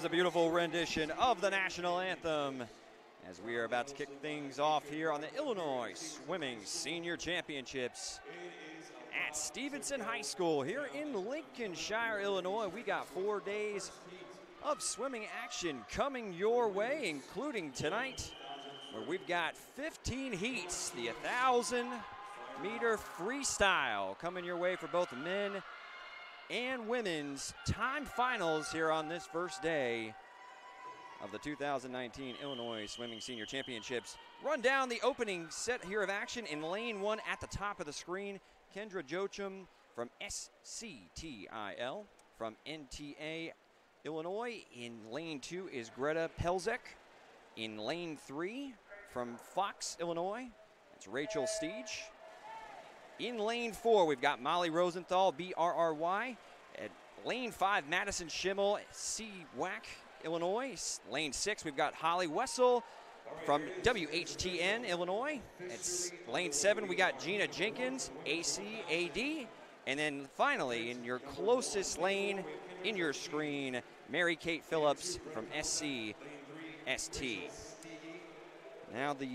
was a beautiful rendition of the national anthem as we are about to kick things off here on the Illinois Swimming Senior Championships at Stevenson High School here in Lincolnshire, Illinois. We got 4 days of swimming action coming your way, including tonight, where we've got 15 heats, the 1,000-meter freestyle coming your way for both men and women's time finals here on this first day of the 2019 Illinois Swimming Senior Championships. Run down the opening set here of action in lane 1 at the top of the screen. Kendra Jochum from SCTIL from NTA, Illinois. In lane 2 is Greta Pelzek. In lane 3 from Fox, Illinois, it's Rachel Steege. In lane 4, we've got Molly Rosenthal, BRRY. At lane 5, Madison Schimmel, CWAC, Illinois. Lane 6, we've got Holly Wessel from WHTN, Illinois. It's lane 7, we got Gina Jenkins, ACAD. And then finally, in your closest lane in your screen, Mary Kate Phillips from SCST. Now the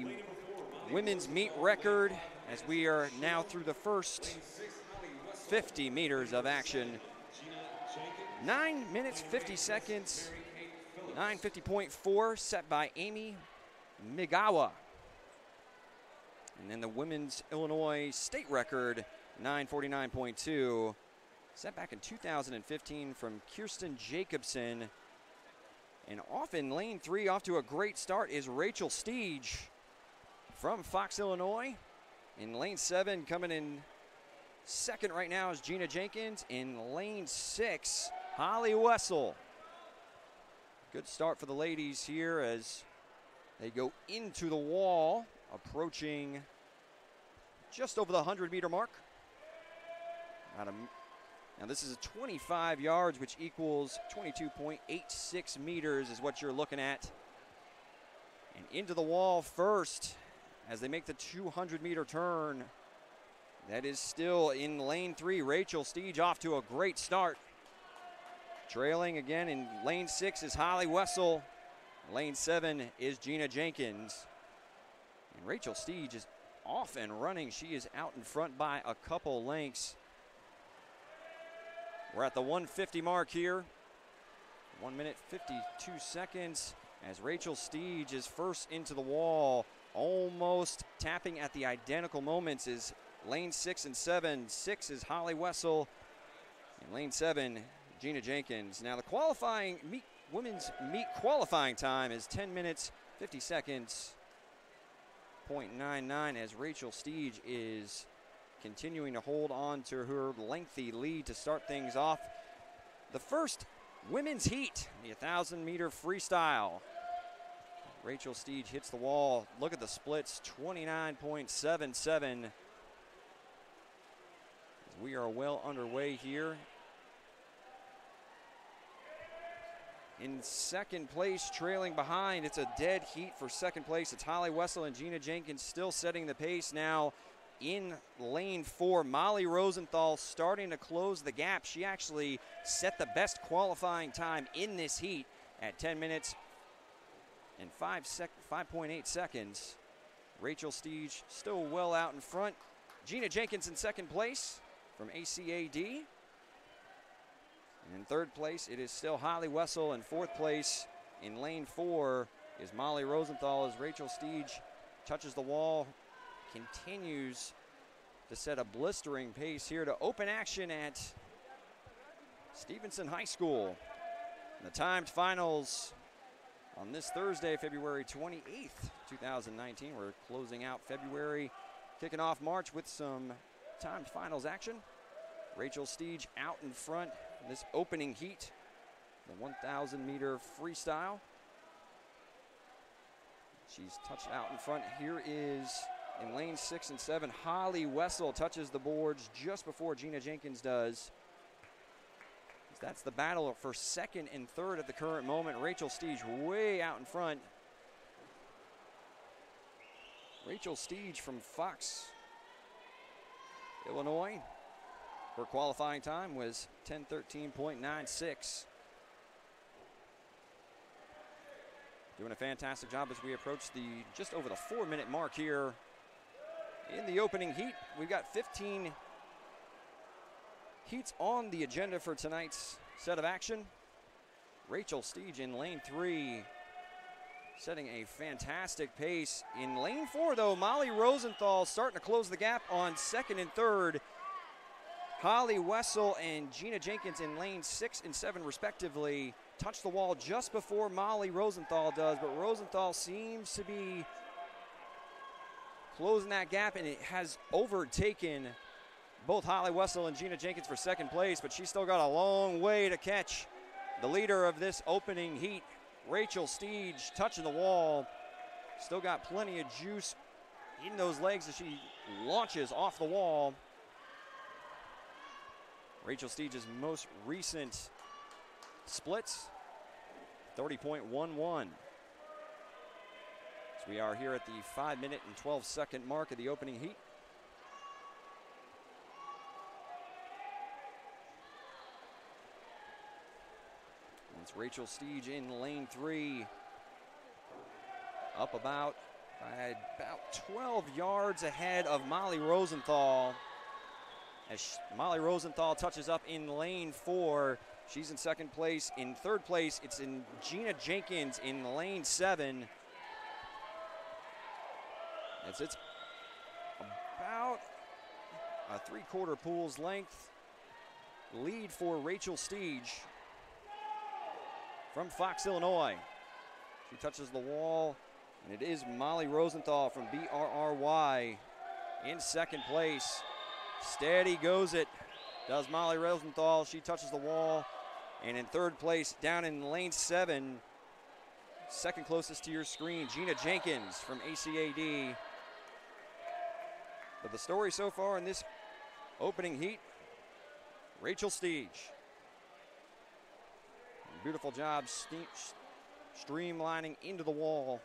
women's meet record, as we are now through the first 50 meters of action. 9 minutes, 50 seconds, 9:50.4 set by Amy Migawa. And then the women's Illinois state record, 9:49.2, set back in 2015 from Kirsten Jacobson. And off in lane 3, off to a great start, is Rachel Steege from Fox, Illinois. In lane 7, coming in second right now is Gina Jenkins. In lane 6, Holly Wessel. Good start for the ladies here as they go into the wall, approaching just over the 100-meter mark. Now this is 25 yards, which equals 22.86 meters is what you're looking at. And into the wall first as they make the 200-meter turn. That is still in lane 3. Rachel Steege off to a great start. Trailing again in lane 6 is Holly Wessel. Lane 7 is Gina Jenkins. And Rachel Steege is off and running. She is out in front by a couple lengths. We're at the 150 mark here. 1 minute, 52 seconds as Rachel Steege is first into the wall. Almost tapping at the identical moments is lane 6 and 7. 6 is Holly Wessel. And lane 7, Gina Jenkins. Now the qualifying women's meet qualifying time is 10 minutes, 50 seconds, .99 as Rachel Steege is continuing to hold on to her lengthy lead to start things off. The first women's heat, the 1,000-meter freestyle. Rachel Steege hits the wall. Look at the splits, 29.77. We are well underway here. In second place, trailing behind, it's a dead heat for second place. It's Holly Wessel and Gina Jenkins still setting the pace now. In lane 4, Molly Rosenthal starting to close the gap. She actually set the best qualifying time in this heat at 10 minutes and 5.8 seconds. Rachel Steege still well out in front. Gina Jenkins in second place from ACAD. And in third place, it is still Holly Wessel. In fourth place, in lane 4, is Molly Rosenthal as Rachel Steege touches the wall, continues to set a blistering pace here to open action at Stevenson High School. The timed finals on this Thursday, February 28th, 2019. We're closing out February, kicking off March with some timed finals action. Rachel Steege out in front in this opening heat, the 1,000-meter freestyle. She's touched out in front. Here is, in lane 6 and 7, Holly Wessel touches the boards just before Gina Jenkins does. That's the battle for second and third at the current moment. Rachel Steege way out in front. Rachel Steege from Fox, Illinois. Her qualifying time was 10:13.96. Doing a fantastic job as we approach the just over the 4-minute mark here in the opening heat. We've got 15 heats on the agenda for tonight's set of action. Rachel Steege in lane 3, setting a fantastic pace. In lane 4, though, Molly Rosenthal starting to close the gap on second and third. Holly Wessel and Gina Jenkins in lane 6 and 7, respectively, touch the wall just before Molly Rosenthal does, but Rosenthal seems to be closing that gap, and it has overtaken both Holly Wessel and Gina Jenkins for second place, but she's still got a long way to catch the leader of this opening heat, Rachel Steege, touching the wall. Still got plenty of juice in those legs as she launches off the wall. Rachel Steege's most recent splits, 30.11. So we are here at the 5-minute and 12-second mark of the opening heat. It's Rachel Steege in lane 3, up about 12 yards ahead of Molly Rosenthal. As Molly Rosenthal touches up in lane 4, she's in second place. In third place, it's in Gina Jenkins in lane 7. It's about a 3/4 pool's length lead for Rachel Steege from Fox, Illinois. She touches the wall, and it is Molly Rosenthal from BRRY in second place. Steady goes it, does Molly Rosenthal. She touches the wall, and in third place, down in lane 7, second closest to your screen, Gina Jenkins from ACAD. But the story so far in this opening heat, Rachel Steege. Beautiful job streamlining into the wall.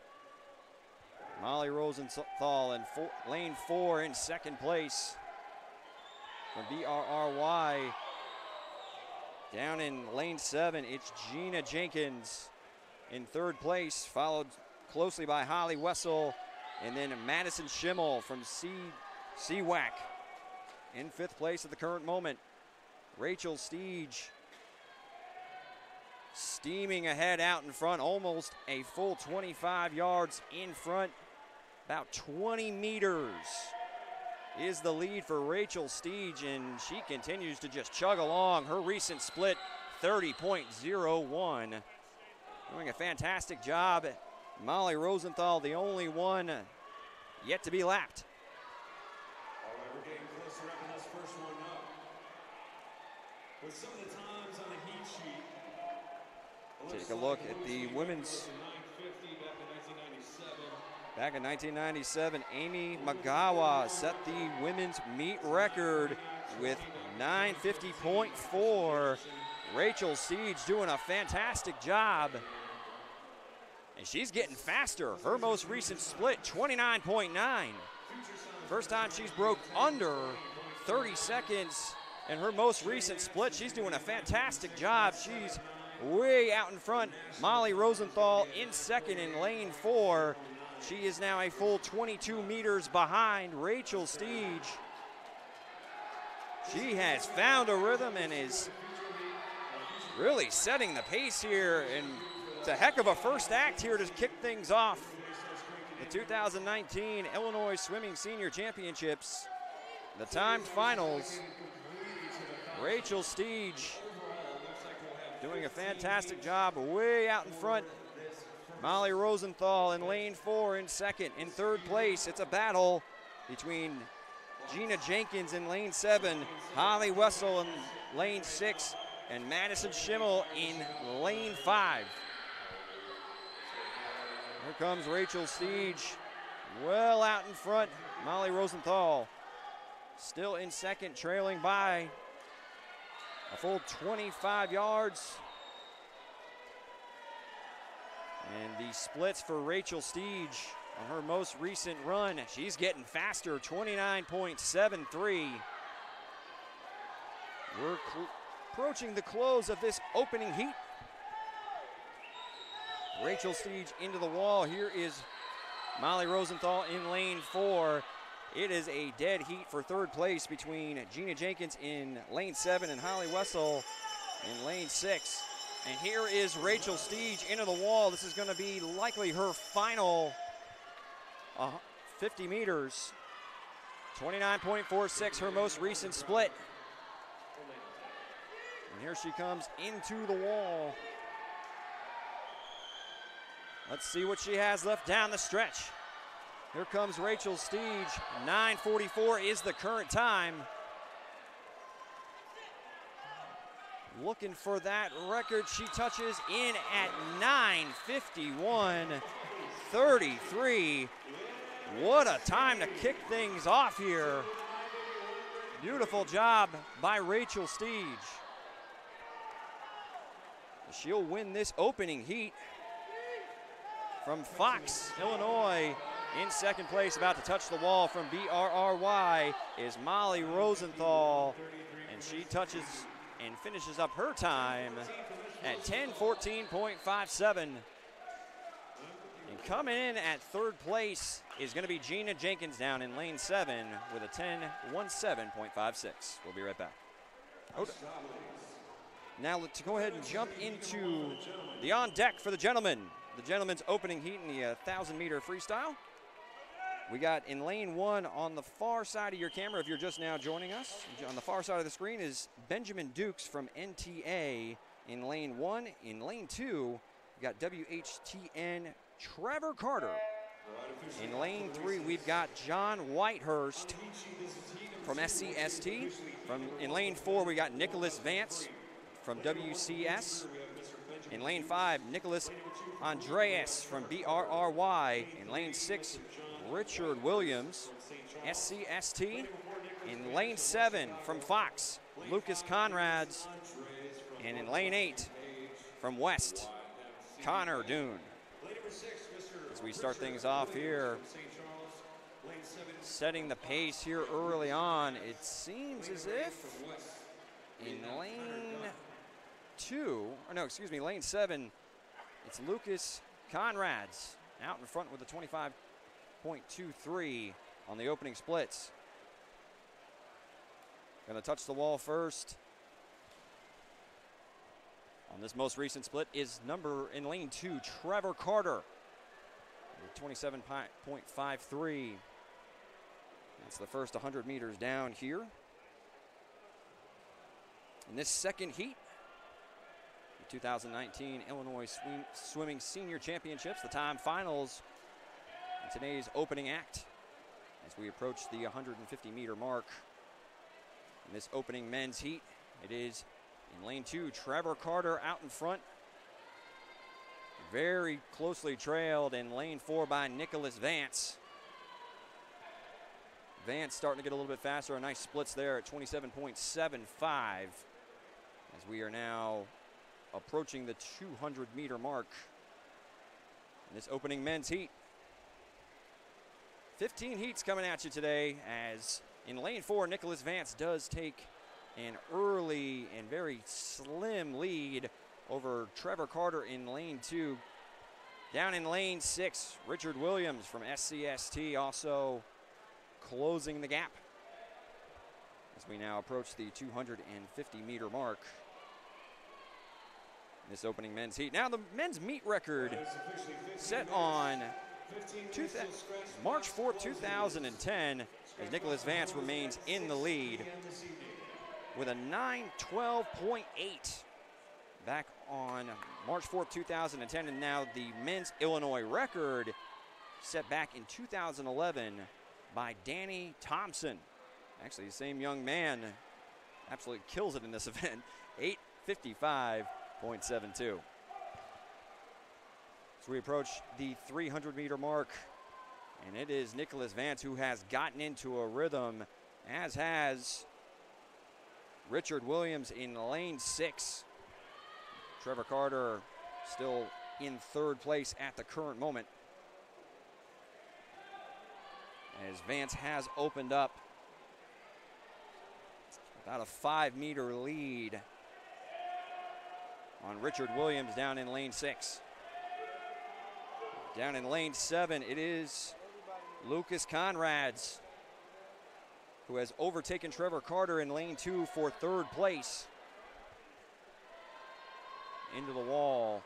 Molly Rosenthal in lane 4 in second place. From BRRY, down in lane 7, it's Gina Jenkins in third place, followed closely by Holly Wessel, and then Madison Schimmel from CWAC in fifth place at the current moment. Rachel Steege steaming ahead out in front, almost a full 25 yards in front, about 20 meters is the lead for Rachel Steege, and she continues to just chug along. Her recent split, 30.01. Doing a fantastic job. Molly Rosenthal, the only one yet to be lapped. All right, we're getting closer up in this first one up. With some of the times on the heat sheet. Take a look at the women's. Back in 1997, Amy Magawa set the women's meet record with 9:50.4. Rachel Steege doing a fantastic job. And she's getting faster. Her most recent split, 29.9. First time she's broke under 30 seconds. And her most recent split, she's doing a fantastic job. She's way out in front. Molly Rosenthal in second in lane 4. She is now a full 22 meters behind Rachel Steege. She has found a rhythm and is really setting the pace here. And it's a heck of a first act here to kick things off the 2019 Illinois Swimming Senior Championships. The timed finals. Rachel Steege doing a fantastic job way out in front. Molly Rosenthal in lane 4 in second. In third place, it's a battle between Gina Jenkins in lane 7, Holly Wessel in lane 6, and Madison Schimmel in lane 5. Here comes Rachel Steege, well out in front. Molly Rosenthal still in second, trailing by a full 25 yards. And the splits for Rachel Steege on her most recent run, she's getting faster, 29.73. We're approaching the close of this opening heat. Rachel Steege into the wall. Here is Molly Rosenthal in lane 4. It is a dead heat for third place between Gina Jenkins in lane 7 and Holly Wessel in lane 6. And here is Rachel Steege into the wall. This is going to be likely her final 50 meters. 29.46, her most recent split. And here she comes into the wall. Let's see what she has left down the stretch. Here comes Rachel Steege. 9:44 is the current time. Looking for that record. She touches in at 9:51.33. What a time to kick things off here. Beautiful job by Rachel Steege. She'll win this opening heat. From Fox, Illinois, in second place, about to touch the wall from BRRY, is Molly Rosenthal. And she touches and finishes up her time at 10:14.57. And coming in at third place is going to be Gina Jenkins down in lane 7 with a 10:17.56. We'll be right back. Okay. Now let's go ahead and jump into the on deck for the gentlemen. The gentlemen's opening heat in the 1,000-meter freestyle. We got in lane 1 on the far side of your camera, if you're just now joining us, on the far side of the screen is Benjamin Dukes from NTA in lane 1. In lane 2, we got WHTN Trevor Carter. In lane 3, we've got John Whitehurst from SCST. In lane 4, we got Nicholas Vance from WCS. In lane 5, Nicholas Andreas from BRRY. In lane 6, Richard Williams, SCST. In lane 7, from Fox, Lucas Conrads. And in lane 8, from West, Connor Dune. As we start things off here, setting the pace here early on, it seems as if in lane 2, or no, excuse me, lane 7, it's Lucas Conrads out in front with a 25.23 on the opening splits. Going to touch the wall first on this most recent split is number in lane 2, Trevor Carter, with 27.53. That's the first 100 meters down here. In this second heat, 2019 Illinois Swimming Senior Championships, the time finals in today's opening act as we approach the 150-meter mark. In this opening men's heat, it is in lane 2, Trevor Carter out in front. Very closely trailed in lane 4 by Nicholas Vance. Vance starting to get a little bit faster. A nice splits there at 27.75 as we are now approaching the 200-meter mark in this opening men's heat. 15 heats coming at you today, as in lane 4, Nicholas Vance does take an early and very slim lead over Trevor Carter in lane 2. Down in lane 6, Richard Williams from SCST also closing the gap as we now approach the 250-meter mark. This opening men's heat. Now the men's meet record set on March 4th, 2010, as Nicholas Vance remains in the lead with a 9:12.8 back on March 4th, 2010, and now the men's Illinois record set back in 2011 by Danny Thompson. Actually, the same young man absolutely kills it in this event. 8:55.72. So we approach the 300-meter mark, and it is Nicholas Vance who has gotten into a rhythm, as has Richard Williams in lane 6. Trevor Carter still in third place at the current moment, as Vance has opened up about a 5-meter lead on Richard Williams down in lane 6. Down in lane 7, it is Lucas Conrads, who has overtaken Trevor Carter in lane 2 for 3rd place. Into the wall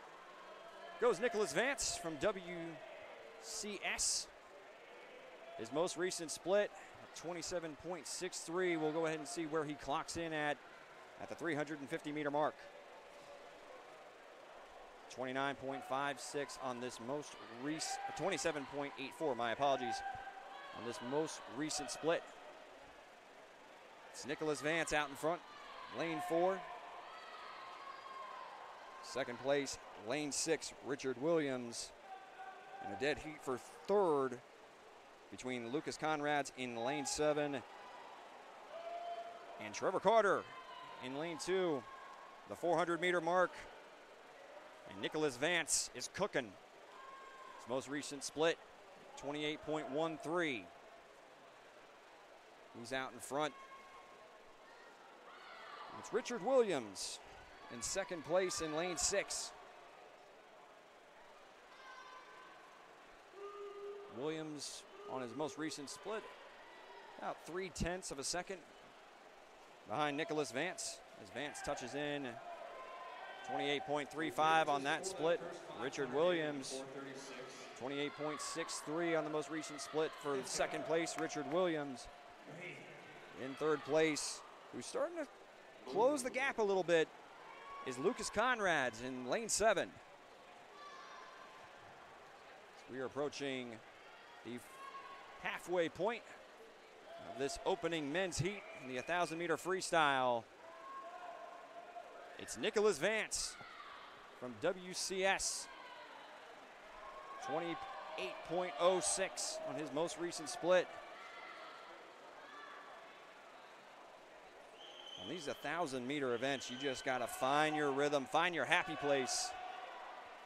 goes Nicholas Vance from WCS. His most recent split, 27.63. We'll go ahead and see where he clocks in at the 350-meter mark. 29.56 on this most recent, 27.84, my apologies, on this most recent split. It's Nicholas Vance out in front, lane 4. Second place, lane 6, Richard Williams. In a dead heat for 3rd between Lucas Conrads in lane 7 and Trevor Carter in lane 2. The 400-meter mark, and Nicholas Vance is cooking. His most recent split, 28.13. He's out in front. It's Richard Williams in second place in lane 6. Williams on his most recent split, about 0.3 of a second behind Nicholas Vance, as Vance touches in 28.35 on that split. Richard Williams, 28.63 on the most recent split for second place. Richard Williams in 3rd place, who's starting to close the gap a little bit, is Lucas Conrads in lane 7. We are approaching the halfway point of this opening men's heat in the 1,000-meter freestyle. It's Nicholas Vance from WCS, 28.06 on his most recent split. On these 1,000-meter events, you just got to find your rhythm, find your happy place.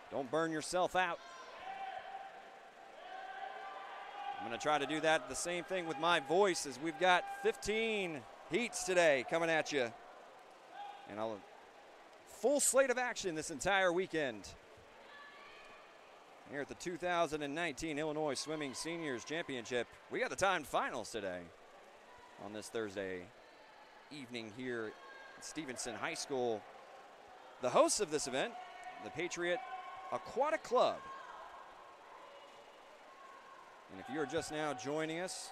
Don't burn yourself out. I'm going to try to do that, the same thing with my voice, as we've got 15 heats today coming at you. And a full slate of action this entire weekend here at the 2019 Illinois Swimming Seniors Championship. We got the timed finals today on this Thursday evening here at Stevenson High School. The hosts of this event, the Patriot Aquatic Club. And if you're just now joining us,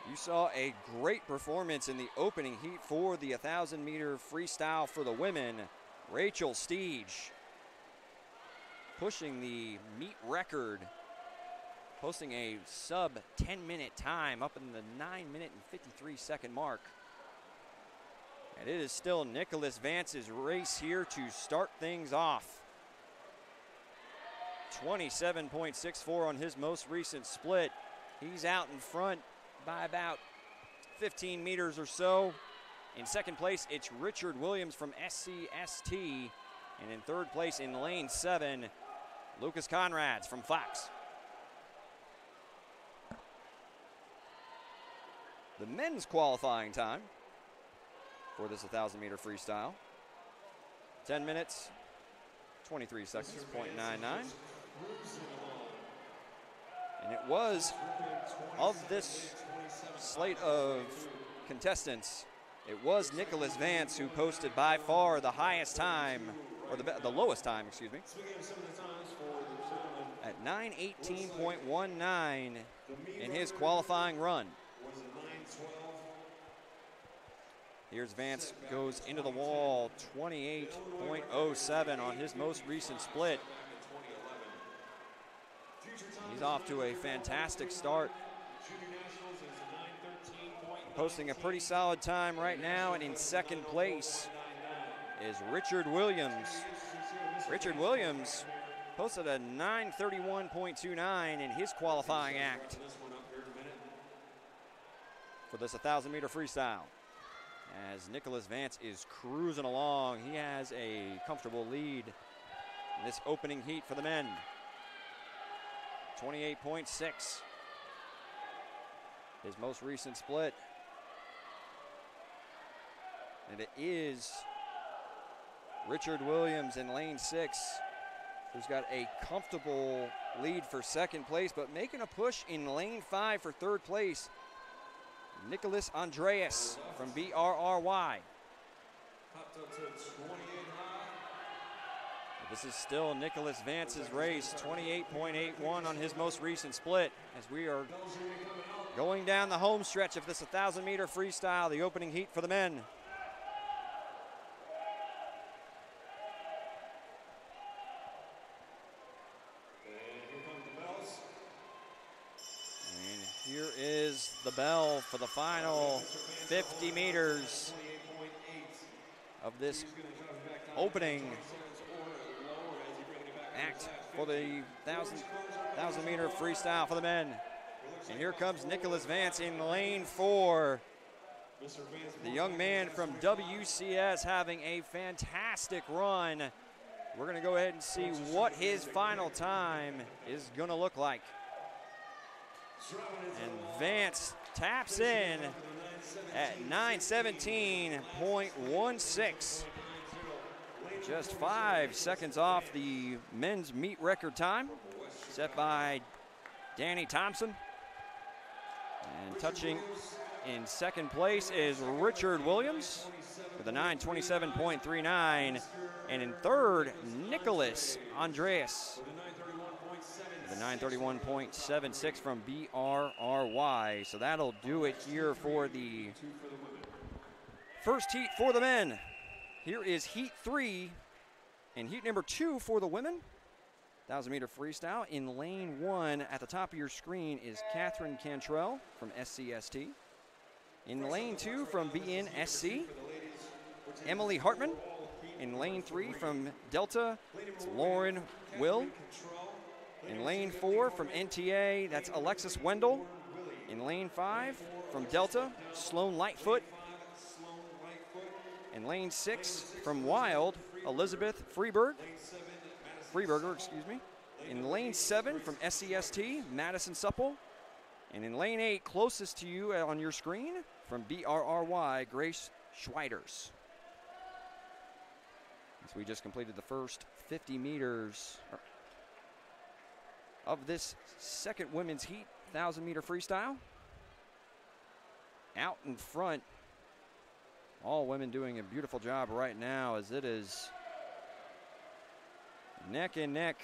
you saw a great performance in the opening heat for the 1,000-meter freestyle for the women. Rachel Steege pushing the meet record, posting a sub 10-minute time up in the 9-minute and 53-second mark. And it is still Nicholas Vance's race here to start things off. 27.64 on his most recent split. He's out in front by about 15 meters or so. In second place, it's Richard Williams from SCST. And in 3rd place in lane 7, Lucas Conrads from Fox. The men's qualifying time for this 1,000-meter freestyle, 10 minutes, 23 seconds, .99. And it was, of this slate of contestants, it was Nicholas Vance who posted by far the highest time, or the lowest time, excuse me, at 9:18.19 in his qualifying run. Here's Vance, goes into the wall, 28.07 on his most recent split. He's off to a fantastic start, posting a pretty solid time right now. And in second place is Richard Williams. Richard Williams posted a 9:31.29 in his qualifying act for this 1,000-meter freestyle. As Nicholas Vance is cruising along, he has a comfortable lead in this opening heat for the men. 28.6, his most recent split. And it is Richard Williams in lane 6 who's got a comfortable lead for second place, but making a push in lane 5 for third place. Nicholas Andreas from BRRY. Hopped up to 28 high. This is still Nicholas Vance's race, 28.81 on his most recent split, as we are going down the home stretch of this 1,000-meter freestyle, the opening heat for the men. And here is the bell for the final 50 meters of this opening act for the 1,000-meter freestyle for the men. And here comes Nicholas Vance in lane 4. The young man from WCS having a fantastic run. We're going to go ahead and see what his final time is going to look like. And Vance taps in at 9:17.16. Just 5 seconds off the men's meet record time set by Danny Thompson. And touching in second place is Richard Williams with a 9:27.39. And in third, Nicholas Andreas with a 9:31.76 from BRRY. So that'll do it here for the first heat for the men. Here is heat 3 and heat number 2 for the women. 1,000-meter freestyle. In lane 1 at the top of your screen is Catherine Cantrell from SCST. In lane 2 from BNSC, Emily Hartman. In lane 3 from Delta, it's Lauren Will. In lane 4 from NTA, that's Alexis Wendell. In lane 5 from Delta, Sloan Lightfoot. In lane 6 from Wild, Elizabeth Freeberger. In lane 7 from SCST, Madison Supple. And in lane 8, closest to you on your screen, from BRRY, Grace Schweiders. So we just completed the first 50 meters of this second women's heat, 1,000-meter freestyle. Out in front, all women doing a beautiful job right now, as it is neck and neck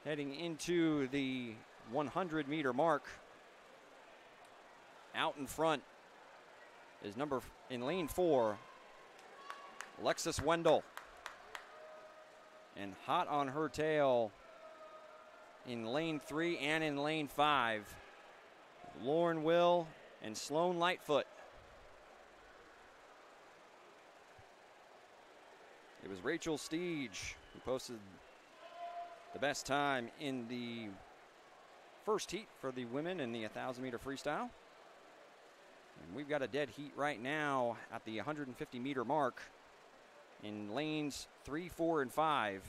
heading into the 100-meter mark. Out in front is in lane 4, Alexis Wendell. And hot on her tail in lane 3 and in lane 5, Lauren Will and Sloan Lightfoot. It was Rachel Steege who posted the best time in the first heat for the women in the 1,000-meter freestyle. And we've got a dead heat right now at the 150-meter mark in lanes 3, 4, and 5.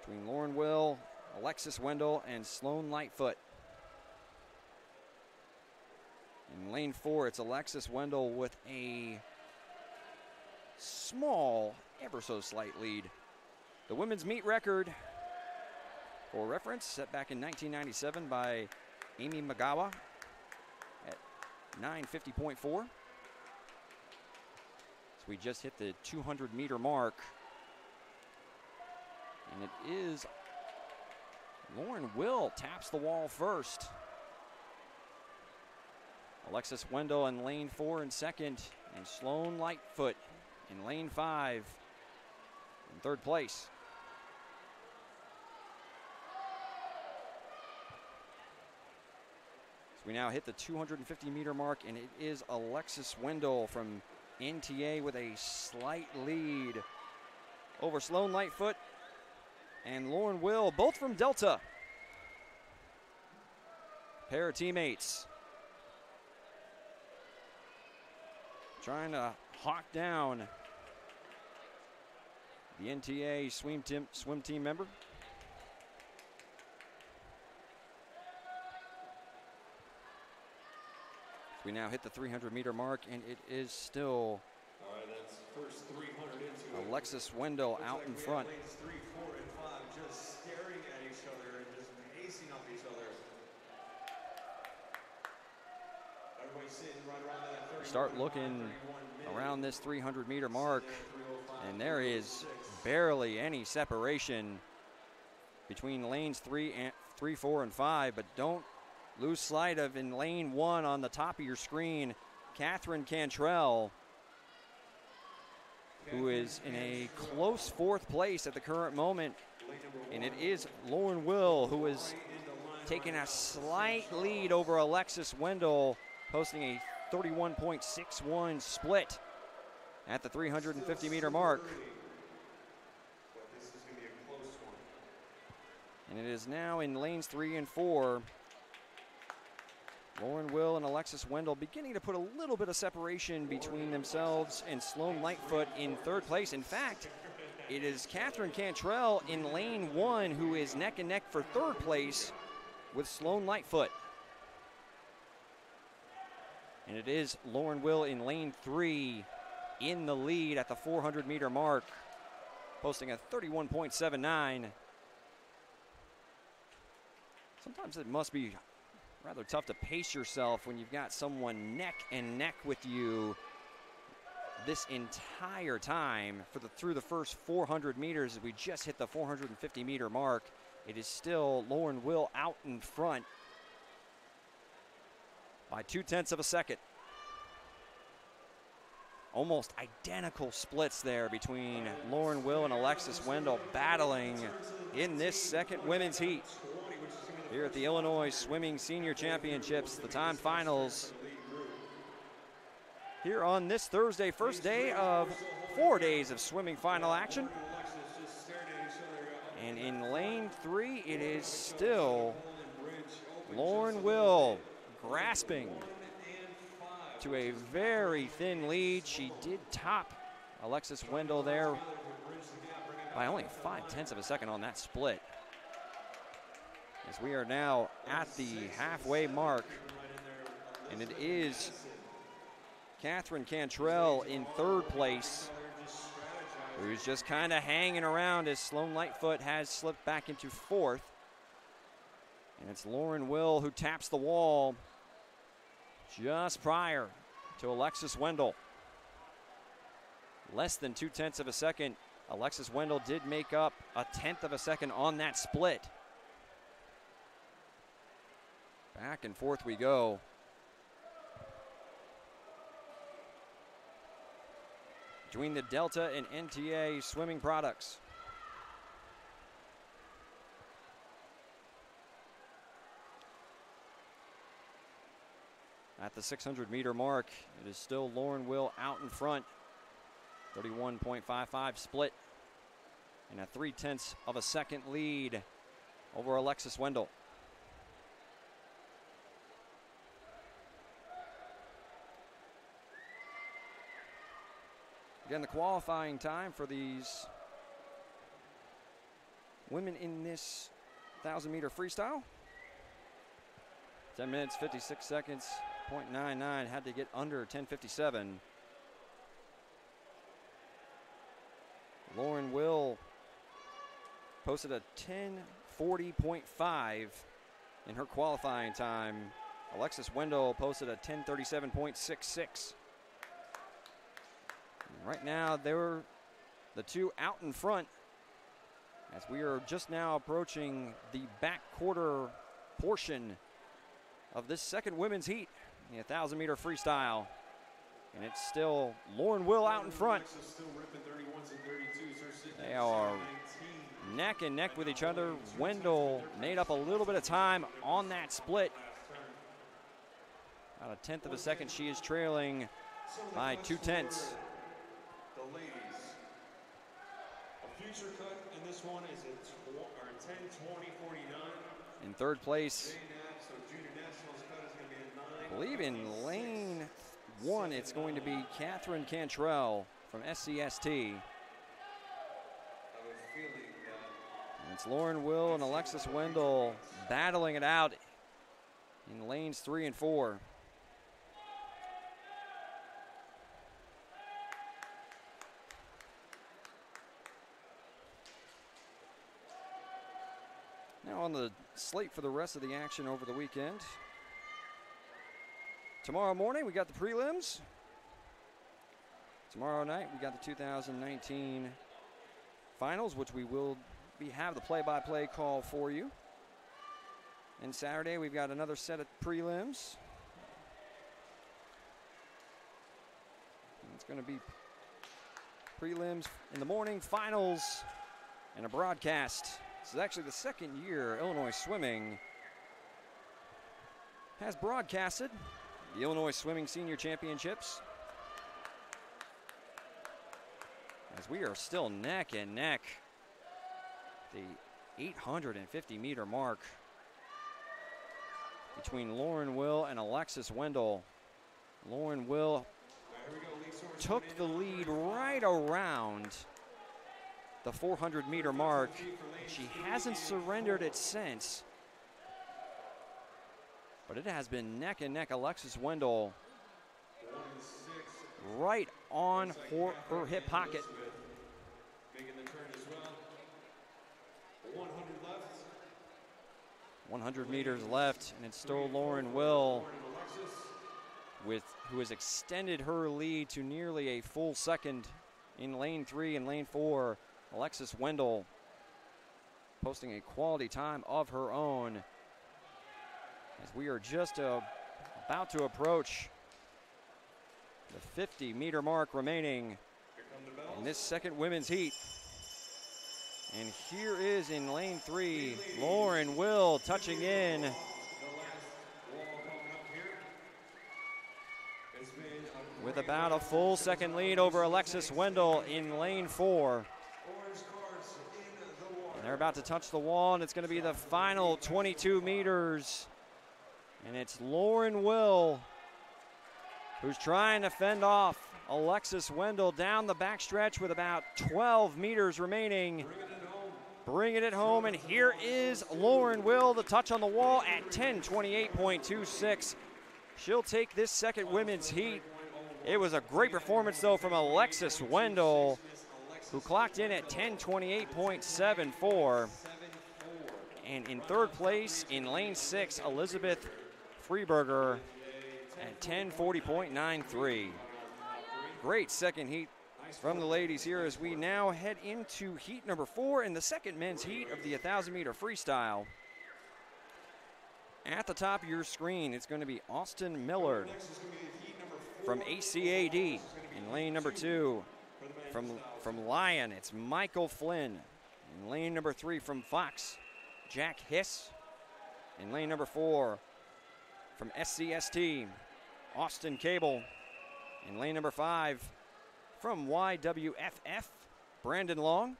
Between Lauren Will, Alexis Wendell, and Sloan Lightfoot. In lane 4, it's Alexis Wendell with a small, ever so slight lead. The women's meet record, for reference, set back in 1997 by Amy Magawa at 9:50.4. So we just hit the 200-meter mark. And it is Lauren Will taps the wall first. Alexis Wendell in lane 4 in second, and Sloan Lightfoot in lane 5 in third place. So we now hit the 250-meter mark, and it is Alexis Wendell from NTA with a slight lead over Sloan Lightfoot and Lauren Will, both from Delta. Pair of teammates trying to hawk down the NTA swim team member. We now hit the 300-meter mark, and it is still First 300 into it. Alexis Wendell out in front. Lanes 3, 4, and 5 just staring at each other and just pacing off each other. Everybody sitting right around that 30. Start looking around this 300-meter mark, and there is barely any separation between lanes 3, 4, and 5. But don't lose sight of in lane 1 on the top of your screen, Catherine Cantrell, who is in a close 4th place at the current moment. And it is Lauren Will who is taking a slight lead over Alexis Wendell, posting a 31.61 split at the 350-meter mark. And it is now in lanes 3 and 4. Lauren Will and Alexis Wendell beginning to put a little bit of separation between themselves and Sloan Lightfoot in 3rd place. In fact, it is Catherine Cantrell in lane 1 who is neck and neck for 3rd place with Sloan Lightfoot. And it is Lauren Will in lane 3 in the lead at the 400-meter mark, posting a 31.79. Sometimes it must be rather tough to pace yourself when you've got someone neck and neck with you this entire time through the first 400 meters. As we just hit the 450-meter mark, it is still Lauren Will out in front by 0.2 of a second. Almost identical splits there between Lauren Will and Alexis Wendell battling in this second women's heat here at the Illinois Swimming Senior Championships, the time finals here on this Thursday, first day of 4 days of swimming final action. And in lane 3, it is still Lauren Will grasping to a very thin lead. She did top Alexis Wendell there by only 0.5 of a second on that split. As we are now at the halfway mark, and it is Catherine Cantrell in 3rd place, who's just kind of hanging around as Sloan Lightfoot has slipped back into 4th. And it's Lauren Will who taps the wall just prior to Alexis Wendell. Less than 0.2 of a second. Alexis Wendell did make up 0.1 of a second on that split. Back and forth we go. Between the Delta and NTA swimming products. At the 600-meter mark, it is still Lauren Will out in front. 31.55 split and a 0.3 of a second lead over Alexis Wendell. Again, the qualifying time for these women in this 1,000-meter freestyle. 10 minutes, 56 seconds, 0.99. Had to get under 10:57. Lauren Will posted a 10:40.5 in her qualifying time. Alexis Wendell posted a 10:37.66. Right now, they were the two out in front as we are just now approaching the back quarter portion of this second women's heat, the 1,000-meter freestyle. And it's still Lauren Will out in front. They are neck and neck with each other. Wendell made up a little bit of time on that split. About 1/10 of a second, she is trailing by 0.2. Future cut in this one is a 10:20.49. In 3rd place, I believe in lane 1, it's going to be Catherine Cantrell from SCST. And it's Lauren Will and Alexis Wendell battling it out in lanes 3 and 4. Now on the slate for the rest of the action over the weekend. Tomorrow morning we got the prelims. Tomorrow night we got the 2019 finals, which we will have the play-by-play call for you. And Saturday we've got another set of prelims. It's going to be prelims in the morning, finals, and a broadcast. This is actually the second year Illinois Swimming has broadcasted the Illinois Swimming Senior Championships, as we are still neck and neck. The 850-meter mark between Lauren Will and Alexis Wendell. Lauren Will took the lead right around the 400-meter mark. She hasn't surrendered it since, but it has been neck and neck. Alexis Wendell right on her hip pocket. 100 meters left, and it's still Lauren Will who has extended her lead to nearly a full second in lane 3 and lane 4. Alexis Wendell posting a quality time of her own, as we are just about to approach the 50-meter mark remaining in this second women's heat. And here is in lane 3, Lauren Will touching in. With about a full second lead over Alexis Wendell in lane 4. And they're about to touch the wall, and it's going to be the final 22 meters. And it's Lauren Will who's trying to fend off Alexis Wendell down the backstretch with about 12 meters remaining. Bringing it home, and here is Lauren Will, the touch on the wall at 10:28.26. She'll take this second women's heat. It was a great performance, though, from Alexis Wendell, who clocked in at 10:28.74. And in third place in lane 6, Elizabeth Freeberger at 10:40.93. Great second heat from the ladies here, as we now head into heat number 4 in the second men's heat of the 1,000-meter freestyle. At the top of your screen, it's going to be Austin Millard from ACAD in lane number 2. From Lyon, it's Michael Flynn. In lane number 3 from Fox, Jack Hiss. In lane number 4 from SCST, Austin Cable. In lane number 5 from YWFF, Brandon Long.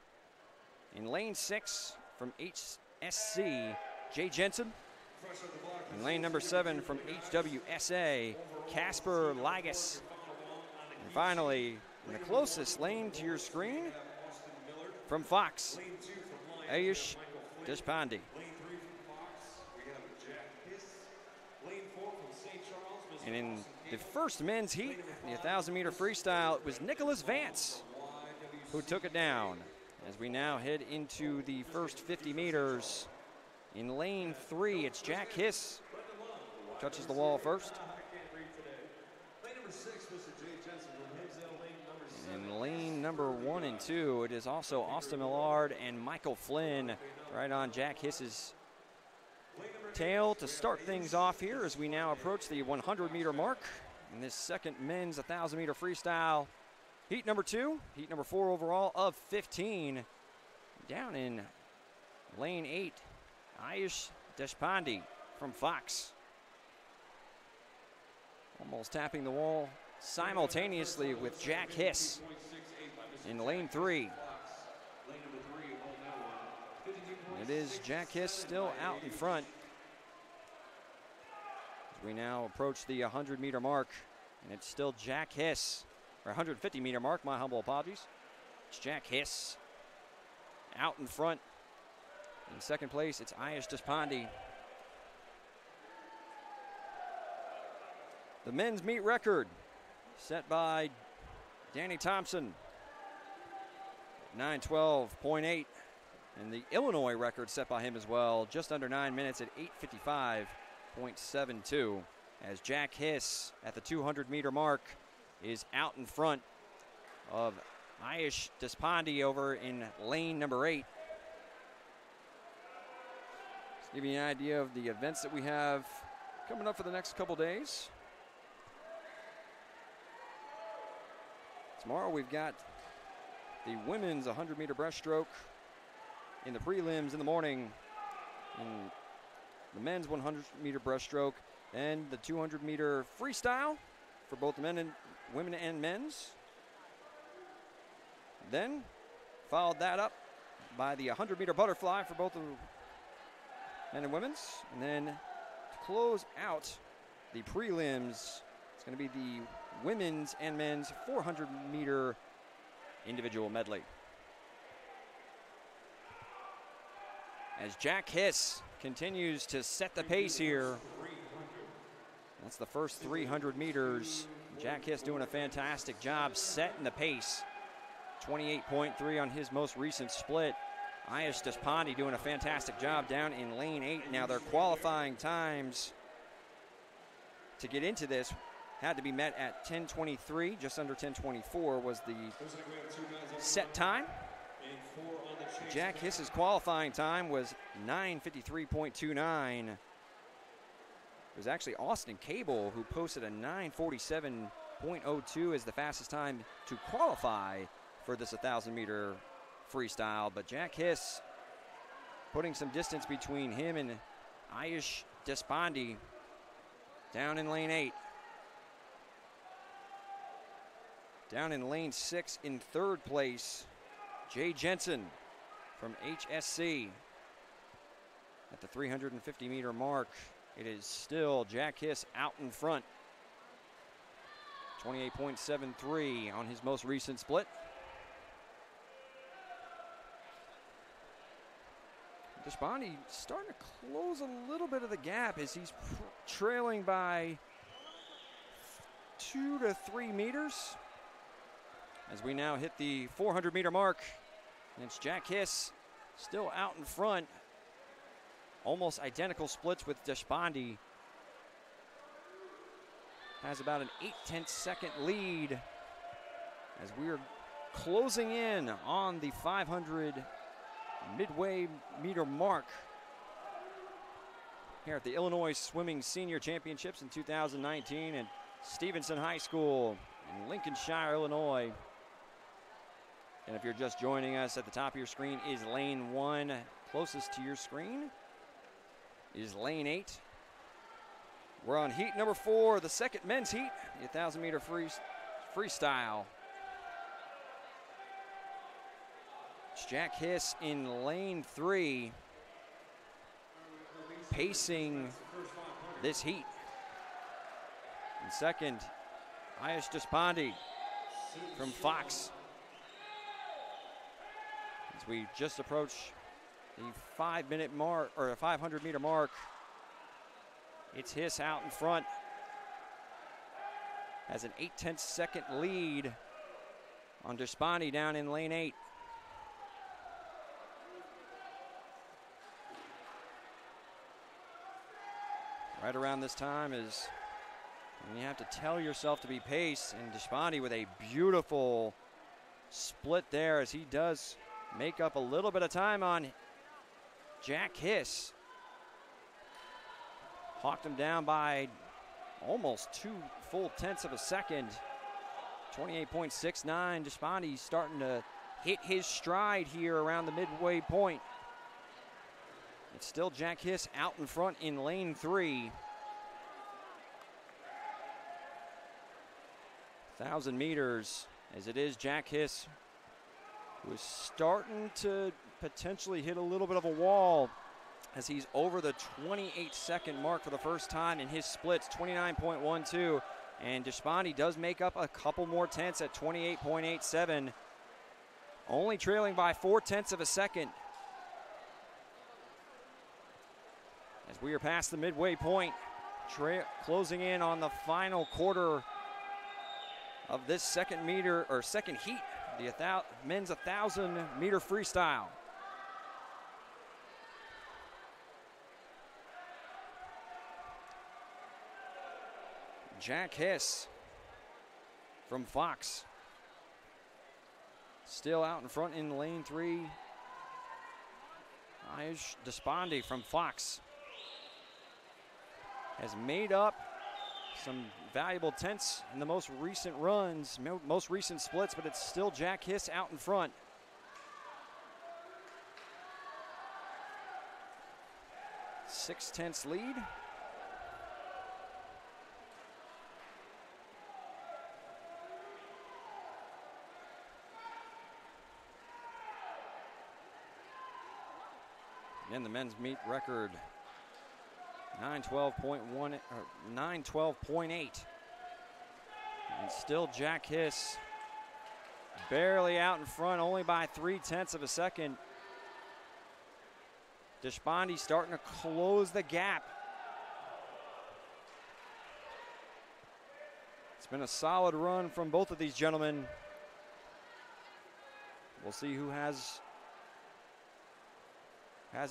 In lane 6 from HSC, Jay Jensen. In lane number 7 from HWSA, Casper Ligas. And finally, in the closest lane to your screen, from Fox, Ayush Deshpande. And in the first men's heat, the 1,000-meter freestyle, it was Nicholas Vance who took it down. As we now head into the first 50 meters, in lane 3, it's Jack Hiss. Touches the wall first. In lane number 1 and 2, it is also Austin Millard and Michael Flynn right on Jack Hiss's tail to start things off here, as we now approach the 100-meter mark in this second men's 1,000-meter freestyle. Heat number 2, heat number 4 overall of 15. Down in lane 8, Ayush Deshpande from Fox. Almost tapping the wall simultaneously with Jack Hiss in lane 3. It is Jack Hiss still out in front. We now approach the 100-meter mark, and it's still Jack Hiss, or 150-meter mark, my humble apologies. It's Jack Hiss out in front. In second place, it's Ayush Deshpande. The men's meet record set by Danny Thompson, 9:12.8. And the Illinois record set by him as well, just under 9 minutes at 8:55.72. As Jack Hiss at the 200-meter mark is out in front of Ayush Deshpande over in lane number 8. Just give you an idea of the events that we have coming up for the next couple days. Tomorrow we've got the women's 100-meter breaststroke in the prelims in the morning, and the men's 100-meter breaststroke, and the 200-meter freestyle for both the women and men's. Then followed that up by the 100-meter butterfly for both the men and women's. And then to close out the prelims, it's going to be the women's and men's 400-meter individual medley. As Jack Hiss continues to set the pace here. That's the first 300 meters. Jack Hiss doing a fantastic job setting the pace. 28.3 on his most recent split. Ayush Deshpande doing a fantastic job down in lane 8. Now their qualifying times to get into this had to be met at 10:23, just under 10:24 was the set time. Jack Hiss's qualifying time was 9:53.29. It was actually Austin Cable who posted a 9:47.02 as the fastest time to qualify for this 1,000-meter freestyle. But Jack Hiss putting some distance between him and Ayush Deshpande down in lane 8. Down in lane 6 in third place, Jay Jensen from HSC. At the 350-meter mark, it is still Jack Hiss out in front. 28.73 on his most recent split. Deshpande starting to close a little bit of the gap as he's trailing by 2 to 3 meters. As we now hit the 400-meter mark, and it's Jack Hiss still out in front. Almost identical splits with Deshpande. Has about an 0.8 second lead as we are closing in on the 500 midway meter mark here at the Illinois Swimming Senior Championships in 2019 at Stevenson High School in Lincolnshire, Illinois. And if you're just joining us, at the top of your screen is lane 1. Closest to your screen is lane 8. We're on heat number 4, the second men's heat, the 1,000-meter freestyle. It's Jack Hiss in lane 3, pacing this heat. And second, Ayush Deshpande from Fox. As we just approach the 5-minute mark, or a 500-meter mark, it's Hiss out in front. Has an 0.8 second lead on Deshpande down in lane 8. Right around this time is when you have to tell yourself to be paced, and Deshpande with a beautiful split there as he does make up a little bit of time on Jack Hiss. Hawked him down by almost 2 full tenths of a second. 28.69. Deshpande starting to hit his stride here around the midway point. It's still Jack Hiss out in front in lane 3. 1,000 meters, as it is Jack Hiss, who is starting to potentially hit a little bit of a wall as he's over the 28-second mark for the first time in his splits, 29.12. And Deshpande does make up a couple more tenths at 28.87, only trailing by 4 tenths of a second. As we are past the midway point, closing in on the final quarter of this second heat, the men's 1,000-meter freestyle. Jack Hiss from Fox. Still out in front in lane 3. Ayush Deshpande from Fox has made up some valuable tenths in the most recent runs, most recent splits, but it's still Jack Hiss out in front. Six-tenths lead. And the men's meet record, 912.8. And still Jack Hiss barely out in front, only by 0.3 of a second. Deshpande starting to close the gap. It's been a solid run from both of these gentlemen. We'll see who has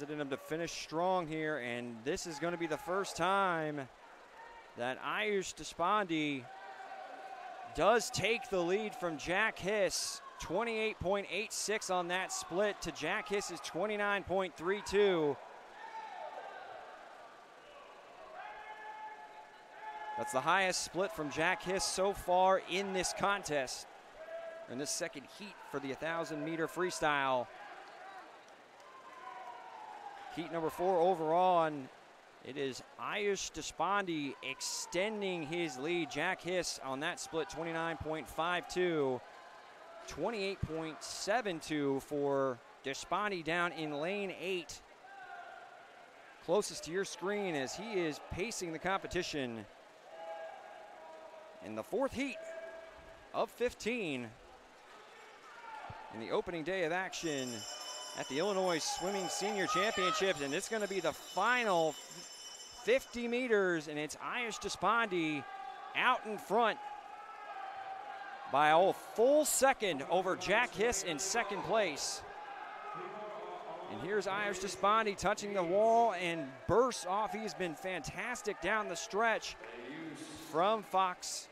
it in him to finish strong here, and this is going to be the first time that Ayush Deshpande does take the lead from Jack Hiss. 28.86 on that split to Jack Hiss's 29.32. That's the highest split from Jack Hiss so far in this contest, in this second heat for the 1,000-meter freestyle. Heat number 4 overall, and it is Ayush Deshpande extending his lead. Jack Hiss on that split, 29.52. 28.72 for Deshpande down in lane 8. Closest to your screen as he is pacing the competition in the 4th heat of 15 in the opening day of action at the Illinois Swimming Senior Championships, and it's going to be the final 50 meters, and it's Ayush Deshpande out in front by a full second over Jack Hiss in second place. And here's Ayush Deshpande touching the wall and bursts off. He's been fantastic down the stretch from Fox.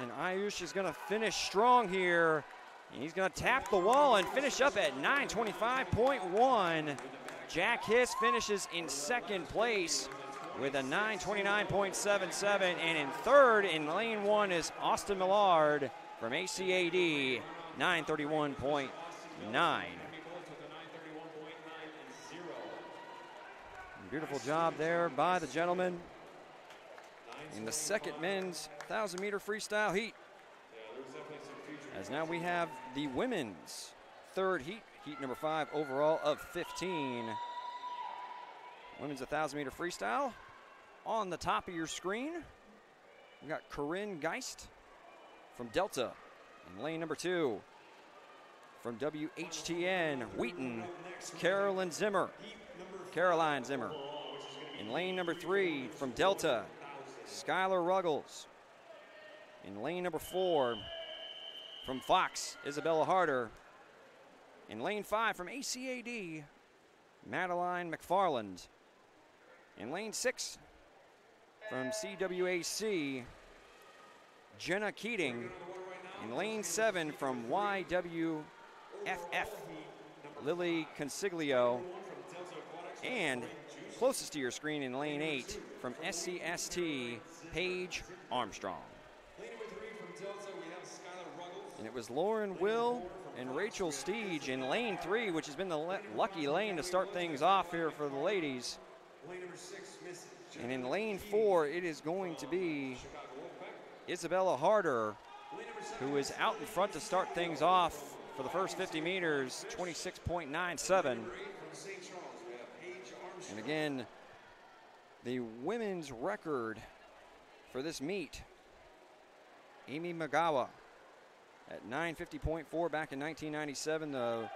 And Ayush is going to finish strong here. And he's going to tap the wall and finish up at 925.1. Jack Hiss finishes in second place with a 929.77. And in third in lane 1 is Austin Millard from ACAD, 931.9. Beautiful job there by the gentleman in the second men's 1,000-meter freestyle heat. As now we have the women's third heat, heat number 5 overall of 15. Women's 1,000-meter freestyle. On the top of your screen, we got Corinne Geist from Delta in lane number 2. From WHTN, Wheaton, Caroline Zimmer. In lane number 3, from Delta, Skylar Ruggles. In lane number 4, from Fox, Isabella Harder. In lane 5, from ACAD, Madeline McFarland. In lane 6, from CWAC, Jenna Keating. In lane 7, from YWFF, Lily Consiglio. And closest to your screen in lane 8, from SCST, Paige Armstrong. And it was Lauren Will and Rachel Steege in lane 3, which has been the lucky lane to start things off here for the ladies. And in lane 4, it is going to be Isabella Harder, who is out in front to start things off for the first 50 meters, 26.97. And again, the women's record for this meet, Amy Magawa at 950.4 back in 1997. The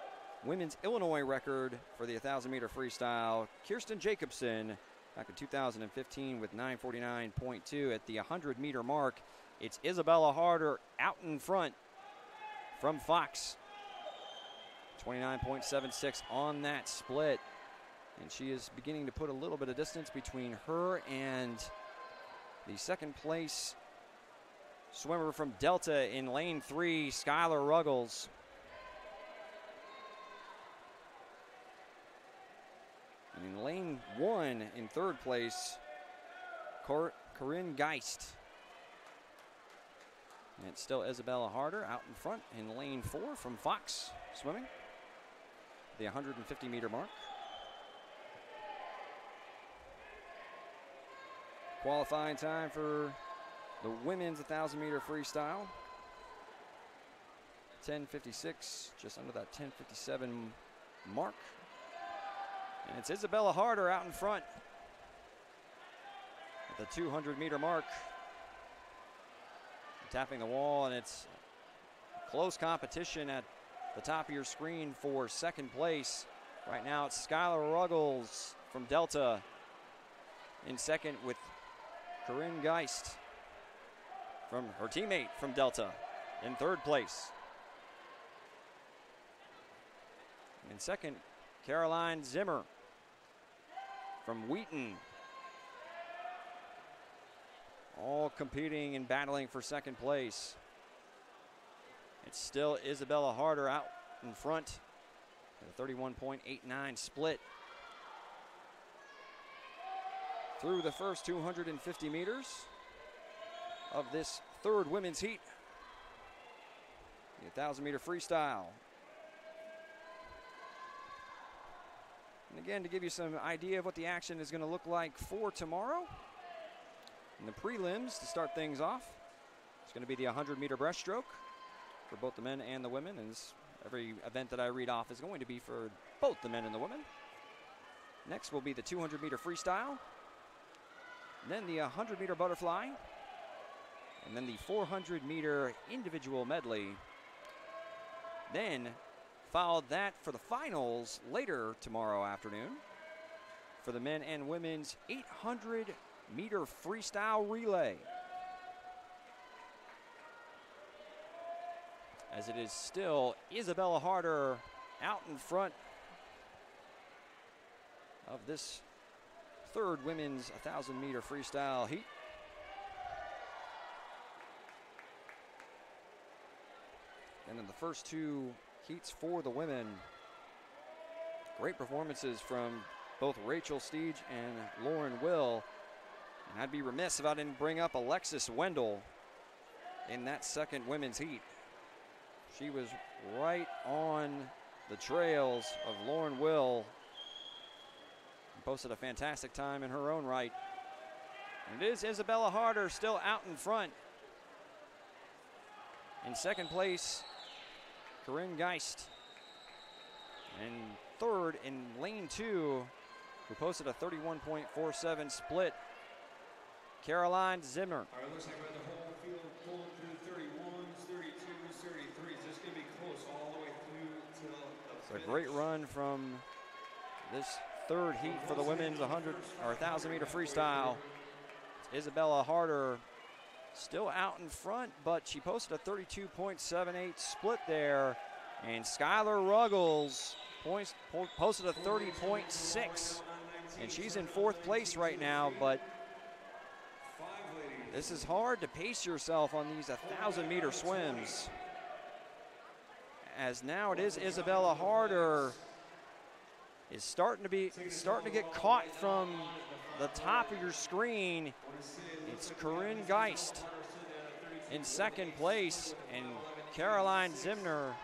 women's Illinois record for the 1,000-meter freestyle, Kirsten Jacobson, back in 2015 with 949.2 at the 100-meter mark. It's Isabella Harder out in front from Fox. 29.76 on that split. And she is beginning to put a little bit of distance between her and the second place swimmer from Delta in lane 3, Skylar Ruggles. And in lane 1, in third place, Corinne Geist. And it's still Isabella Harder out in front in lane 4 from Fox Swimming, the 150-meter mark. Qualifying time for the women's 1,000-meter freestyle. 10:56, just under that 10:57 mark. And it's Isabella Harder out in front at the 200-meter mark. Tapping the wall, and it's close competition at the top of your screen for second place. Right now it's Skylar Ruggles from Delta in second, with Corinne Geist from her teammate from Delta in third place. In second, Caroline Zimmer from Wheaton. All competing and battling for second place. It's still Isabella Harder out in front at a 31.89 split. Through the first 250 meters of this third women's heat, the 1,000-meter freestyle. And again, to give you some idea of what the action is going to look like for tomorrow, in the prelims, to start things off, it's going to be the 100-meter breaststroke for both the men and the women. And every event that I read off is going to be for both the men and the women. Next will be the 200-meter freestyle, then the 100-meter butterfly, and then the 400-meter individual medley. Then followed that for the finals later tomorrow afternoon for the men and women's 800-meter freestyle relay. As it is still Isabella Harder out in front of this third women's 1,000-meter freestyle heat. And in the first two heats for the women, great performances from both Rachel Steege and Lauren Will. And I'd be remiss if I didn't bring up Alexis Wendell in that second women's heat. She was right on the trails of Lauren Will and posted a fantastic time in her own right. And it is Isabella Harder still out in front. In second place, Corinne Geist. And third in lane 2, who posted a 31.47 split, Caroline Zimmer. All right, looks like we have the whole field pulling through 31s, 32s, 33s. This is going to be close all the way through till the finish. It's a great run from this third heat for the women's 1,000-meter freestyle. It's Isabella Harder still out in front, but she posted a 32.78 split there. And Skylar Ruggles posted a 30.6. And she's in fourth place right now, but this is hard to pace yourself on these 1,000-meter swims. As now it is Isabella Harder is starting to get caught from the top of your screen. It's Corinne Geist in second place, and Caroline Zimmer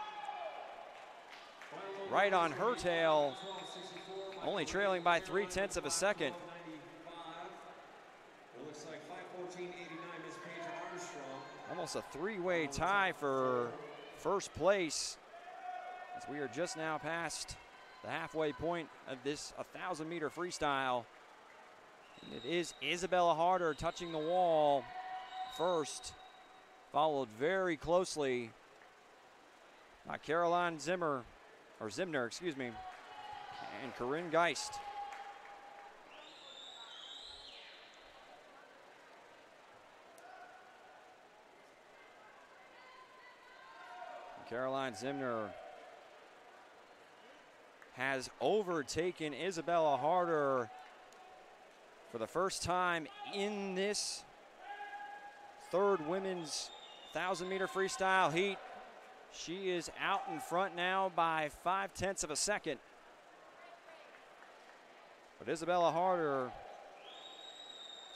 right on her tail, only trailing by 0.3 of a second. Almost a three-way tie for first place, as we are just now past the halfway point of this 1,000-meter freestyle. And it is Isabella Harder touching the wall first, followed very closely by Caroline Zimmer, or Zimner, excuse me, and Corinne Geist. Caroline Zimner has overtaken Isabella Harder for the first time in this third women's 1,000-meter freestyle heat. She is out in front now by 0.5 of a second. But Isabella Harder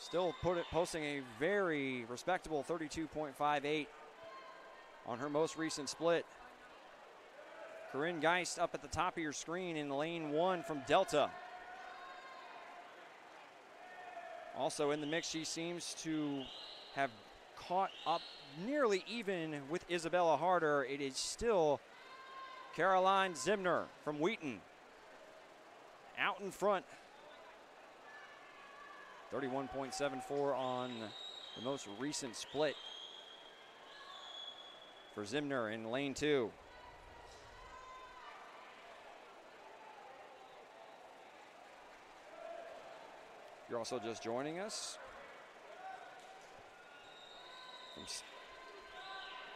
still posting a very respectable 32.58 on her most recent split. Corinne Geist up at the top of your screen in lane 1 from Delta. Also in the mix, she seems to have caught up nearly even with Isabella Harder. It is still Caroline Zimner from Wheaton out in front. 31.74 on the most recent split for Zimner in lane 2. If you're also just joining us,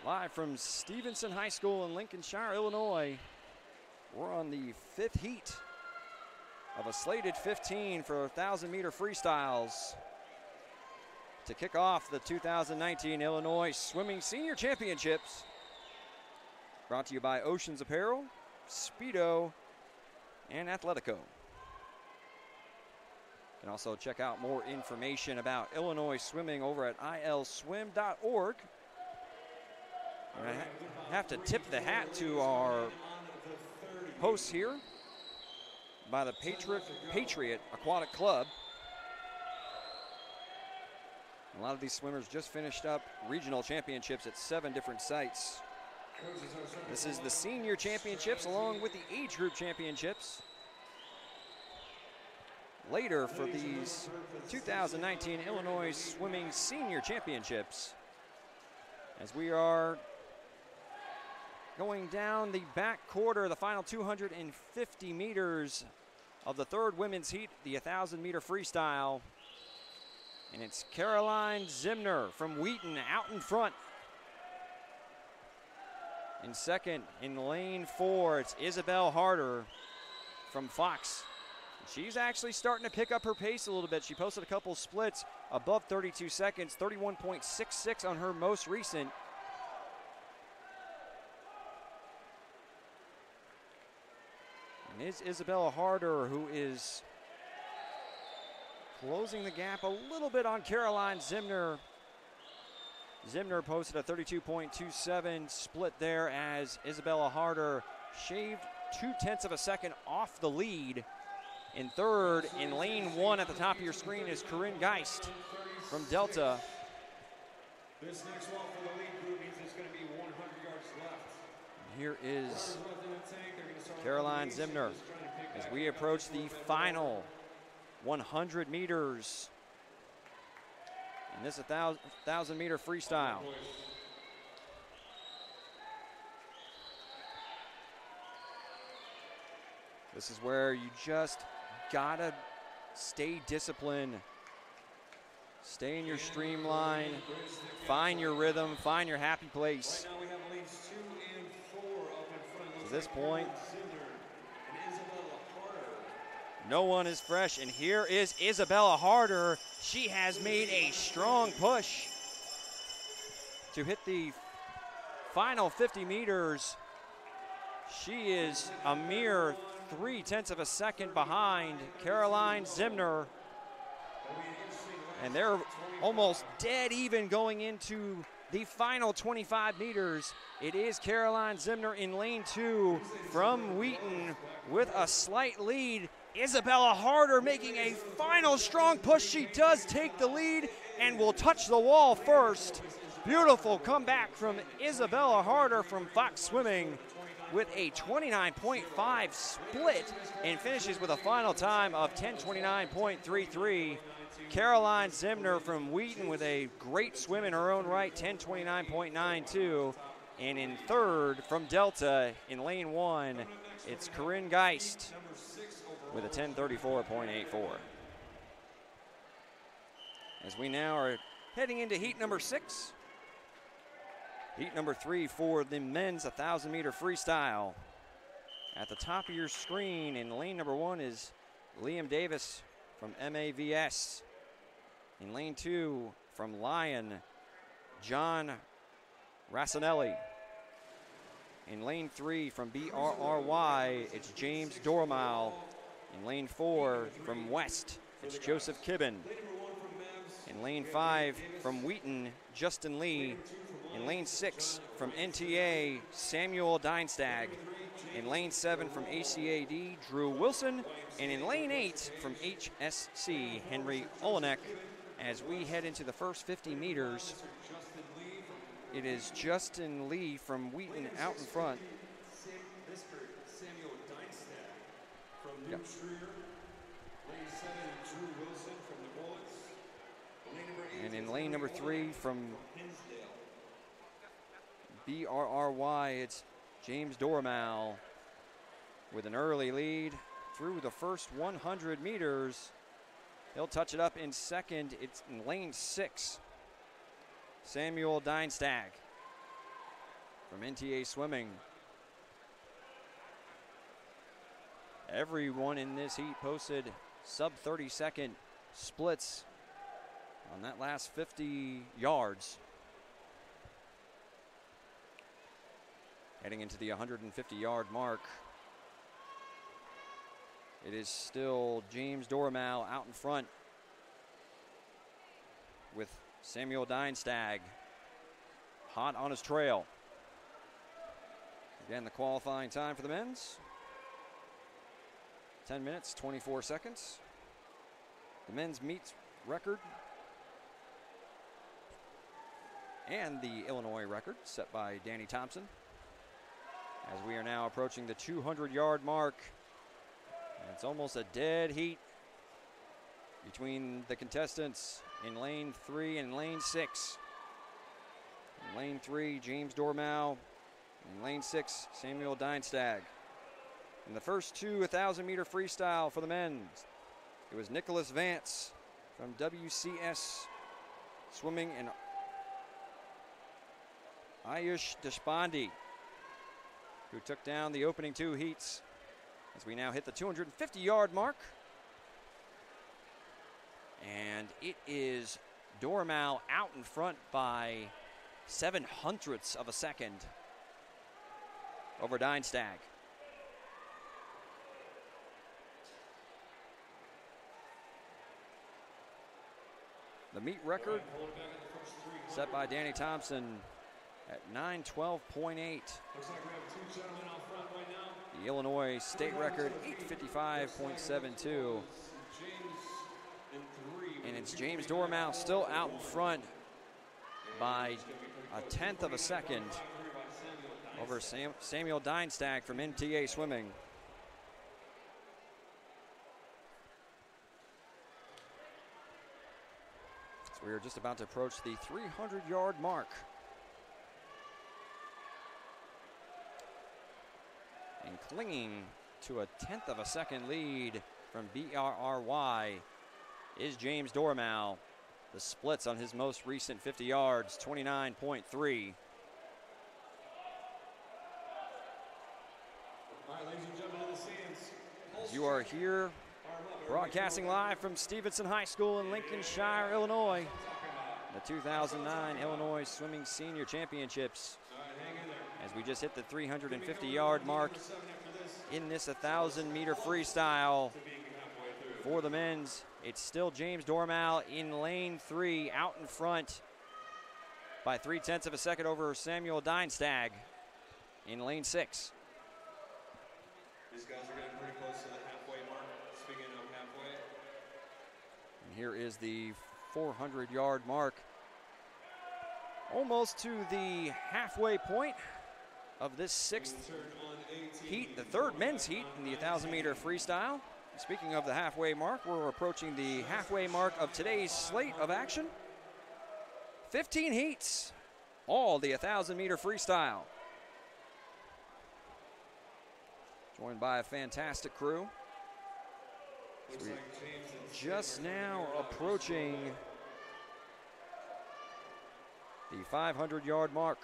live from Stevenson High School in Lincolnshire, Illinois, we're on the 5th heat of a slated 15 for 1,000-meter freestyles to kick off the 2019 Illinois Swimming Senior Championships. Brought to you by Oceans Apparel, Speedo, and Athletico. You can also check out more information about Illinois swimming over at ilswim.org. And I have to tip the hat to our hosts here by the Patriot Aquatic Club. A lot of these swimmers just finished up regional championships at 7 different sites. This is the senior championships along with the age group championships. Later for these 2019 Illinois Swimming Senior Championships, as we are going down the back quarter, the final 250 meters of the third women's heat, the 1,000-meter freestyle. And it's Caroline Zimner from Wheaton out in front. In second, in lane 4, it's Isabel Harder from Fox. She's actually starting to pick up her pace a little bit. She posted a couple splits above 32 seconds, 31.66 on her most recent. And it's Isabella Harder who is closing the gap a little bit on Caroline Zimner. Zimner posted a 32.27 split there as Isabella Harder shaved 0.2 of a second off the lead. In third, in lane 1 at the top of your screen is Corinne Geist from Delta. This next one for the lead group means it's going to be 100 yards left. Here is Caroline Zimner as we approach the final 100 meters in this 1,000-meter freestyle. This is where you just gotta stay disciplined, stay in your streamline, find your rhythm, find your happy place. Right now we have lanes 2 and 4 up in front. At this point, and Isabella Harder. no one is fresh, and here is Isabella Harder. She has made a strong push to hit the final 50 meters. She is a mere 0.3 of a second behind Caroline Zimner. And they're almost dead even going into the final 25 meters. It is Caroline Zimner in lane 2 from Wheaton with a slight lead. Isabella Harder making a final strong push. She does take the lead and will touch the wall first. Beautiful comeback from Isabella Harder from Fox Swimming with a 29.5 split and finishes with a final time of 10:29.33. Caroline Zimner from Wheaton with a great swim in her own right, 10:29.92. And in third from Delta in lane 1, it's Corinne Geist with a 10:34.84. As we now are heading into heat number 6. Heat number 3 for the men's 1,000-meter freestyle. At the top of your screen in lane number 1 is Liam Davis from MAVS. In lane 2 from Lyon John Rassinelli. In lane 3 from BRRY, it's James Dormal. In lane 4 from West, it's Joseph Kibben. In lane 5 from Wheaton, Justin Lee. In lane 6 from NTA, Samuel Dienstag. In lane 7 from ACAD, Drew Wilson. And in lane 8 from HSC, Henry Olenek. As we head into the first 50 meters, it is Justin Lee from Wheaton out in front. Yep. And in lane number 3 from BRRY, it's James Dormal with an early lead through the first 100 meters. He'll touch it up in second. It's in lane 6. Samuel Dienstag from NTA Swimming. Everyone in this heat posted sub 30-second splits on that last 50 yards. Heading into the 150-yard mark, it is still James Dormal out in front with Samuel Dienstag hot on his trail. Again, the qualifying time for the men's, 10 minutes, 24 seconds. The men's meet record and the Illinois record set by Danny Thompson. As we are now approaching the 200-yard mark, and it's almost a dead heat between the contestants in lane 3 and lane 6. In lane 3, James Dormal. In lane 6, Samuel Dienstag. In the first 2 1,000-meter freestyle for the men, it was Nicholas Vance from WCS Swimming and Ayush Deshpande, who took down the opening 2 heats. As we now hit the 250-yard mark. And it is Dormal out in front by 0.07 of a second over Dienstag. The meet record set by Danny Thompson at 9:12.8. The Illinois state record, 8:55.72. And it's James Dormal still out in front by 1/10 of a second over Samuel Dienstag from NTA Swimming. So we are just about to approach the 300-yard mark. And clinging to 1/10 of a second lead from BRRY is James Dormal. The splits on his most recent 50 yards, 29.3. All right, ladies and gentlemen in the stands. You are here broadcasting live from Stevenson High School in Lincolnshire, Illinois. The 2009 Illinois Swimming Senior Championships. As we just hit the 350-yard mark in this 1,000-meter freestyle for the men's. It's still James Dormal in lane 3, out in front by 0.3 of a second over Samuel Dienstag in lane 6. These guys are getting pretty close to the halfway mark. Speaking of halfway. And here is the 400-yard mark. Almost to the halfway point of this 6th heat, the 3rd men's heat in the 1,000-meter freestyle. Speaking of the halfway mark, we're approaching the halfway mark of today's slate of action. 15 heats, all the 1,000-meter freestyle. Joined by a fantastic crew. So we're just now approaching the 500-yard mark.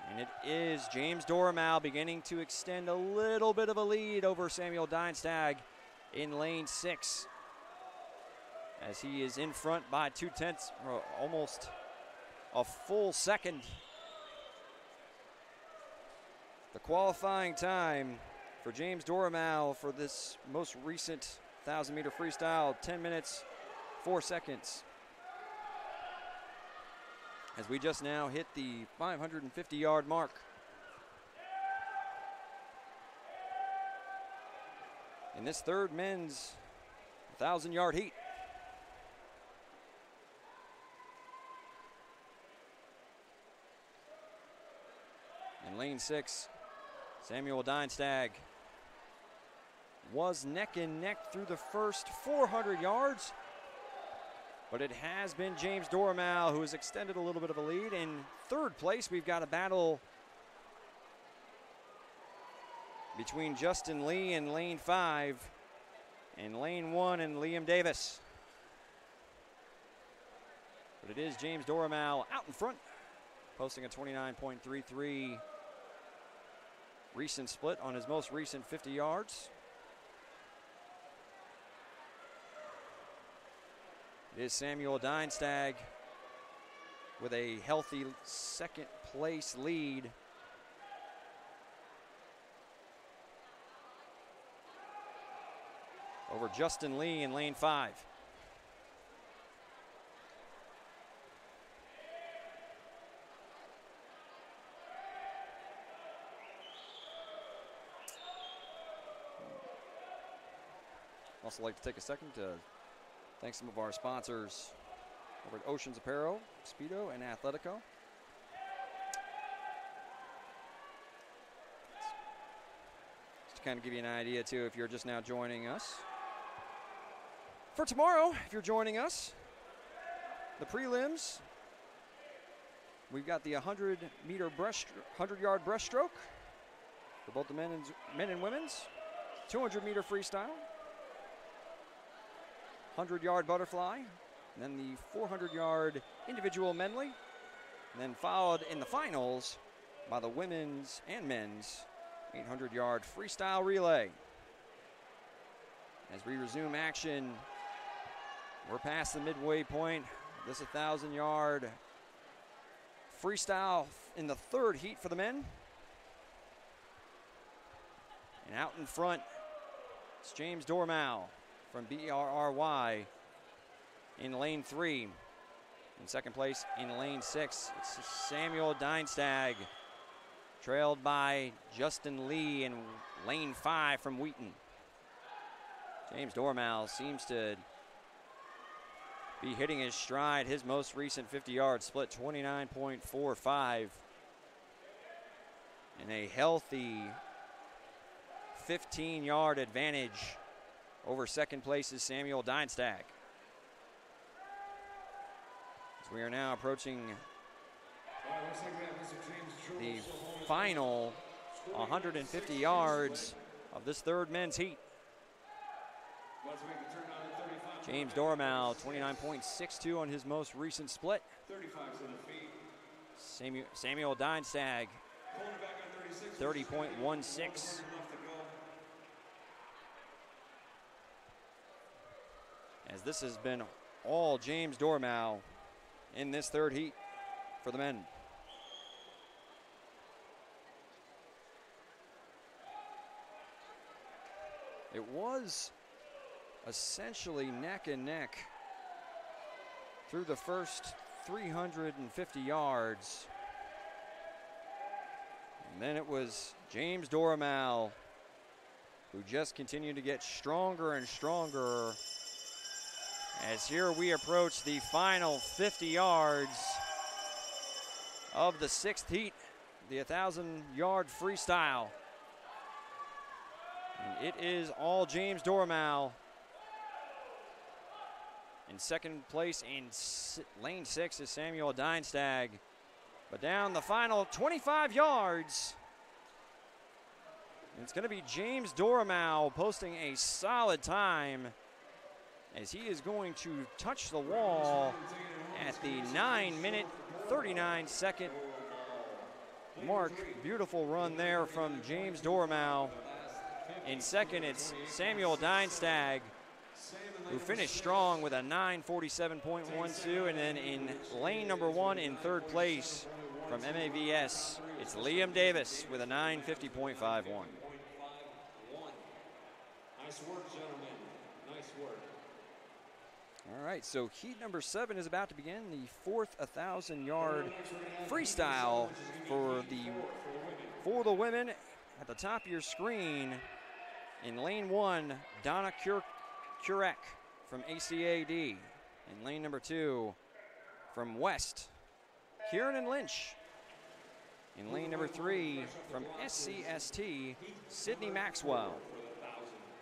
And it is James Dormal beginning to extend a little bit of a lead over Samuel Dienstag in lane 6, as he is in front by 0.2, or almost a full second. The qualifying time for James Dormal for this most recent 1,000-meter freestyle, 10 minutes, 4 seconds. As we just now hit the 550-yard mark. In this third men's 1,000-yard heat. In lane 6, Samuel Dienstag was neck and neck through the first 400 yards, but it has been James Dormal who has extended a little bit of a lead. In third place, we've got a battle between Justin Lee in lane 5 and lane 1 and Liam Davis. But it is James Dormal out in front, posting a 29.33 recent split on his most recent 50 yards. It is Samuel Dienstag with a healthy second place lead. Over Justin Lee in lane 5. Also like to take a second to thank some of our sponsors over at Oceans Apparel, Speedo, and Athletico. Just to kind of give you an idea too, if you're just now joining us. For tomorrow, if you're joining us, the prelims, we've got the 100-meter 100-yard breaststroke for both the men and women's, 200-meter freestyle, 100-yard butterfly, and then the 400-yard individual medley, and then followed in the finals by the women's and men's 800-yard freestyle relay. As we resume action, we're past the midway point. This 1,000-yard freestyle in the third heat for the men. And out in front, it's James Dormal from BRRY in lane 3. In second place in lane 6, it's Samuel Dienstag, trailed by Justin Lee in lane 5 from Wheaton. James Dormal seems to be hitting his stride. His most recent 50-yard split, 29.45. And a healthy 15-yard advantage over second place is Samuel Dienstag. As we are now approaching the final 150 yards of this third men's heat. James Dormal, 29.62 on his most recent split. Samuel Dienstag, 30.16. As this has been all James Dormal in this third heat for the men. It was essentially neck and neck through the first 350 yards. And then it was James Dormal who just continued to get stronger and stronger as here we approach the final 50 yards of the sixth heat, the 1,000-yard freestyle. And it is all James Dormal. In second place in lane 6 is Samuel Dienstag. But down the final 25 yards, it's going to be James Dormal posting a solid time as he is going to touch the wall at the 9-minute, 39-second mark. Beautiful run there from James Dormal. In second, it's Samuel Dienstag. who finished strong with a 9:47.12, and then in lane number 1 in third place from MAVS, it's Liam Davis with a 9:50.51. Nice work, gentlemen. Nice work. All right, so heat number 7 is about to begin, the fourth 1,000-yard freestyle for the women. At the top of your screen, in lane 1, Donna Kurek from ACAD. In lane number 2, from West, Kieran Lynch. In lane number 3, from SCST, Sydney Maxwell.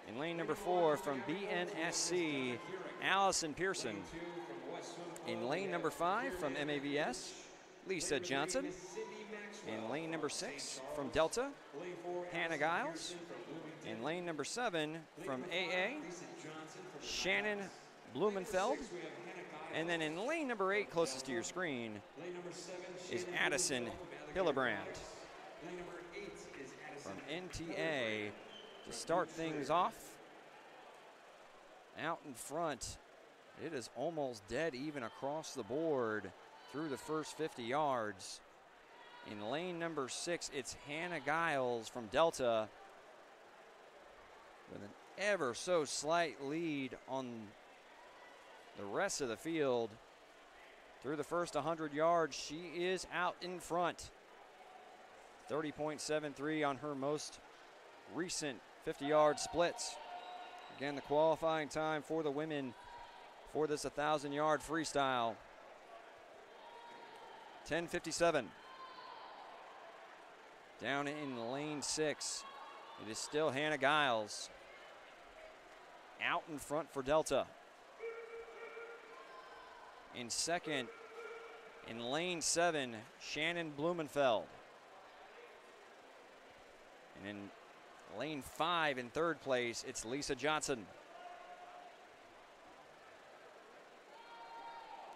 In lane number 4, from BNSC, Allison Pearson. In lane number 5, from MAVS, Lisa Johnson. In lane number 6, from Delta, Hannah Giles. In lane number 7, from AA, Shannon Blumenfeld. And then in lane number 8, closest to your screen, is Addison Hillebrand from NTA to start things off. Out in front, it is almost dead even across the board through the first 50 yards. In lane number 6, it's Hannah Giles from Delta with an ever so slight lead on the rest of the field. Through the first 100 yards, she is out in front. 30.73 on her most recent 50-yard splits. Again, the qualifying time for the women for this 1,000-yard freestyle, 10:57. Down in lane 6, it is still Hannah Giles. Out in front for Delta. In second, in lane 7, Shannon Blumenfeld. And in lane 5, in third place, it's Lisa Johnson.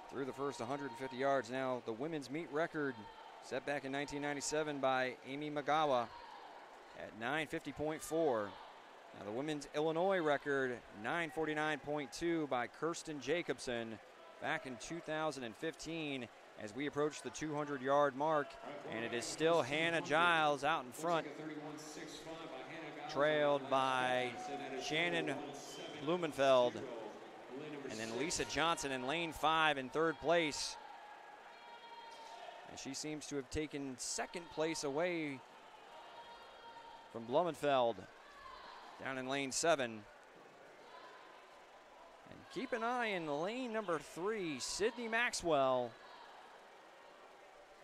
Through the first 150 yards now, the women's meet record set back in 1997 by Amy Magawa at 9:50.4. Now the women's Illinois record, 9:49.2 by Kirsten Jacobson back in 2015 as we approach the 200-yard mark. And it is still Hannah Giles out in front, trailed by Shannon Blumenfeld. And then Lisa Johnson in lane 5 in third place. And she seems to have taken second place away from Blumenfeld down in lane 7. And keep an eye in lane number 3, Sydney Maxwell,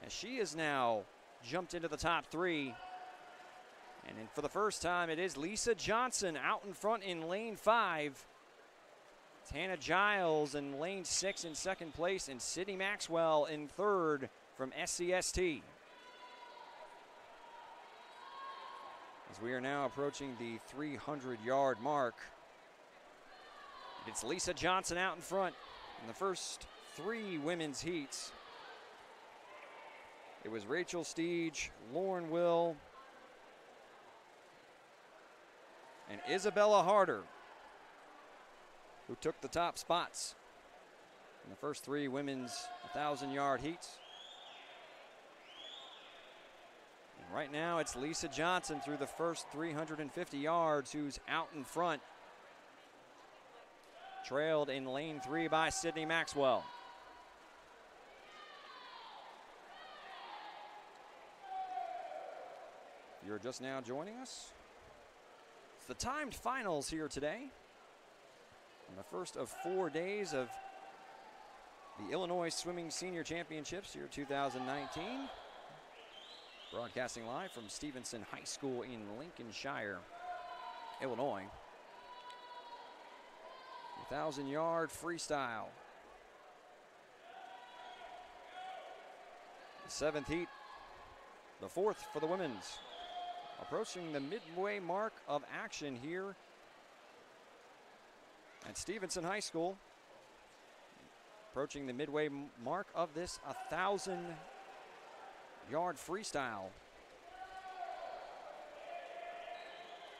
as she has now jumped into the top 3. And then for the first time, it is Lisa Johnson out in front in lane 5. It's Hannah Giles in lane 6 in second place, and Sydney Maxwell in third from SCST. As we are now approaching the 300-yard mark, it's Lisa Johnson out in front in the first 3 women's heats. It was Rachel Steege, Lauren Will, and Isabella Harder who took the top spots in the first 3 women's 1,000-yard heats. And right now it's Lisa Johnson through the first 350 yards who's out in front, trailed in lane 3 by Sydney Maxwell. If you're just now joining us, it's the timed finals here today. On the first of 4 days of the Illinois Swimming Senior Championships here 2019. Broadcasting live from Stevenson High School in Lincolnshire, Illinois. 1,000-yard freestyle. The 7th heat, the 4th for the women's. Approaching the midway mark of action here at Stevenson High School. Approaching the midway mark of this 1,000-yard freestyle.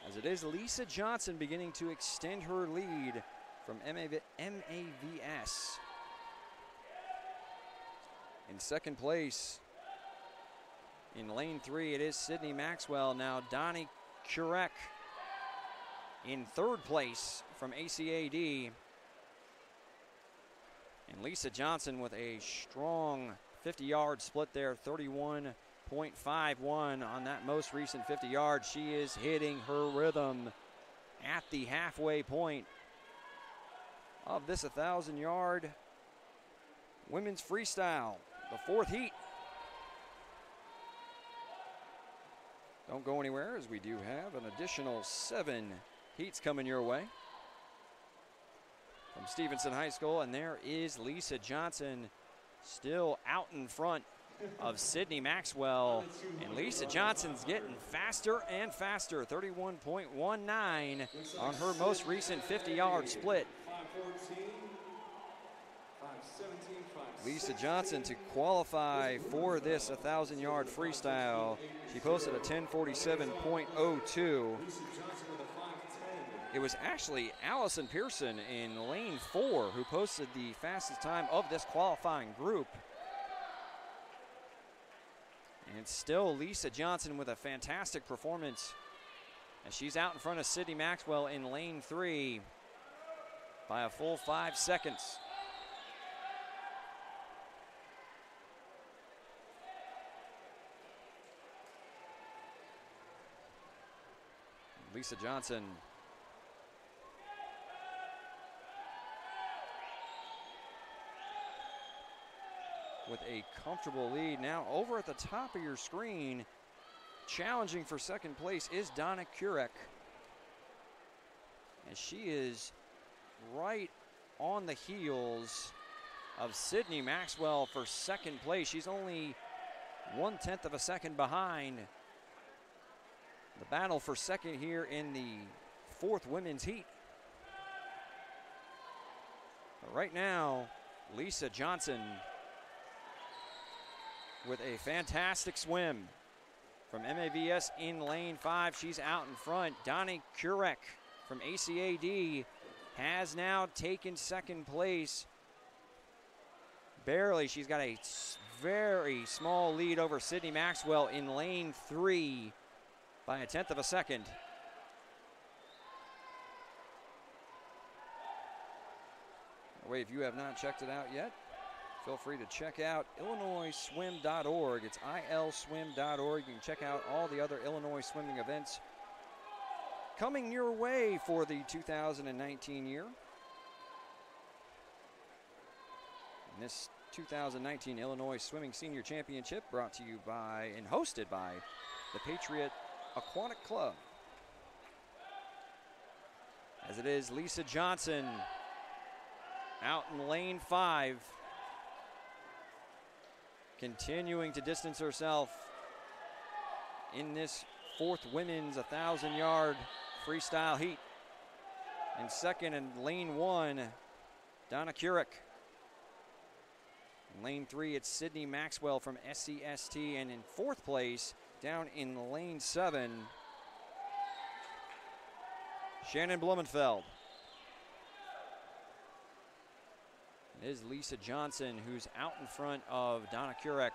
As it is Lisa Johnson beginning to extend her lead from MAVS. In second place, in lane 3, it is Sydney Maxwell. Now Donnie Kurek in third place from ACAD. And Lisa Johnson with a strong 50-yard split there, 31.51 on that most recent 50 yards. She is hitting her rhythm at the halfway point of this 1,000-yard women's freestyle, the fourth heat. Don't go anywhere, as we do have an additional 7 heats coming your way from Stevenson High School. And there is Lisa Johnson still out in front of Sydney Maxwell. And Lisa Johnson's getting faster and faster, 31.19 on her most recent 50-yard split. Lisa Johnson, to qualify for this 1,000-yard freestyle, she posted a 10:47.02. It was actually Allison Pearson in lane 4 who posted the fastest time of this qualifying group. And it's still Lisa Johnson with a fantastic performance as she's out in front of Sydney Maxwell in lane 3 by a full 5 seconds. Lisa Johnson with a comfortable lead. Now over at the top of your screen, challenging for second place is Donna Kurek. And she is right on the heels of Sydney Maxwell for second place. She's only 1/10 of a second behind. The battle for second here in the fourth women's heat. But right now, Lisa Johnson with a fantastic swim from MAVS in lane 5. She's out in front. Donnie Kurek from ACAD has now taken second place. Barely. She's got a very small lead over Sydney Maxwell in lane 3 by 1/10 of a second. Wait, if you have not checked it out yet, feel free to check out IllinoisSwim.org. It's ilswim.org. You can check out all the other Illinois swimming events coming your way for the 2019 year. And this 2019 Illinois Swimming Senior Championship brought to you by and hosted by the Patriot Aquatic Club. As it is Lisa Johnson out in lane 5, continuing to distance herself in this fourth women's 1,000-yard freestyle heat. In second, in lane 1, Donna Kurek. In lane 3, it's Sydney Maxwell from SCST. And in fourth place, down in lane 7, Shannon Blumenfeld. It is Lisa Johnson who's out in front of Donna Kurek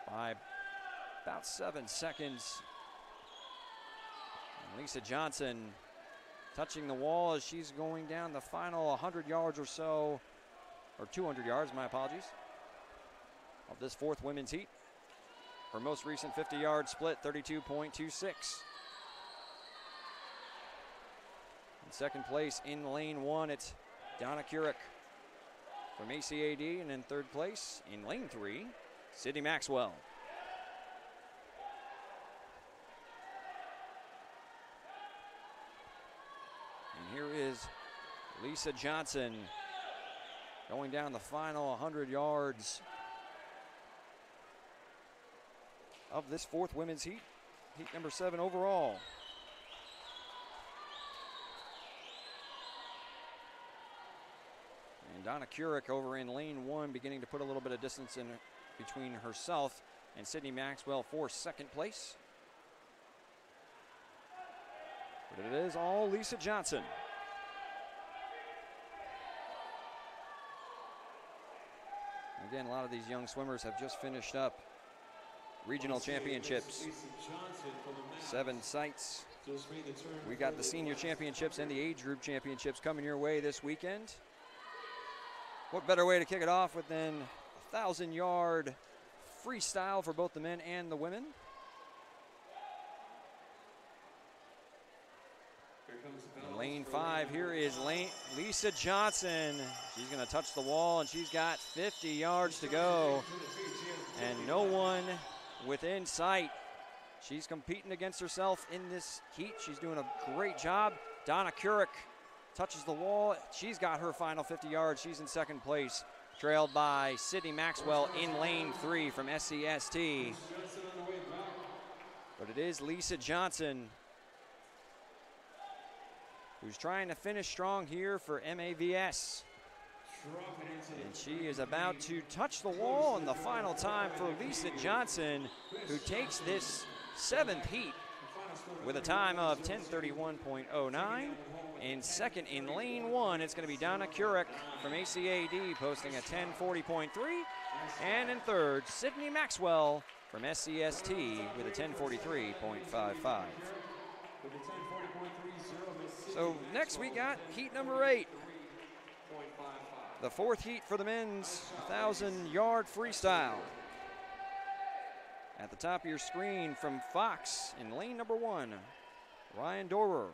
by about 7 seconds. And Lisa Johnson touching the wall as she's going down the final 100 yards or so, or 200 yards, my apologies, of this fourth women's heat. Her most recent 50-yard split, 32.26. In second place in lane 1, it's Donna Kurek from ACAD. And in third place in lane 3, Sydney Maxwell. And here is Lisa Johnson going down the final 100 yards of this fourth women's heat, heat number 7 overall. And Donna Kurek over in lane 1 beginning to put a little bit of distance in between herself and Sydney Maxwell for second place. But it is all Lisa Johnson. Again, a lot of these young swimmers have just finished up regional championships. 7 sites. We got the senior championships and the age group championships coming your way this weekend. What better way to kick it off with than a 1,000-yard freestyle for both the men and the women. In lane 5, here is Lisa Johnson. She's going to touch the wall, and she's got 50 yards to go. And no one within sight. She's competing against herself in this heat. She's doing a great job. Donna Kurek touches the wall. She's got her final 50 yards. She's in second place, trailed by Sydney Maxwell in lane 3 from SCST. But it is Lisa Johnson who's trying to finish strong here for MAVS. And she is about to touch the wall in the final time for Lisa Johnson, who takes this 7th heat with a time of 10:31.09. In second in lane 1, it's going to be Donna Kurek from ACAD posting a 10:40.3. And in third, Sydney Maxwell from SCST with a 10:43.55. So next we got heat number 8. The 4th heat for the men's 1,000-yard freestyle. At the top of your screen from Fox in lane number 1, Ryan Dorer.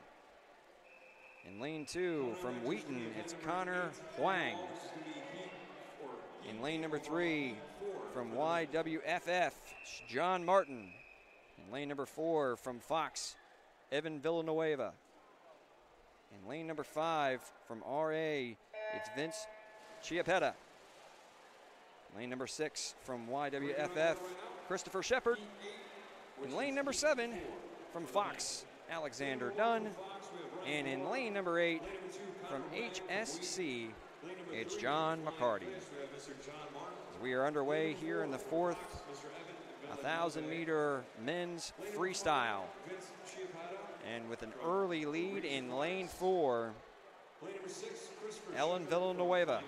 In lane 2 from Wheaton, it's Connor Huang. In lane number 3 from YWFF, John Martin. In lane number 4 from Fox, Evan Villanueva. In lane number 5 from RA, it's Vince Chiappetta. Lane number 6 from YWFF, Christopher Shepard. In lane number 7 from Fox, Alexander Dunn. And in lane number 8 from HSC, it's John McCarty. As we are underway here in the 4th 1,000-meter men's freestyle. And with an early lead in lane 4, Ellen Villanueva,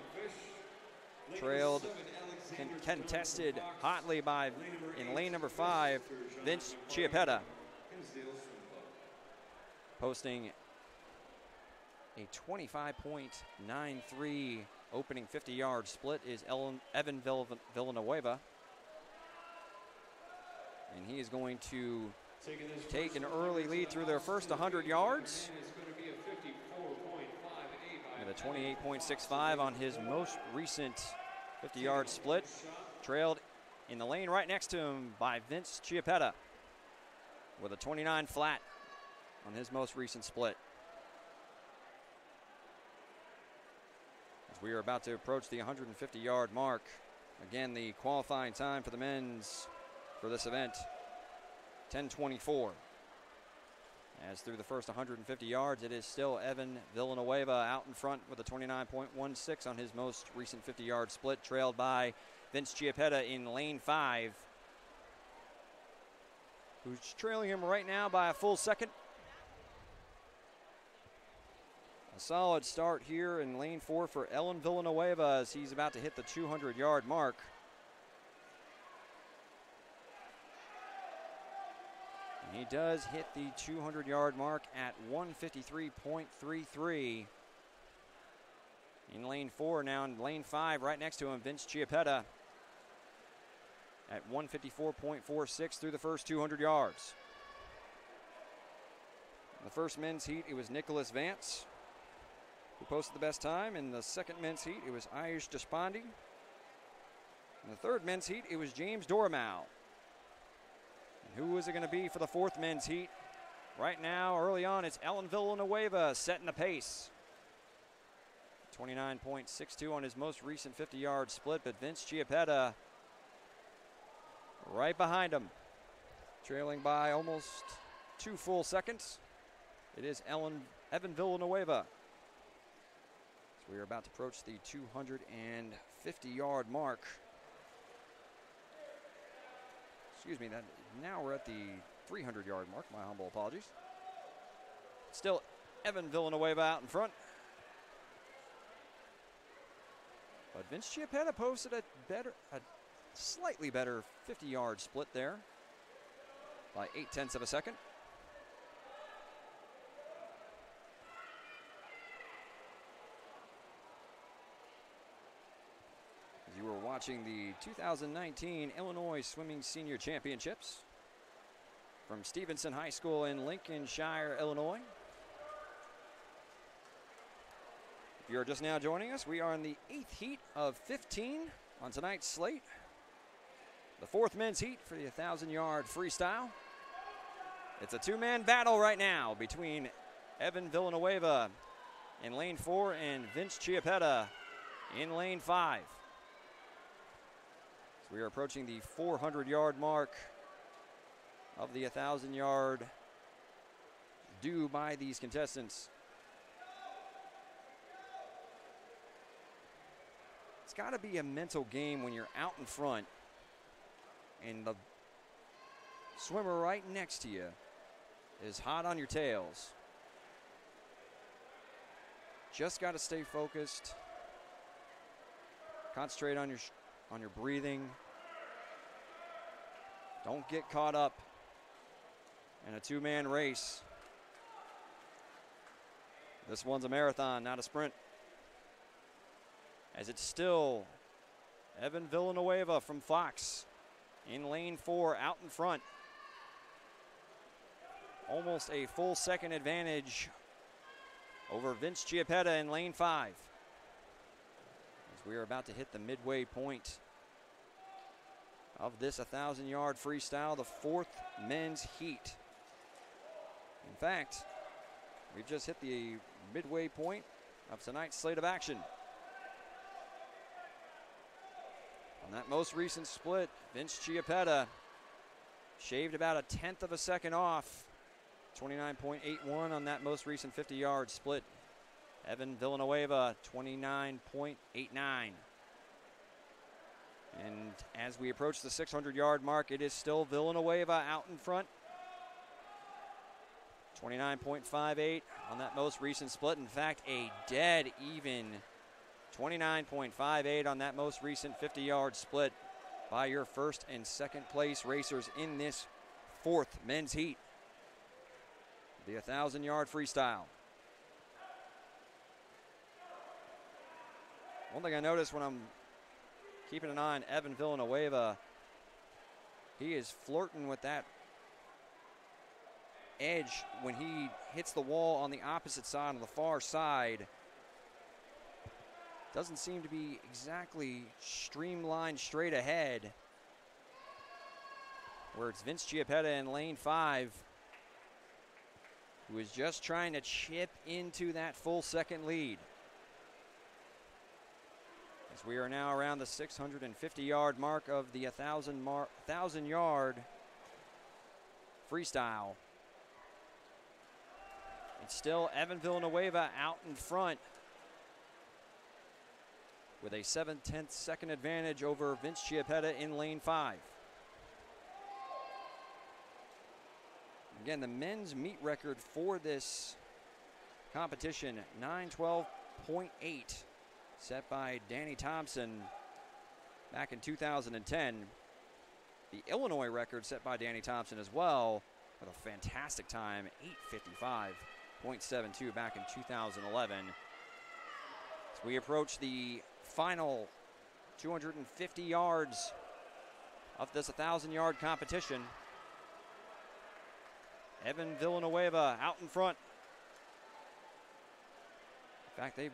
trailed, contested hotly by, in lane number 5, Vince Chiappetta, posting a 25.93 opening 50-yard split is Evan Villanueva. And he is going to take an early lead through their first 100 yards. With a 28.65 on his most recent 50-yard split. Trailed in the lane right next to him by Vince Chiappetta with a 29 flat on his most recent split. As we are about to approach the 150-yard mark. Again, the qualifying time for the men's for this event, 10:24. As through the first 150 yards, it is still Evan Villanueva out in front with a 29.16 on his most recent 50-yard split, trailed by Vince Chiappetta in lane 5, who's trailing him right now by a full second. A solid start here in lane 4 for Ellen Villanueva as he's about to hit the 200-yard mark. He does hit the 200-yard mark at 153.33. In lane 4 now, in lane 5, right next to him, Vince Chiappetta at 154.46 through the first 200 yards. In the first men's heat, it was Nicholas Vance who posted the best time. In the second men's heat, it was Ayush Deshpande. In the third men's heat, it was James Dormow. Who is it going to be for the 4th men's heat? Right now, early on, it's Ellen Villanueva setting the pace. 29.62 on his most recent 50-yard split, but Vince Chiappetta right behind him, trailing by almost 2 full seconds. It is Evan Villanueva. So we are about to approach the 250-yard mark. Excuse me, now we're at the 300-yard mark. My humble apologies. Still Evan Villanueva out in front. But Vince Chiappetta posted a slightly better 50-yard split there by 0.8 of a second. As you were watching the 2019 Illinois Swimming Senior Championships from Stevenson High School in Lincolnshire, Illinois. If you're just now joining us, we are in the 8th heat of 15 on tonight's slate. The 4th men's heat for the 1,000-yard freestyle. It's a two-man battle right now between Evan Villanueva in lane 4 and Vince Chiappetta in lane 5. So we are approaching the 400-yard mark of the 1,000-yard due by these contestants. It's got to be a mental game when you're out in front and the swimmer right next to you is hot on your tails. Just got to stay focused. Concentrate on your breathing. Don't get caught up in a two-man race. This one's a marathon, not a sprint. As it's still Evan Villanueva from Fox in lane 4 out in front. Almost a full second advantage over Vince Chiappetta in lane 5. As we are about to hit the midway point of this 1,000-yard freestyle, the 4th men's heat. In fact, we've just hit the midway point of tonight's slate of action. On that most recent split, Vince Chiappetta shaved about 1/10 of a second off. 29.81 on that most recent 50-yard split. Evan Villanueva, 29.89. And as we approach the 600-yard mark, it is still Villanueva out in front. 29.58 on that most recent split. In fact, a dead even 29.58 on that most recent 50-yard split by your first and second place racers in this 4th men's heat. The 1,000-yard freestyle. One thing I noticed when I'm keeping an eye on Evan Villanueva, he is flirting with that edge when he hits the wall on the opposite side, on the far side. Doesn't seem to be exactly streamlined straight ahead. Where it's Vince Chiappetta in lane 5, who is just trying to chip into that full second lead. As we are now around the 650-yard mark of the 1,000-yard freestyle. It's still Evan Villanueva out in front with a 7/10 second advantage over Vince Chiappetta in lane 5. Again, the men's meet record for this competition, 9:12.8, set by Danny Thompson back in 2010. The Illinois record set by Danny Thompson as well, with a fantastic time, 8:55.72 back in 2011. As we approach the final 250 yards of this 1,000-yard competition, Evan Villanueva out in front. In fact, this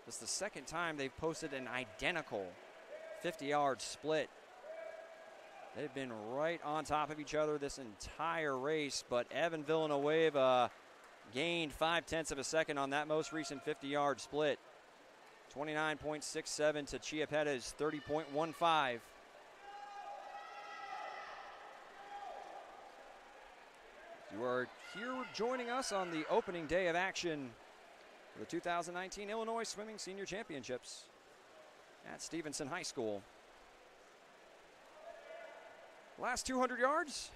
is the second time they've posted an identical 50-yard split. They've been right on top of each other this entire race, but Evan Villanueva gained 0.5 of a second on that most recent 50-yard split. 29.67 to Chiappetta's 30.15. You are here joining us on the opening day of action for the 2019 Illinois Swimming Senior Championships at Stevenson High School. Last 200 yards,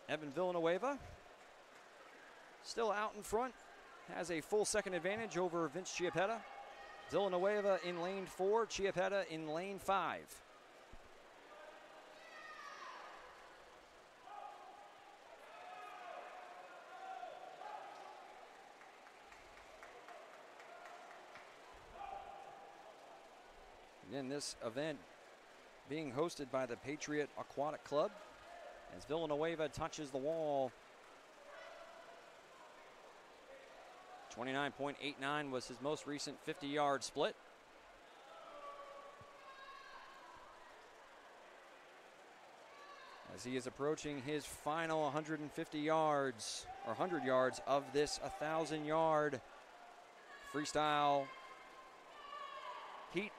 Evan Villanueva still out in front, has a full second advantage over Vince Chiappetta. Villanueva in lane 4, Chiappetta in lane 5. Again, this event being hosted by the Patriot Aquatic Club as Villanueva touches the wall. 29.89 was his most recent 50-yard split. As he is approaching his final 150 yards, or 100 yards of this 1,000-yard freestyle heat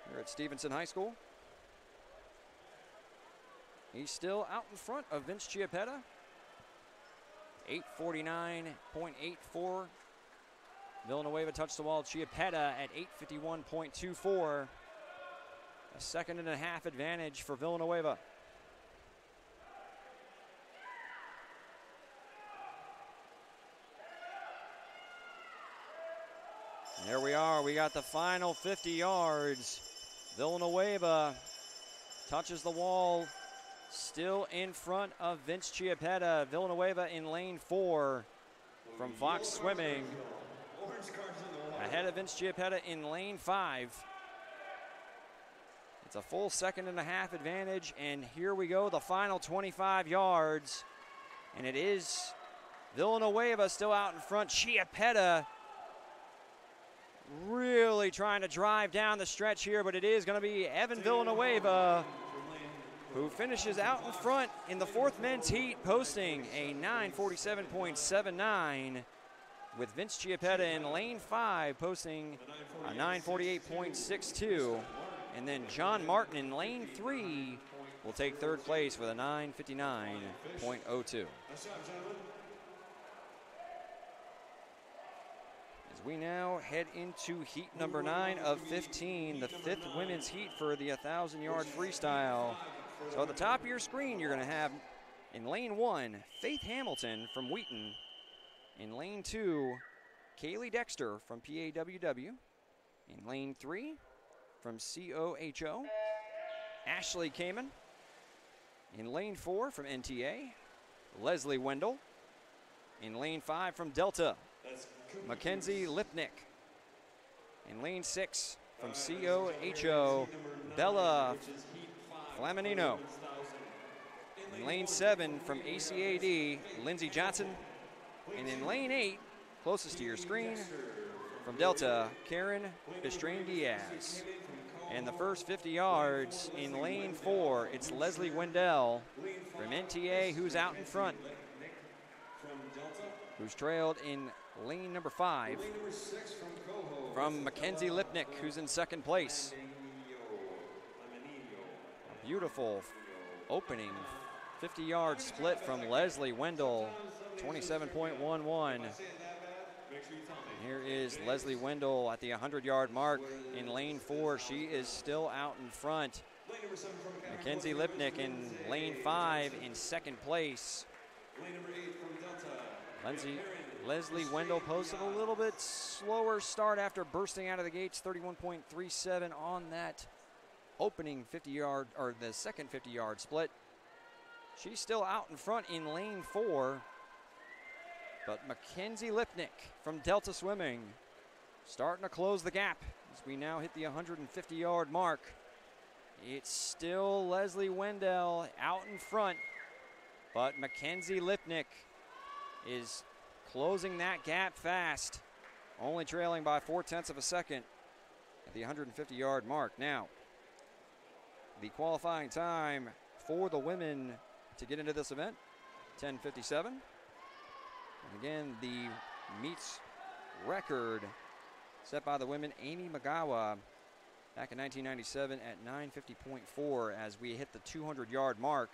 here at Stevenson High School. He's still out in front of Vince Chiappetta. 8:49.84. Villanueva touched the wall. Chiappetta at 8:51.24. A second and a half advantage for Villanueva. And there we are. We got the final 50 yards. Villanueva touches the wall. Still in front of Vince Chiappetta. Villanueva in lane 4 from Fox Swimming. Ahead of Vince Chiappetta in lane 5. It's a full second and a half advantage, and here we go, the final 25 yards. And it is Villanueva still out in front. Chiappetta really trying to drive down the stretch here, but it is going to be Evan Villanueva who finishes out in front in the 4th men's heat, posting a 9:47.79, with Vince Chiappetta in lane 5 posting a 9:48.62, and then John Martin in lane 3 will take 3rd place with a 9:59.02. As we now head into heat number 9 of 15, the 5th women's heat for the 1,000-yard freestyle. So at the top of your screen, you're going to have in lane 1, Faith Hamilton from Wheaton. In lane 2, Kaylee Dexter from PAWW. In lane 3, from COHO, Ashley Kamen. In lane 4, from NTA, Leslie Wendell. In lane 5, from Delta, Mackenzie Lipnick. In lane 6, from COHO, Bella Flaminino. In lane 7 from ACAD, Lindsay Johnson. And in lane 8, closest to your screen, from Delta, Karen Bistrain-Diaz. And the first 50 yards in lane 4, it's Leslie Wendell from NTA, who's out in front, who's trailed in lane number 5 from Mackenzie Lipnick, who's in 2nd place. Beautiful opening 50-yard split from Leslie Wendell, 27.11. Here is Leslie Wendell at the 100-yard mark in lane 4. She is still out in front. Mackenzie Lipnick in lane 5 in 2nd place. Leslie Wendell posted a little bit slower start after bursting out of the gates, 31.37 on that opening 50-yard, or the second 50-yard split. She's still out in front in lane 4, but Mackenzie Lipnick from Delta Swimming starting to close the gap as we now hit the 150-yard mark. It's still Leslie Wendell out in front, but Mackenzie Lipnick is closing that gap fast, only trailing by 0.4 of a second at the 150-yard mark. Now, the qualifying time for the women to get into this event, 10:57. And again, the meets record set by the women, Amy Magawa, back in 1997 at 9:50.4 as we hit the 200-yard mark.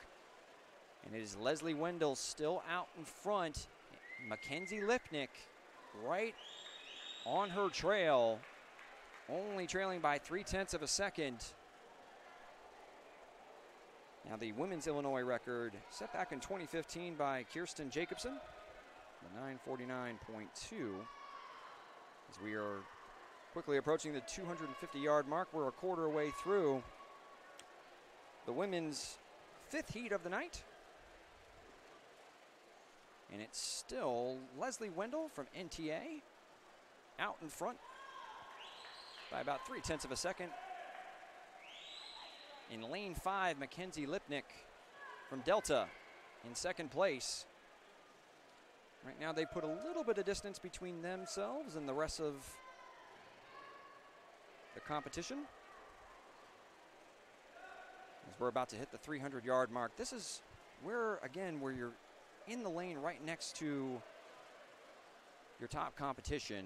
And it is Leslie Wendell still out in front. Mackenzie Lipnick right on her trail, only trailing by 0.3 of a second. Now the women's Illinois record set back in 2015 by Kirsten Jacobson, the 9:49.2. As we are quickly approaching the 250-yard mark, we're a quarter way through the women's 5th heat of the night. And it's still Leslie Wendell from NTA out in front by about 0.3 of a second. In lane 5, Mackenzie Lipnick from Delta in 2nd place. Right now they put a little bit of distance between themselves and the rest of the competition. As we're about to hit the 300-yard mark. This is where you're in the lane right next to your top competition.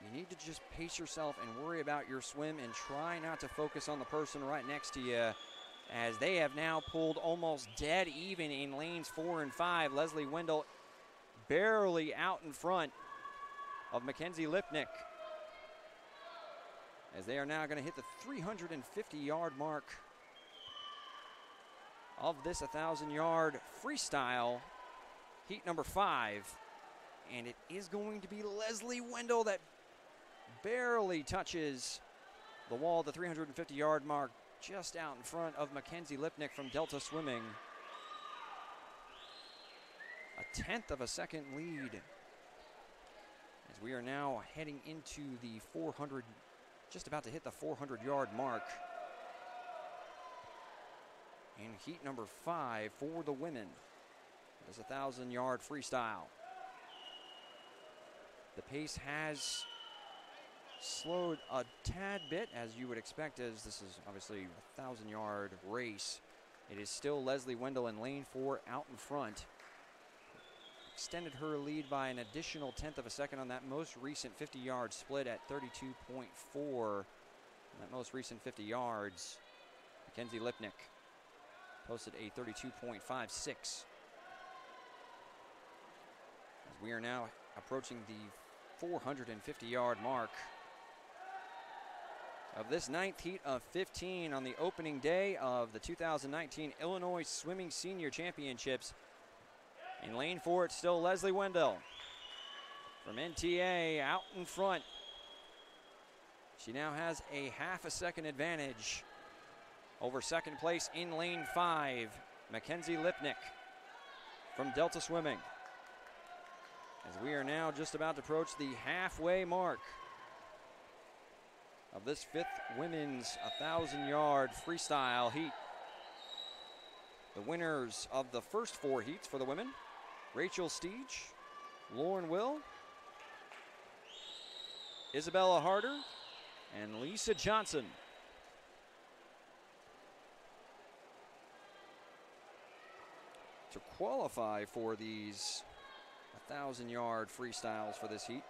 You need to just pace yourself and worry about your swim and try not to focus on the person right next to you, as they have now pulled almost dead even in lanes 4 and 5. Leslie Wendell barely out in front of Mackenzie Lipnick, as they are now going to hit the 350-yard mark of this 1,000-yard freestyle heat number 5. And it is going to be Leslie Wendell that barely touches the wall at the 350-yard mark, just out in front of Mackenzie Lipnick from Delta Swimming. A 1/10 of a second lead, as we are now heading into the 400, just about to hit the 400-yard mark in heat number 5 for the women. This 1,000-yard freestyle. The pace has slowed a tad bit, as you would expect, as this is obviously a 1,000-yard race. It is still Leslie Wendell in lane 4 out in front. Extended her lead by an additional 1/10 of a second on that most recent 50-yard split at 32.4. That most recent 50 yards, Mackenzie Lipnick posted a 32.56. As we are now approaching the 450-yard mark of this 9th heat of 15 on the opening day of the 2019 Illinois Swimming Senior Championships. In lane 4, it's still Leslie Wendell from NTA out in front. She now has a 1/2 a second advantage over 2nd place in lane 5, Mackenzie Lipnick from Delta Swimming. As we are now just about to approach the halfway mark of this 5th women's 1,000-yard freestyle heat. The winners of the first 4 heats for the women: Rachel Steege, Lauren Will, Isabella Harder, and Lisa Johnson. To qualify for these 1,000-yard freestyles for this heat,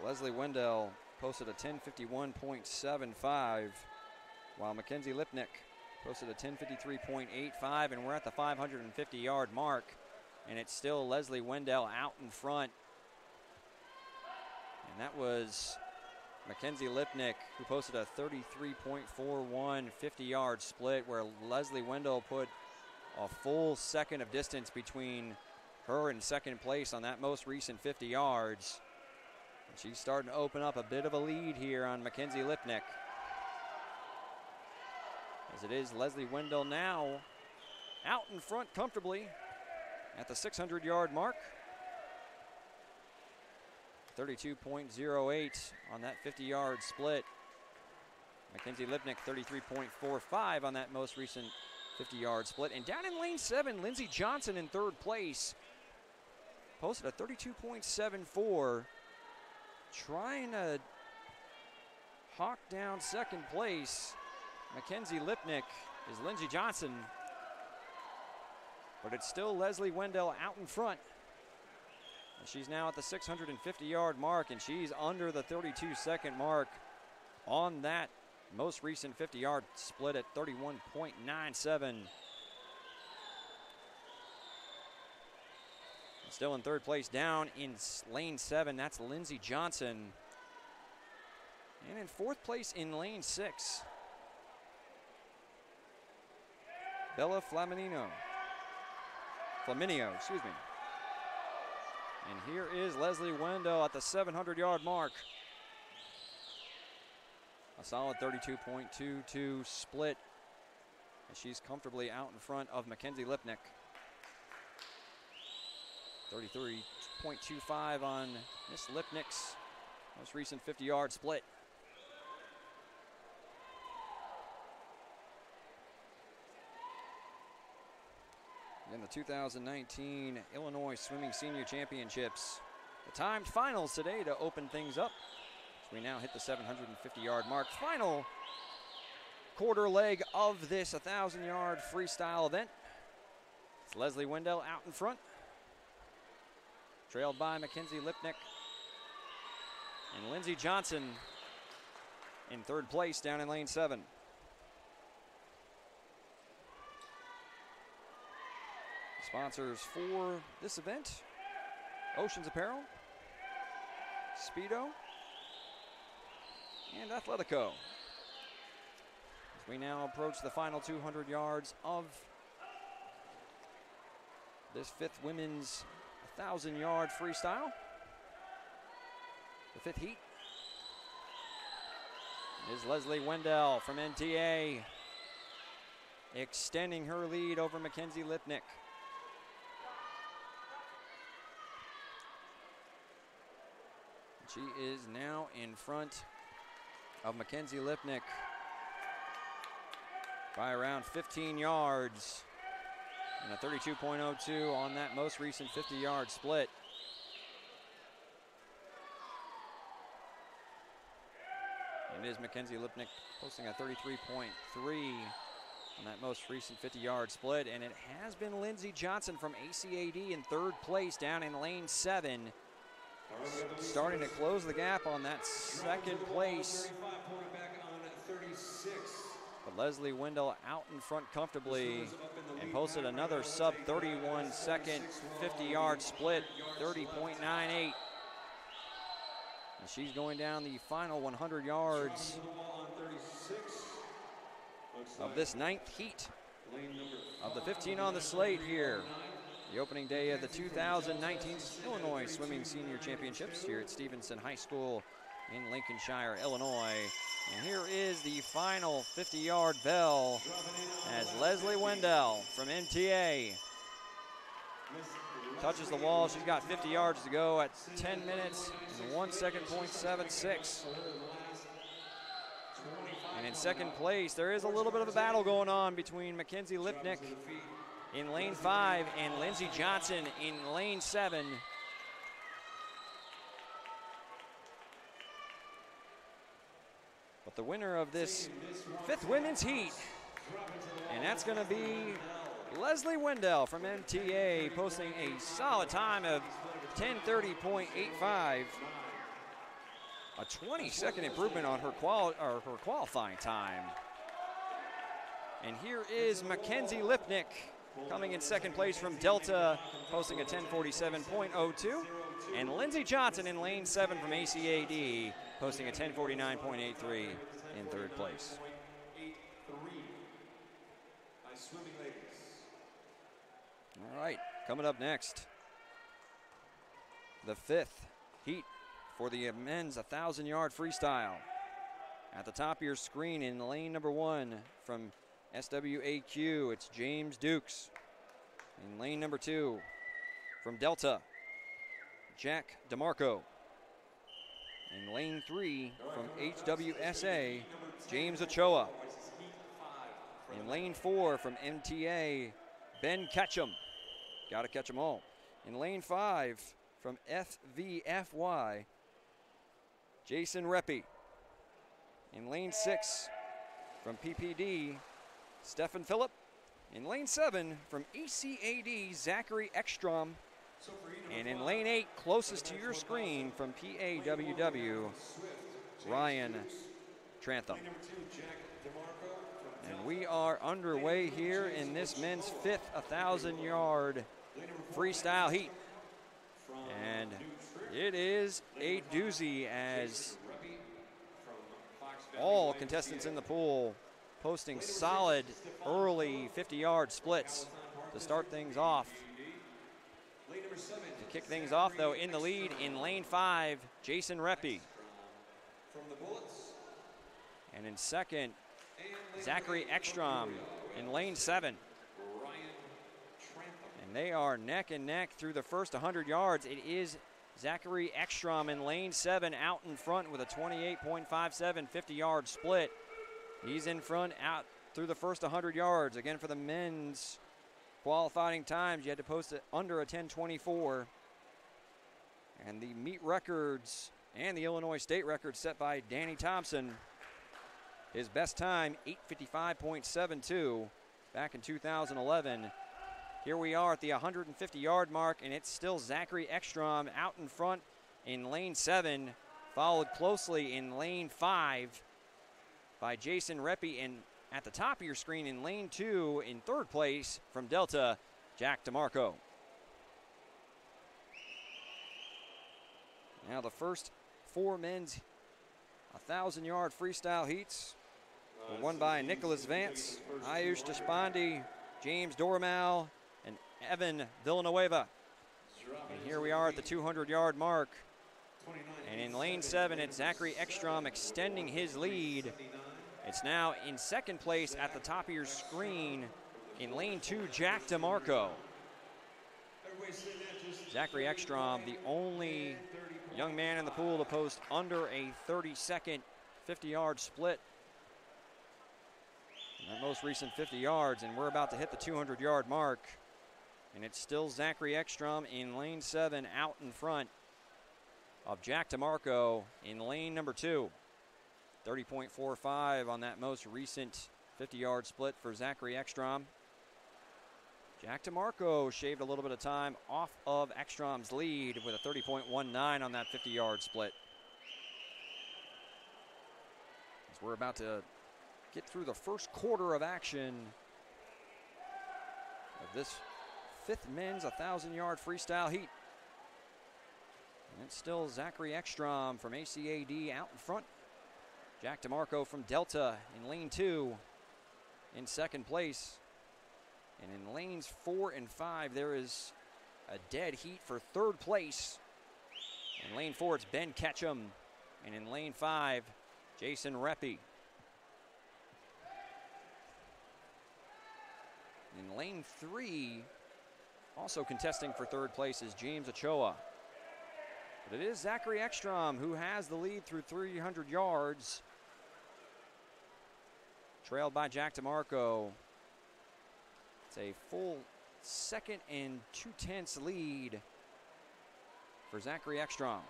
Leslie Wendell posted a 10:51.75, while Mackenzie Lipnick posted a 10:53.85, and we're at the 550-yard mark, and it's still Leslie Wendell out in front. And that was Mackenzie Lipnick, who posted a 33.41 50-yard split, where Leslie Wendell put a full second of distance between her and 2nd place on that most recent 50 yards. And she's starting to open up a bit of a lead here on Mackenzie Lipnick, as it is Leslie Wendell now out in front comfortably at the 600-yard mark. 32.08 on that 50-yard split. Mackenzie Lipnick 33.45 on that most recent 50-yard split. And down in lane 7, Lindsay Johnson in 3rd place posted a 32.74, trying to hawk down 2nd place. Mackenzie Lipnick is Lindsay Johnson, but it's still Leslie Wendell out in front. And she's now at the 650-yard mark, and she's under the 32-second mark on that most recent 50-yard split at 31.97. Still in 3rd place down in lane 7, that's Lindsay Johnson. And in 4th place in lane 6, Bella Flaminio, excuse me. And here is Leslie Wendell at the 700-yard mark. A solid 32.22 split. And she's comfortably out in front of Mackenzie Lipnick. 33.25 on Miss Lipnick's most recent 50-yard split. In the 2019 Illinois Swimming Senior Championships, the timed finals today to open things up. So we now hit the 750-yard mark. Final quarter leg of this 1,000-yard freestyle event. It's Leslie Wendell out in front, trailed by Mackenzie Lipnick and Lindsay Johnson in third place down in lane 7. Sponsors for this event: Oceans Apparel, Speedo, and Athletico. As we now approach the final 200 yards of this 5th women's 1,000-yard freestyle, the 5th heat, is Leslie Wendell from NTA, extending her lead over Mackenzie Lipnick. She is now in front of Mackenzie Lipnick by around 15 yards, and a 32.02 on that most recent 50-yard split. And it is Mackenzie Lipnick posting a 33.3 on that most recent 50-yard split, and it has been Lindsay Johnson from ACAD in third place down in lane 7. Starting to close the gap on that second place. But Leslie Wendell out in front comfortably and posted another sub 31 second 50-yard split, 30.98. And she's going down the final 100 yards of this 9th heat of the 15 on the slate here. The opening day of the 2019 Illinois Swimming Senior Championships here at Stevenson High School in Lincolnshire, Illinois. And here is the final 50-yard bell as Leslie Wendell from MTA touches the wall. She's got 50 yards to go at 10 minutes and 1 second, .76. And in second place, there is a little bit of a battle going on between Mackenzie Lipnick in lane 5 and Lindsay Johnson in lane 7. But the winner of this 5th women's heat, and that's going to be Leslie Wendell from MTA, posting a solid time of 10:30.85. A 20-second improvement on her qualifying time. And here is Mackenzie Lipnick coming in second place from Delta, posting a 10:47.02. And Lindsay Johnson in lane 7 from ACAD, posting a 10:49.83 in third place. All right, coming up next, the 5th heat for the men's 1,000-yard freestyle. At the top of your screen in lane number 1 from SWAQ, it's James Dukes. In lane number 2 from Delta, Jack DeMarco. In lane 3 from HWSA, James Ochoa. In lane 4 from MTA, Ben Ketchum. Got to catch them all. In lane 5 from FVFY, Jason Reppy. In lane 6 from PPD, Stefan Phillip. In lane 7 from ECAD, Zachary Ekstrom. And in lane 8, closest to your screen from PAWW, Ryan Trantham. And we are underway here in this men's 5th 1,000-yard freestyle heat. And it is a doozy as all contestants in the pool posting solid early 50-yard splits to start things off. To kick things off, though, in the lead in lane 5, Jason Reppy. And in second, Zachary Ekstrom in lane 7. And they are neck and neck through the first 100 yards. It is Zachary Ekstrom in lane 7 out in front with a 28.57 50-yard split. He's in front out through the first 100 yards. Again, for the men's qualifying times, you had to post it under a 10:24. And the meet records and the Illinois state record set by Danny Thompson. His best time, 8:55.72 back in 2011. Here we are at the 150-yard mark, and it's still Zachary Ekstrom out in front in lane 7, followed closely in lane 5 by Jason Reppy, and at the top of your screen in lane 2 in third place from Delta, Jack DeMarco. Now the first 4 men's 1,000-yard freestyle heats were won by Nicholas Vance, Ayush Deshpande, James Dormal, and Evan Villanueva. And here we are at the 200-yard mark. And in lane 7, it's Zachary Ekstrom extending his lead. It's now in second place at the top of your screen in lane 2, Jack DeMarco. Zachary Ekstrom, the only young man in the pool to post under a 30-second 50-yard split. In that most recent 50 yards, and we're about to hit the 200-yard mark. And it's still Zachary Ekstrom in lane 7 out in front of Jack DeMarco in lane number 2. 30.45 on that most recent 50-yard split for Zachary Ekstrom. Jack DeMarco shaved a little bit of time off of Ekstrom's lead with a 30.19 on that 50-yard split. As we're about to get through the first quarter of action of this 5th men's 1,000-yard freestyle heat. And it's still Zachary Ekstrom from ACAD out in front. Jack DeMarco from Delta in lane 2 in second place. And in lanes 4 and 5, there is a dead heat for third place. In lane 4, it's Ben Ketchum. And in lane 5, Jason Reppy. In lane 3, also contesting for third place is James Ochoa. But it is Zachary Ekstrom who has the lead through 300 yards. Trailed by Jack DeMarco. It's a full 2nd and 2/10 lead for Zachary Ekstrom.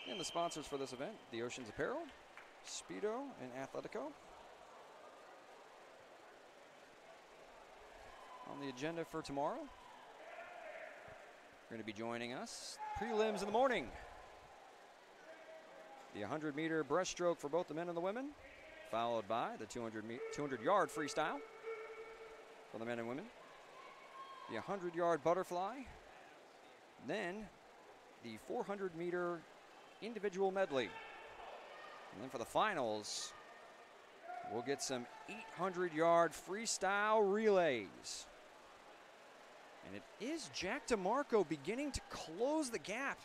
And the sponsors for this event, the Oceans Apparel, Speedo, and Athletico. On the agenda for tomorrow, going to be joining us, prelims in the morning. The 100-meter breaststroke for both the men and the women, followed by the 200-yard freestyle for the men and women. The 100-yard butterfly, then the 400-meter individual medley. And then for the finals, we'll get some 800-yard freestyle relays. And it is Jack DeMarco beginning to close the gap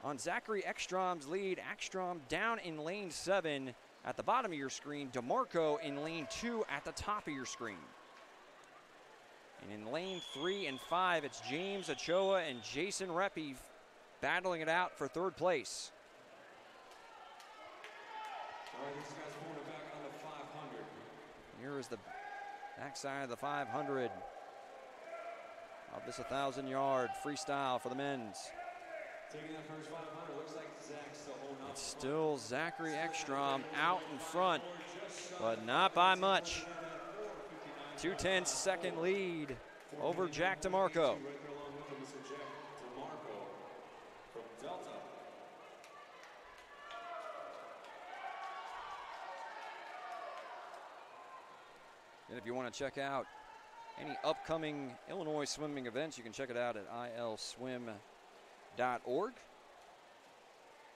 on Zachary Ekstrom's lead. Ekstrom down in lane 7 at the bottom of your screen. DeMarco in lane 2 at the top of your screen. And in lane 3 and 5, it's James Ochoa and Jason Reppy battling it out for third place. All right, these guys going back on the 500. Here is the backside of the 500 of this 1,000-yard freestyle for the men's. Taking that first 500, looks like Zach's still holding on. It's still Zachary Ekstrom out in front, but not by much. 2/10 second lead over Jack DeMarco. Right there along with him is Jack DeMarco from Delta. And if you want to check out any upcoming Illinois swimming events, you can check it out at ilswim.org.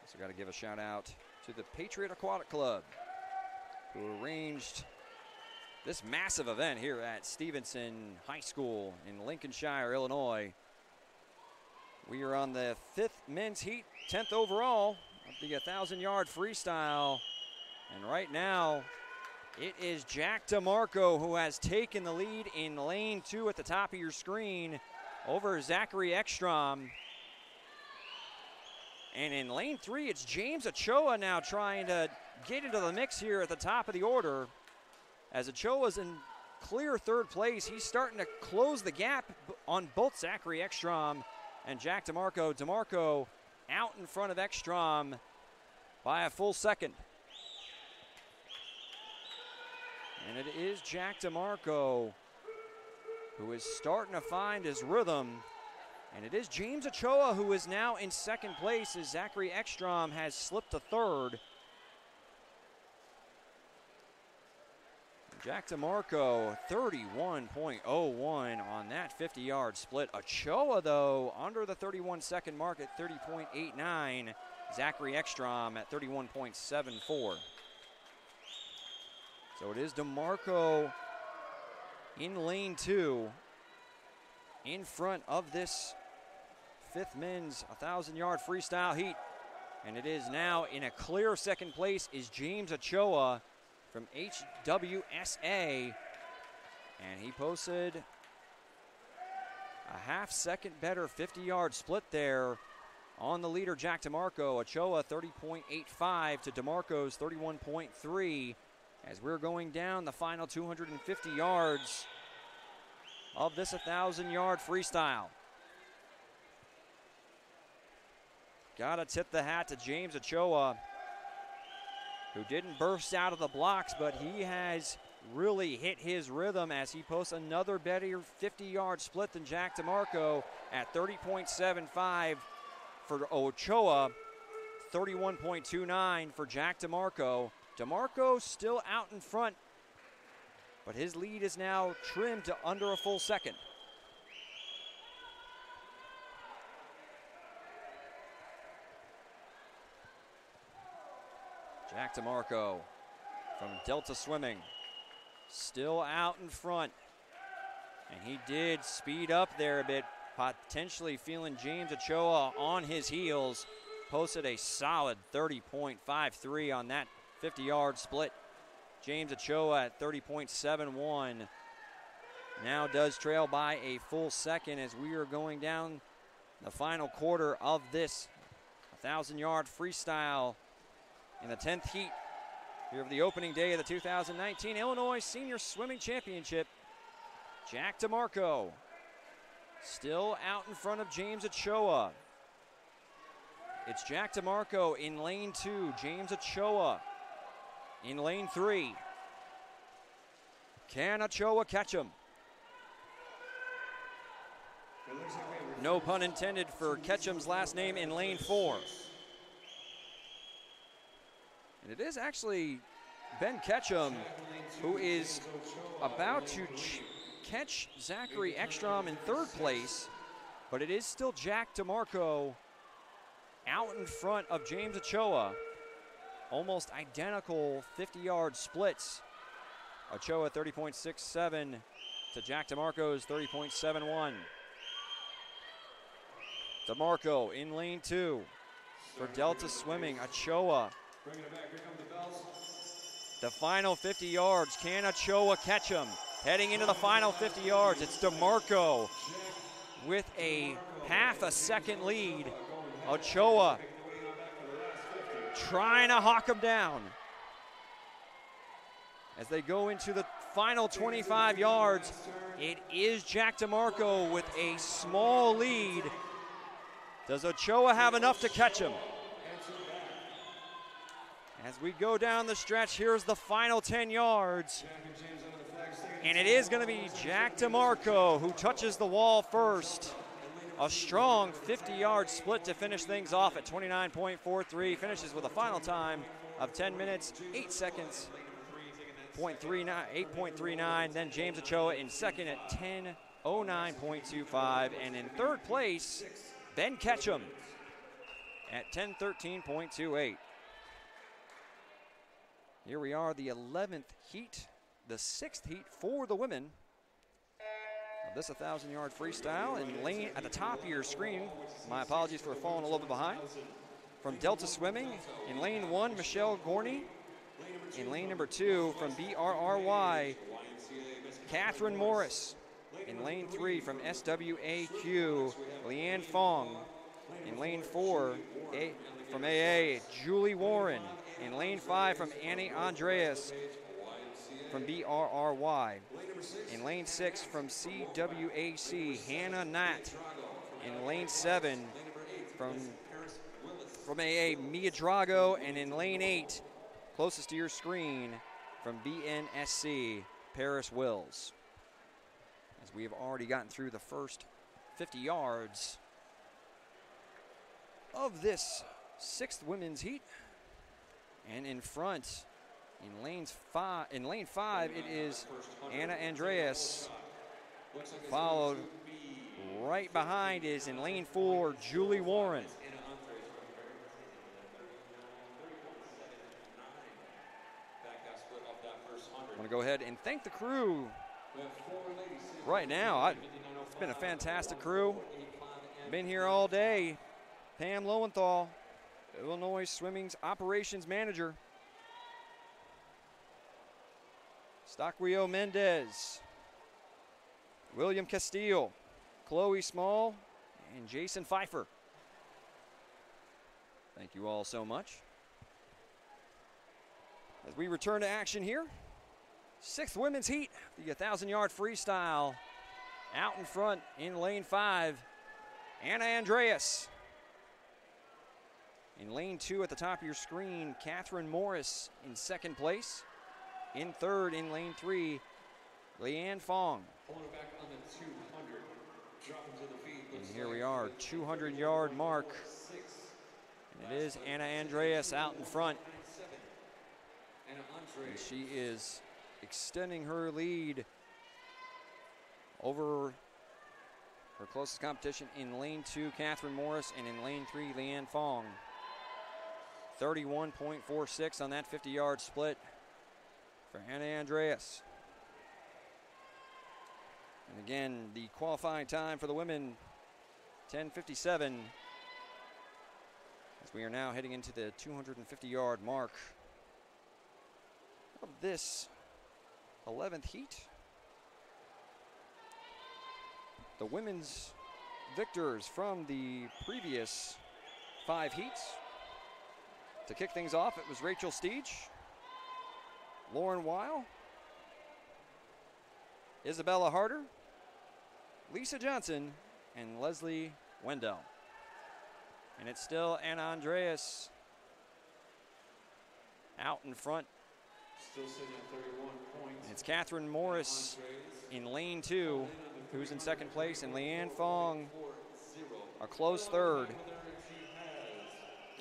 Also got to give a shout out to the Patriot Aquatic Club, who arranged this massive event here at Stevenson High School in Lincolnshire, Illinois. We are on the 5th men's heat, 10th overall of the 1,000-yard freestyle. And right now, it is Jack DeMarco who has taken the lead in lane 2 at the top of your screen over Zachary Ekstrom. And in lane 3, it's James Ochoa now trying to get into the mix here at the top of the order. As Ochoa's in clear 3rd place, he's starting to close the gap on both Zachary Ekstrom and Jack DeMarco. DeMarco out in front of Ekstrom by a full second. And it is Jack DeMarco who is starting to find his rhythm. And it is James Ochoa who is now in 2nd place as Zachary Ekstrom has slipped to 3rd. Jack DeMarco, 31.01 on that 50-yard split. Ochoa, though, under the 31-second mark at 30.89. Zachary Ekstrom at 31.74. So it is DeMarco in lane 2 in front of this 5th men's 1,000-yard freestyle heat. And it is now in a clear 2nd place is James Ochoa from HWSA, and he posted a half-second better 50-yard split there on the leader, Jack DeMarco. Ochoa 30.85 to DeMarco's 31.3 as we're going down the final 250 yards of this 1,000-yard freestyle. Gotta tip the hat to James Ochoa, who didn't burst out of the blocks, but he has really hit his rhythm as he posts another better 50-yard split than Jack DeMarco at 30.75 for Ochoa, 31.29 for Jack DeMarco. DeMarco still out in front, but his lead is now trimmed to under a full second. Jack DeMarco from Delta Swimming still out in front. And he did speed up there a bit, potentially feeling James Ochoa on his heels. Posted a solid 30.53 on that 50-yard split. James Ochoa at 30.71 now does trail by a full second as we are going down the final quarter of this 1,000-yard freestyle in the 10th heat here of the opening day of the 2019 Illinois Senior Swimming Championship. Jack DeMarco still out in front of James Ochoa. It's Jack DeMarco in lane 2, James Ochoa in lane 3. Can Ochoa catch him? No pun intended for Ketchum's last name in lane 4. And it is actually Ben Ketchum who is about to catch Zachary Ekstrom in 3rd place, but it is still Jack DeMarco out in front of James Ochoa. Almost identical 50-yard splits. Ochoa 30.67 to Jack DeMarco's 30.71. DeMarco in lane 2 for Delta Swimming. Ochoa. The final 50 yards. Can Ochoa catch him? Heading into the final 50 yards, it's DeMarco with a half a second lead. Ochoa trying to hawk him down as they go into the final 25 yards. It is Jack DeMarco with a small lead. Does Ochoa have enough to catch him? As we go down the stretch, here's the final 10 yards. And it is going to be Jack DeMarco who touches the wall first. A strong 50-yard split to finish things off at 29.43. Finishes with a final time of 10 minutes, 8 seconds, 8.39. Then James Ochoa in second at 10:09.25. And in 3rd place, Ben Ketchum at 10:13.28. Here we are, the 11th heat, the 6th heat for the women of this 1,000-yard freestyle. And lane at the top of your screen, my apologies for falling a little bit behind. From Delta Swimming, in lane 1, Michelle Gorney. In lane number 2, from BRRY, Catherine Morris. In lane 3, from SWAQ, Leanne Fong. In lane 4, from AA, Julie Warren. In lane 5, from Annie Andreas, from BRRY. In lane 6, from CWAC, Hannah Natt. In lane 7, from AA, Mia Drago. And in lane 8, closest to your screen, from BNSC, Paris Wills. As we have already gotten through the first 50 yards of this 6th women's heat. And in front, in lane 5, it is Anna Andreas. Followed right behind is in lane 4, Julie Warren. I want to go ahead and thank the crew right now. It's been a fantastic crew. Been here all day. Pam Lowenthal, Illinois Swimming's operations manager. Stockwio Mendez, William Castillo, Chloe Small, and Jason Pfeiffer. Thank you all so much. As we return to action here, 6th women's heat, the 1,000-yard freestyle. Out in front in lane 5, Anna Andreas. In lane 2 at the top of your screen, Catherine Morris in 2nd place. In 3rd in lane 3, Leanne Fong. And here we are, 200-yard mark. And it is Anna Andreas out in front. And she is extending her lead over her closest competition in lane 2, Catherine Morris, and in lane 3, Leanne Fong. 31.46 on that 50-yard split for Anna Andreas. And again, the qualifying time for the women, 10:57, as we are now heading into the 250-yard mark of this 11th heat. The women's victors from the previous 5 heats. To kick things off, it was Rachel Steege, Lauren Weil, Isabella Harder, Lisa Johnson, and Leslie Wendell. And it's still Anna Andreas out in front. Still sitting at 31 points. It's Catherine Morris in lane 2, who's in 2nd place, and Leanne Fong a close 3rd.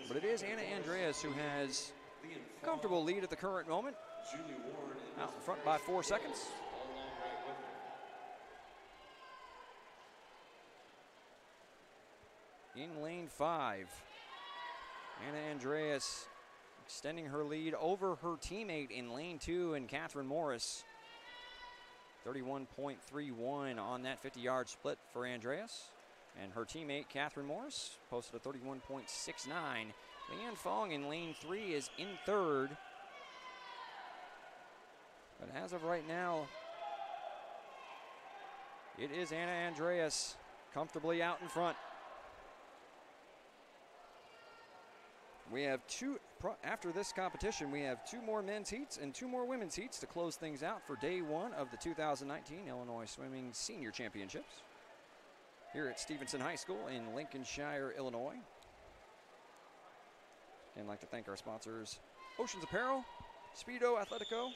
But it is Anna Andreas who has a comfortable lead at the current moment. Out in front by 4 seconds. In lane 5, Anna Andreas extending her lead over her teammate in lane 2 and Catherine Morris. 31.31 on that 50-yard split for Andreas. And her teammate, Catherine Morris, posted a 31.69. Leanne Fong in lane 3 is in 3rd. But as of right now, it is Anna Andreas comfortably out in front. We have after this competition, we have 2 more men's heats and 2 more women's heats to close things out for day 1 of the 2019 Illinois Swimming Senior Championships here at Stevenson High School in Lincolnshire, Illinois. And I'd like to thank our sponsors, Oceans Apparel, Speedo Athletico.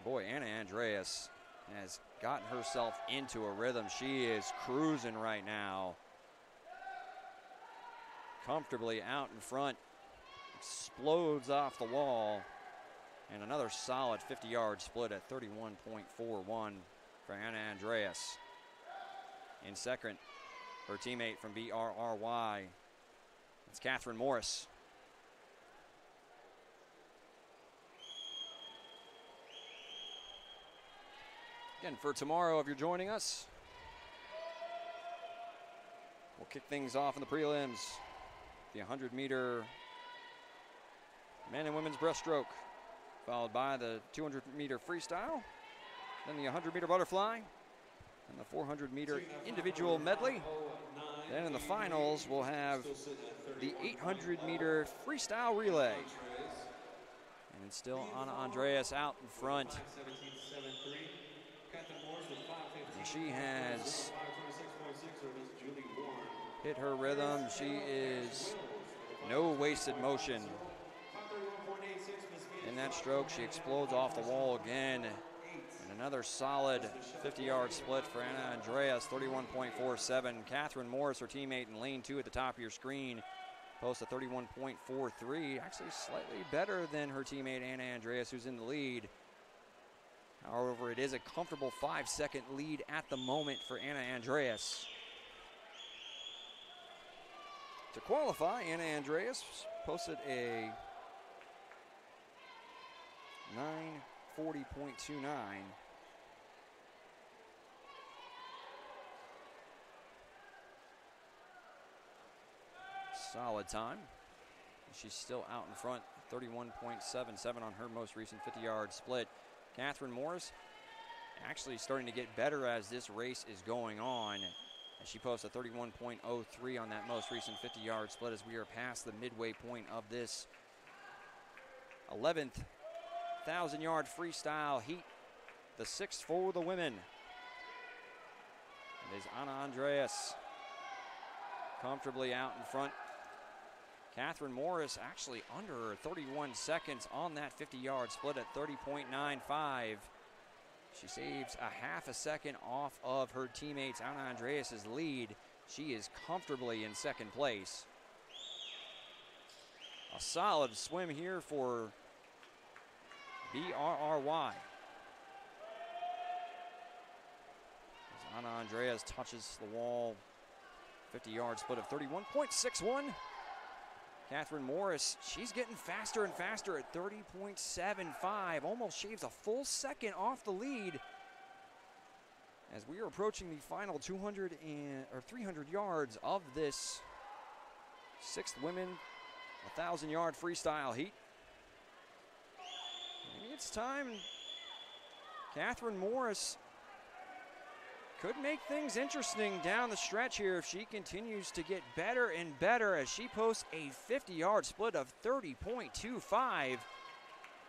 Boy, Anna Andreas has gotten herself into a rhythm. She is cruising right now. Comfortably out in front, explodes off the wall, and another solid 50-yard split at 31.41 for Anna Andreas. In 2nd her teammate from BRRY. It's Catherine Morris. Again, for tomorrow, if you're joining us, we'll kick things off in the prelims. The 100-meter men and women's breaststroke, followed by the 200-meter freestyle, then the 100-meter butterfly, and the 400-meter individual medley. Then in the finals, we'll have the 800-meter freestyle relay. And it's still Anna Andreas out in front. And she has hit her rhythm. She is no wasted motion in that stroke. She explodes off the wall again. And another solid 50-yard split for Anna Andreas, 31.47. Catherine Morris, her teammate in lane 2 at the top of your screen, posts a 31.43. Actually slightly better than her teammate Anna Andreas, who's in the lead. However, it is a comfortable 5-second lead at the moment for Anna Andreas. To qualify, Anna Andreas posted a 9:40.29. Solid time. She's still out in front, 31.77 on her most recent 50-yard split. Catherine Morris actually starting to get better as this race is going on. And she posts a 31.03 on that most recent 50-yard split as we are past the midway point of this 11th 1,000-yard freestyle heat, the 6th for the women. It is Anna Andreas comfortably out in front. Catherine Morris actually under 31 seconds on that 50-yard split at 30.95. She saves a half a second off of her teammates Anna Andreas' lead. She is comfortably in second place. A solid swim here for BRRY. As Anna Andreas touches the wall, 50-yard split of 31.61. Catherine Morris, she's getting faster and faster at 30.75, almost shaves a full second off the lead as we are approaching the final 300 yards of this 6th women 1,000-yard freestyle heat. Maybe it's time Catherine Morris could make things interesting down the stretch here if she continues to get better and better as she posts a 50-yard split of 30.25.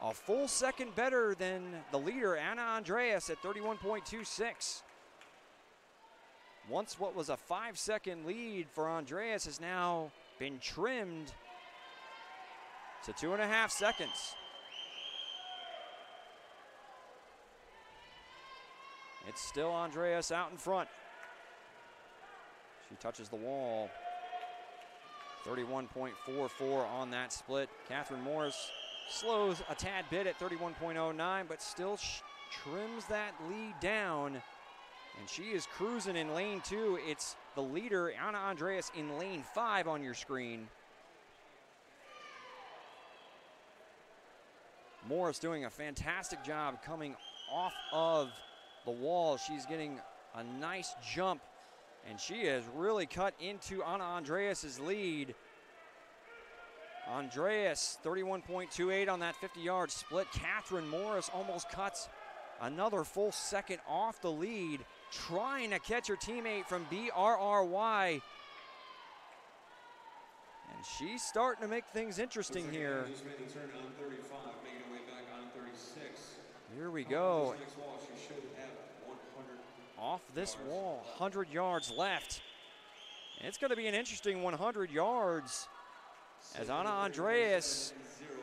A full second better than the leader, Anna Andreas, at 31.26. Once what was a 5-second lead for Andreas has now been trimmed to 2.5 seconds. It's still Andreas out in front. She touches the wall. 31.44 on that split. Catherine Morris slows a tad bit at 31.09, but still trims that lead down. And she is cruising in lane 2. It's the leader, Anna Andreas, in lane 5 on your screen. Morris doing a fantastic job coming off of the wall. She's getting a nice jump, and she has really cut into Anna Andreas' lead. Andreas, 31.28 on that 50-yard split. Catherine Morris almost cuts another full second off the lead, trying to catch her teammate from BRRY. And she's starting to make things interesting here. Here we go. Off this wall, 100 yards left. And it's going to be an interesting 100 yards as Anna Andreas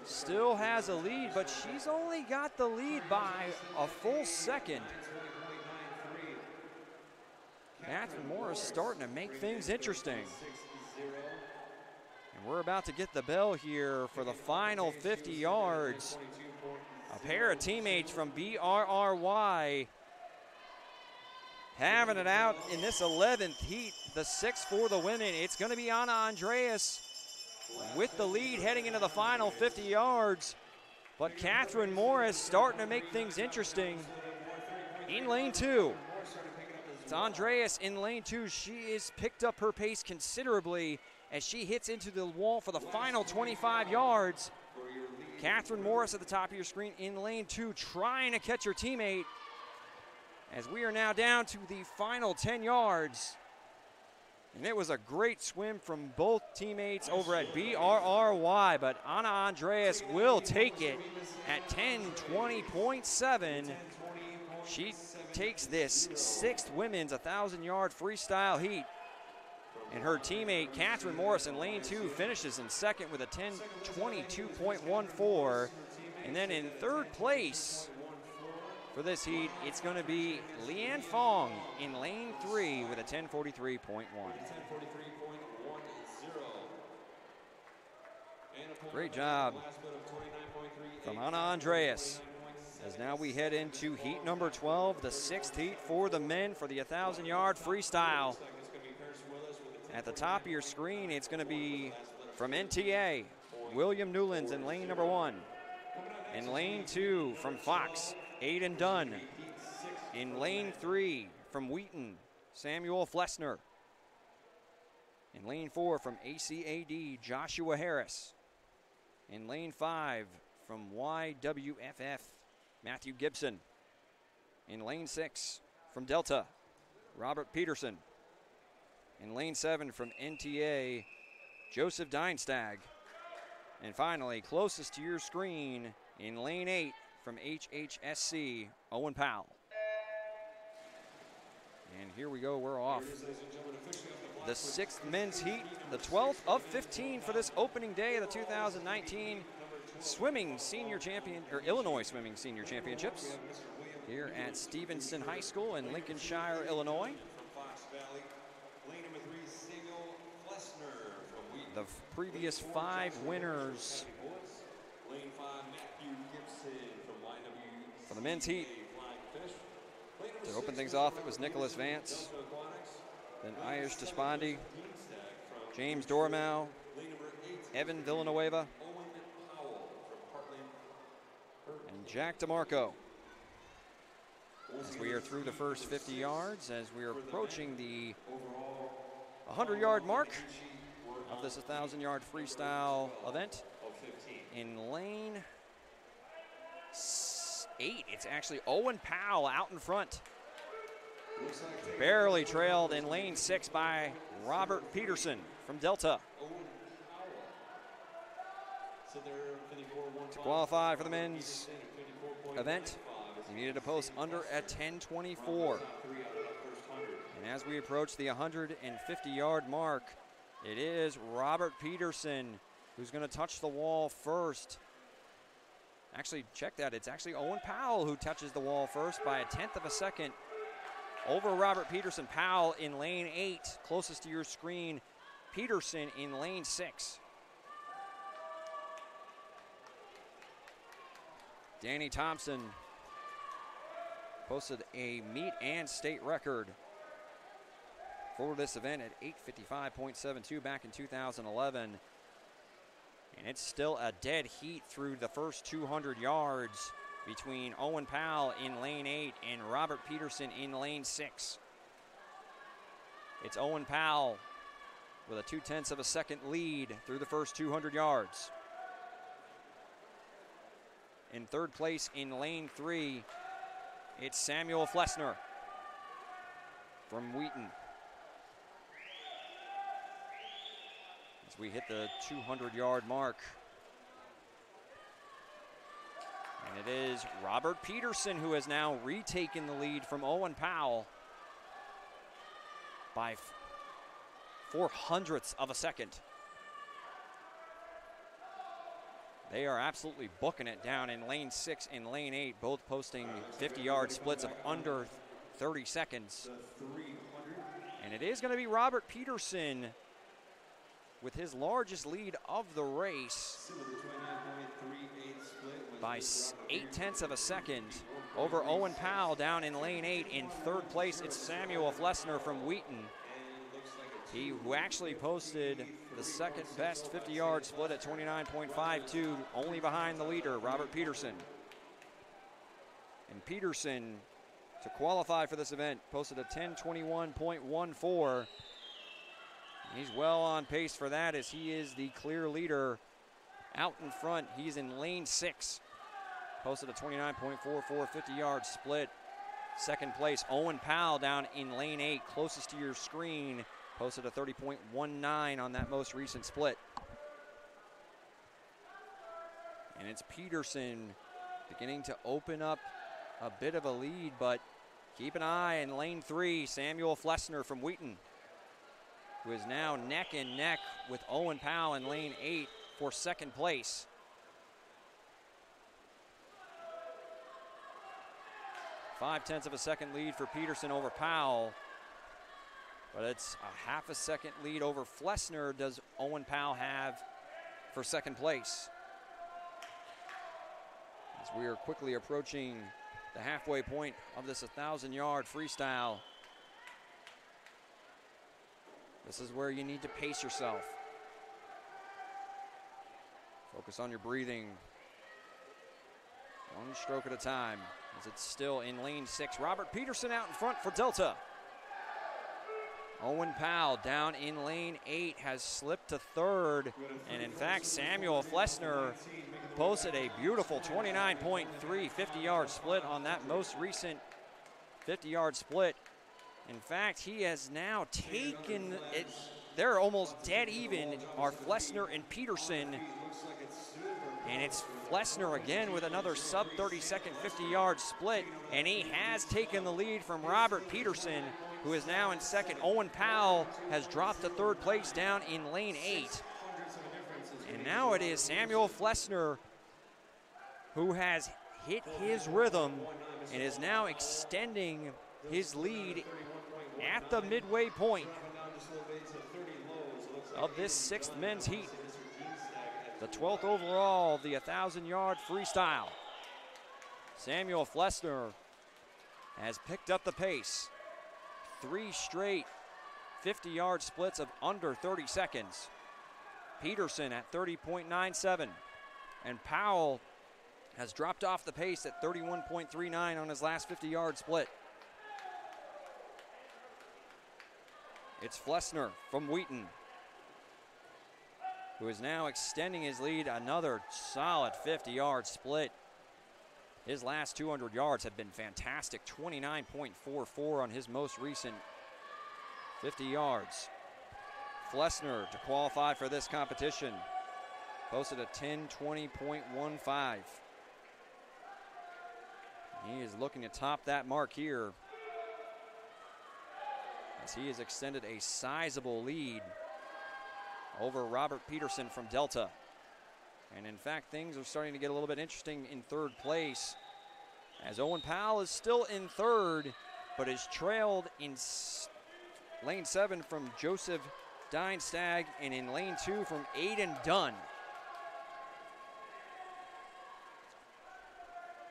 still has a lead, but she's only got the lead by a full second. Catherine Morris starting to make things interesting. And we're about to get the bell here for the final 50 yards. A pair of teammates from BRRY having it out in this 11th heat, the 6th for the women. It's going to be Anna Andreas with the lead heading into the final 50 yards. But Catherine Morris starting to make things interesting in lane 2. It's Andreas in lane 2. She has picked up her pace considerably as she hits into the wall for the final 25 yards. Catherine Morris at the top of your screen in lane 2 trying to catch her teammate as we are now down to the final 10 yards. And it was a great swim from both teammates over at BRRY, but Anna Andreas will take it at 10:20.7. She takes this 6th women's 1,000-yard freestyle heat. And her teammate, Catherine Morris, in lane 2 finishes in 2nd with a 10:22.14. And then in 3rd place for this heat, it's going to be Leanne Fong in lane 3 with a 10:43.1. Great job from Anna Andreas. As now we head into heat number 12, the 6th heat for the men for the 1,000-yard freestyle. At the top of your screen, it's going to be from NTA, William Newlands in lane number 1. In lane 2 from Fox, Aiden Dunn. In lane 3 from Wheaton, Samuel Flessner. In lane 4 from ACAD, Joshua Harris. In lane 5 from YWFF, Matthew Gibson. In lane 6 from Delta, Robert Peterson. In lane 7 from NTA, Joseph Dienstag. And finally, closest to your screen, in lane 8 from HHSC, Owen Powell. And here we go, we're off. The 6th men's heat, the 12th of 15 for this opening day of the 2019 Illinois Swimming Senior Championships here at Stevenson High School in Lincolnshire, Illinois. The previous 5 winners for the men's heat. To open things off, it was Nicholas Vance, then Ayush Deshpande, James Dormow, Evan Villanueva, and Jack DeMarco. As we are through the first 50 yards, as we are approaching the 100-yard mark of this 1,000-yard freestyle event. In lane 8, it's actually Owen Powell out in front. Barely trailed in lane 6 by Robert Peterson from Delta. To qualify for the men's event, you needed to post under at 10:24. And as we approach the 150-yard mark, it is Robert Peterson who's going to touch the wall first. Actually, check that. It's actually Owen Powell who touches the wall first by a 1/10 of a second over Robert Peterson. Powell in lane 8, closest to your screen. Peterson in lane 6. Danny Thompson posted a meet and state record for this event at 8:55.72 back in 2011. And it's still a dead heat through the first 200 yards between Owen Powell in lane 8 and Robert Peterson in lane 6. It's Owen Powell with a 2/10 of a second lead through the first 200 yards. In 3rd place in lane 3, it's Samuel Flessner from Wheaton. As we hit the 200-yard mark. And it is Robert Peterson who has now retaken the lead from Owen Powell by 0.04 of a second. They are absolutely booking it down in lane 6 and lane 8, both posting 50-yard splits of under 30 seconds. And it is going to be Robert Peterson with his largest lead of the race by 0.8 of a second over Owen Powell down in lane 8. In third place, it's Samuel Flessner from Wheaton. He who actually posted the second best 50-yard split at 29.52, only behind the leader, Robert Peterson. And Peterson, to qualify for this event, posted a 10:21.14. He's well on pace for that, as he is the clear leader out in front. He's in lane 6. Posted a 29.44 50-yard split. Second place, Owen Powell down in lane 8, closest to your screen. Posted a 30.19 on that most recent split. And it's Peterson beginning to open up a bit of a lead, but keep an eye in lane 3, Samuel Flessner from Wheaton, who is now neck and neck with Owen Powell in lane 8 for second place. Five-tenths of a second lead for Peterson over Powell, but it's a half a second lead over Flessner does Owen Powell have for second place. As we are quickly approaching the halfway point of this 1,000-yard freestyle. This is where you need to pace yourself. Focus on your breathing. One stroke at a time, as it's still in lane 6. Robert Peterson out in front for Delta. Owen Powell down in lane 8 has slipped to third. And in fact, Samuel Flessner posted a beautiful 29.3 50-yard split on that most recent 50-yard split. In fact, he has now taken it. They're almost dead even, are Flessner and Peterson. And it's Flessner again with another sub-30-second 50-yard split. And he has taken the lead from Robert Peterson, who is now in second. Owen Powell has dropped to third place down in lane 8. And now it is Samuel Flessner who has hit his rhythm and is now extending his lead at the midway point of this 6th men's heat. The 12th overall of the 1,000-yard freestyle. Samuel Flessner has picked up the pace. 3 straight 50-yard splits of under 30 seconds. Peterson at 30.97. And Powell has dropped off the pace at 31.39 on his last 50-yard split. It's Flessner from Wheaton, who is now extending his lead. Another solid 50-yard split. His last 200 yards have been fantastic. 29.44 on his most recent 50 yards. Flessner, to qualify for this competition, posted a 10:20.15. He is looking to top that mark here, as he has extended a sizable lead over Robert Peterson from Delta. And in fact, things are starting to get a little bit interesting in third place, as Owen Powell is still in third, but is trailed in lane 7 from Joseph Dienstag and in lane 2 from Aiden Dunn.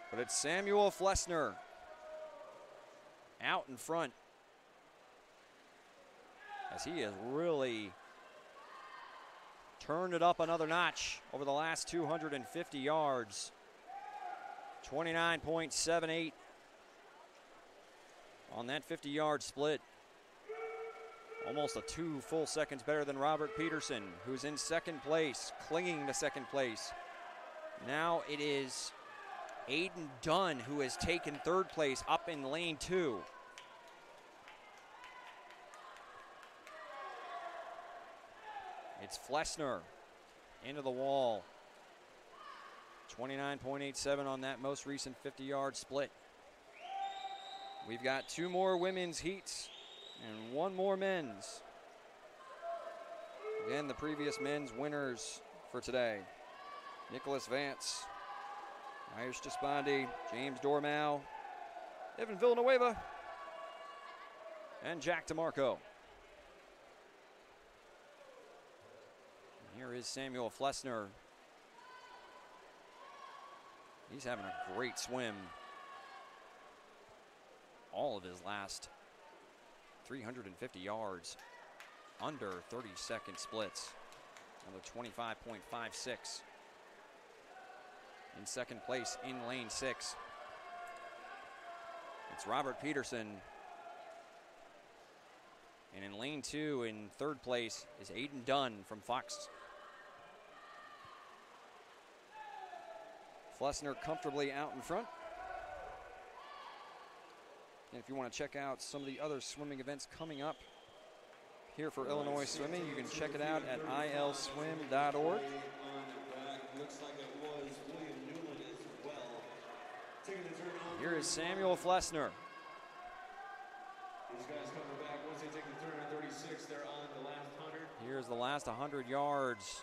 But it's Samuel Flessner out in front, as he has really turned it up another notch over the last 250 yards. 29.78 on that 50-yard split. Almost a 2 full seconds better than Robert Peterson, who's in second place, clinging to second place. Now it is Aiden Dunn who has taken third place up in lane 2. It's Flessner into the wall. 29.87 on that most recent 50-yard split. We've got 2 more women's heats and 1 more men's. Again, the previous men's winners for today: Nicholas Vance, Myers Gispondi, James Dormow, Evan Villanueva, and Jack DeMarco. Here is Samuel Flessner. He's having a great swim. all of his last 350 yards under 30-second splits. Another 25.56. In second place in lane 6, it's Robert Peterson. And in lane 2, in third place, is Aiden Dunn from Fox. Flessner comfortably out in front. And if you want to check out some of the other swimming events coming up here for Illinois swimming, you can check it out at ilswim.org. Here is Samuel Flessner. These guys coming back once they take the turn on 36. They're on the last 100. Here's the last 100 yards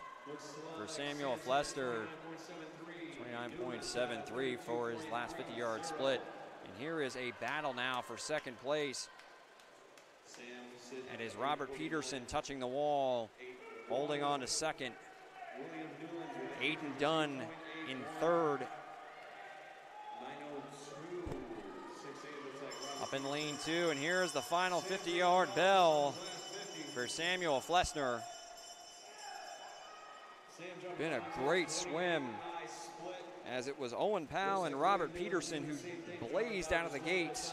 for Samuel Flessner. 29.73 for his last 50-yard split. And here is a battle now for second place. And is Robert Peterson touching the wall, holding on to second. Aiden Dunn in third. Up in lane 2, and here's the final 50-yard bell for Samuel Flessner. Been a great swim, as it was Owen Powell and Robert Peterson who blazed out of the gates.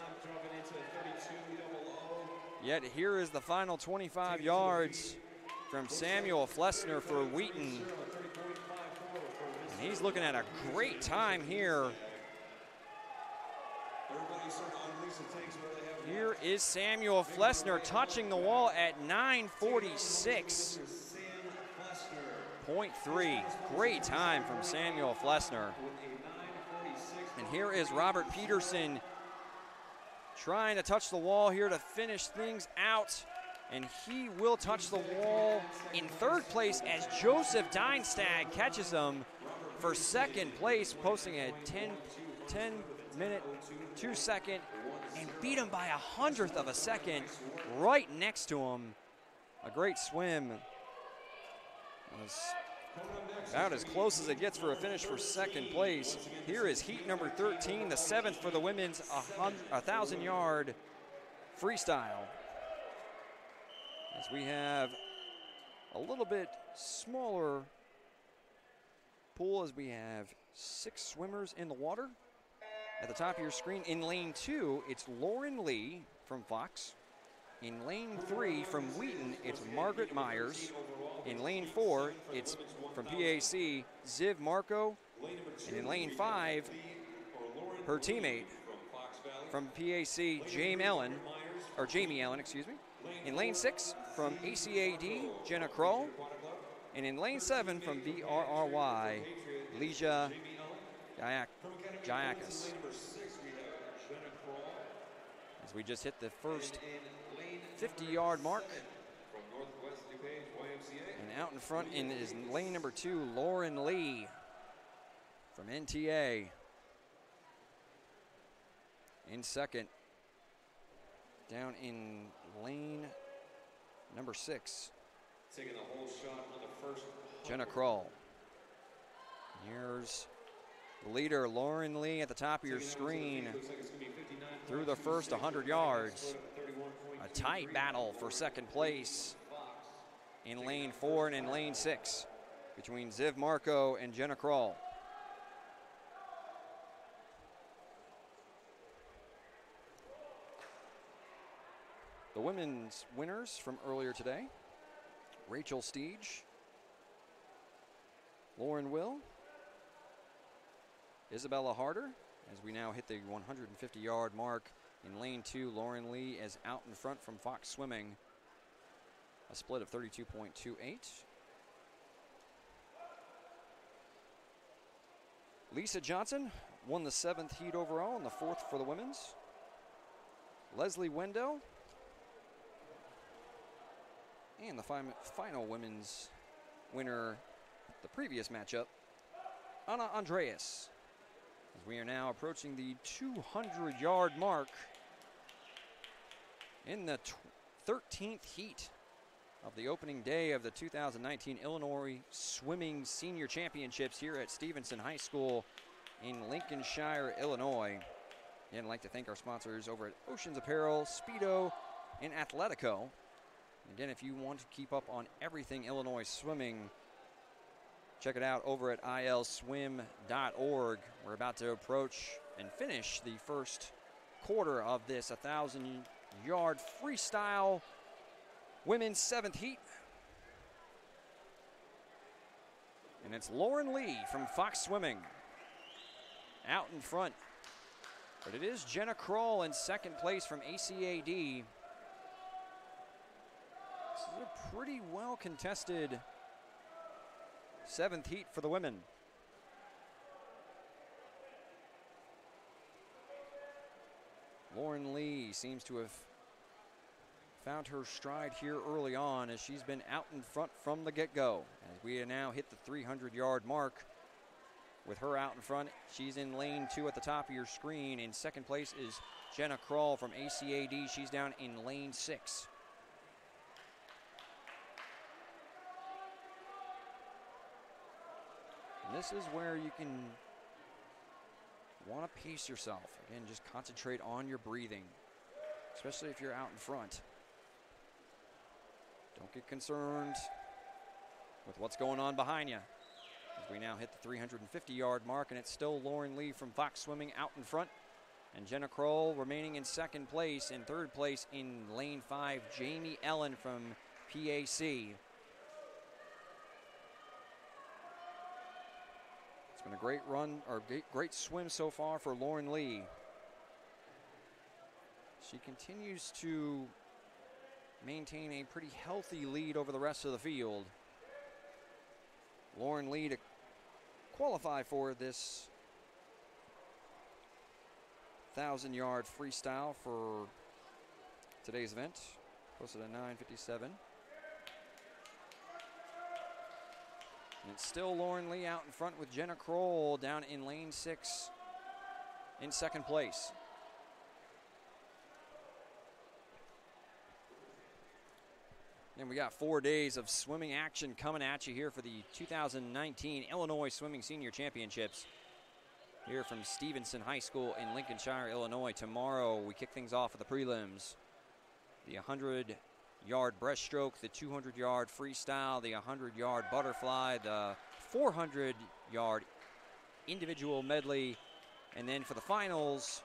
Yet here is the final 25 yards from Samuel Flessner for Wheaton. And he's looking at a great time here. Here is Samuel Flessner touching the wall at 9:46.3. Great time from Samuel Flessner. And here is Robert Peterson trying to touch the wall here to finish things out. And he will touch the wall in third place as Joseph Dienstag catches him for second place, posting a 10-minute, 2-second, and beat him by 100th of a second right next to him. A great swim. About as close as it gets for a finish for second place. Here is heat number 13, the 7th for the women's 1,000-yard freestyle. As we have a little bit smaller pool, as we have 6 swimmers in the water. At the top of your screen, in lane 2, it's Lauren Lee from Fox. In lane 3, from Wheaton, it's Margaret Myers. In lane 4, it's from PAC, Ziv Marco. And in lane 5, her teammate from PAC, Jamie Ellen, excuse me. In lane 6, from ACAD, Jenna Kroll. And in lane 7, from BRRY, Leisha Giacus. As we just hit the first 50-yard mark. And out in front is lane number 2, Lauren Lee from NTA. In second, down in lane number 6, taking the whole shot on the first. Jenna Kroll. Here's the leader, Lauren Lee, at the top of your screen through the first 100 yards. A tight battle for second place in lane 4 and in lane 6 between Ziv Marco and Jenna Kroll. The women's winners from earlier today: Rachel Steege, Lauren Will, Isabella Harder. As we now hit the 150-yard mark in lane 2, Lauren Lee is out in front from Fox Swimming, a split of 32.28. Lisa Johnson won the 7th heat overall and the 4th for the women's. Leslie Wendell, and the final women's winner, the previous matchup, Anna Andreas. As we are now approaching the 200-yard mark in the 13th heat of the opening day of the 2019 Illinois Swimming Senior Championships here at Stevenson High School in Lincolnshire, Illinois. Again, I'd like to thank our sponsors over at Oceans Apparel, Speedo, and Athletico. Again, if you want to keep up on everything Illinois swimming, check it out over at ilswim.org. We're about to approach and finish the first quarter of this 1,000-yard freestyle women's 7th heat. And it's Lauren Lee from Fox Swimming out in front. But it is Jenna Kroll in second place from ACAD. This is a pretty well contested 7th heat for the women. Lauren Lee seems to have found her stride here early on as she's been out in front from the get-go. As we now hit the 300-yard mark with her out in front. She's in lane 2 at the top of your screen. In second place is Jenna Kroll from ACAD. She's down in lane 6. And this is where you can want to pace yourself. Again, just concentrate on your breathing, especially if you're out in front. Don't get concerned with what's going on behind you. As we now hit the 350-yard mark, and it's still Lauren Lee from Fox Swimming out in front. And Jenna Kroll remaining in second place. In third place in lane 5, Jamie Ellen from PAC. It's been a great run, or great swim so far for Lauren Lee. She continues to maintain a pretty healthy lead over the rest of the field. Lauren Lee to qualify for this 1,000-yard freestyle for today's event. Posted at 9:57. And it's still Lauren Lee out in front with Jenna Kroll down in lane 6 in second place. And we got 4 days of swimming action coming at you here for the 2019 Illinois Swimming Senior Championships here from Stevenson High School in Lincolnshire, Illinois. Tomorrow we kick things off with the prelims. The 100-yard breaststroke, the 200-yard freestyle, the 100-yard butterfly, the 400-yard individual medley, and then for the finals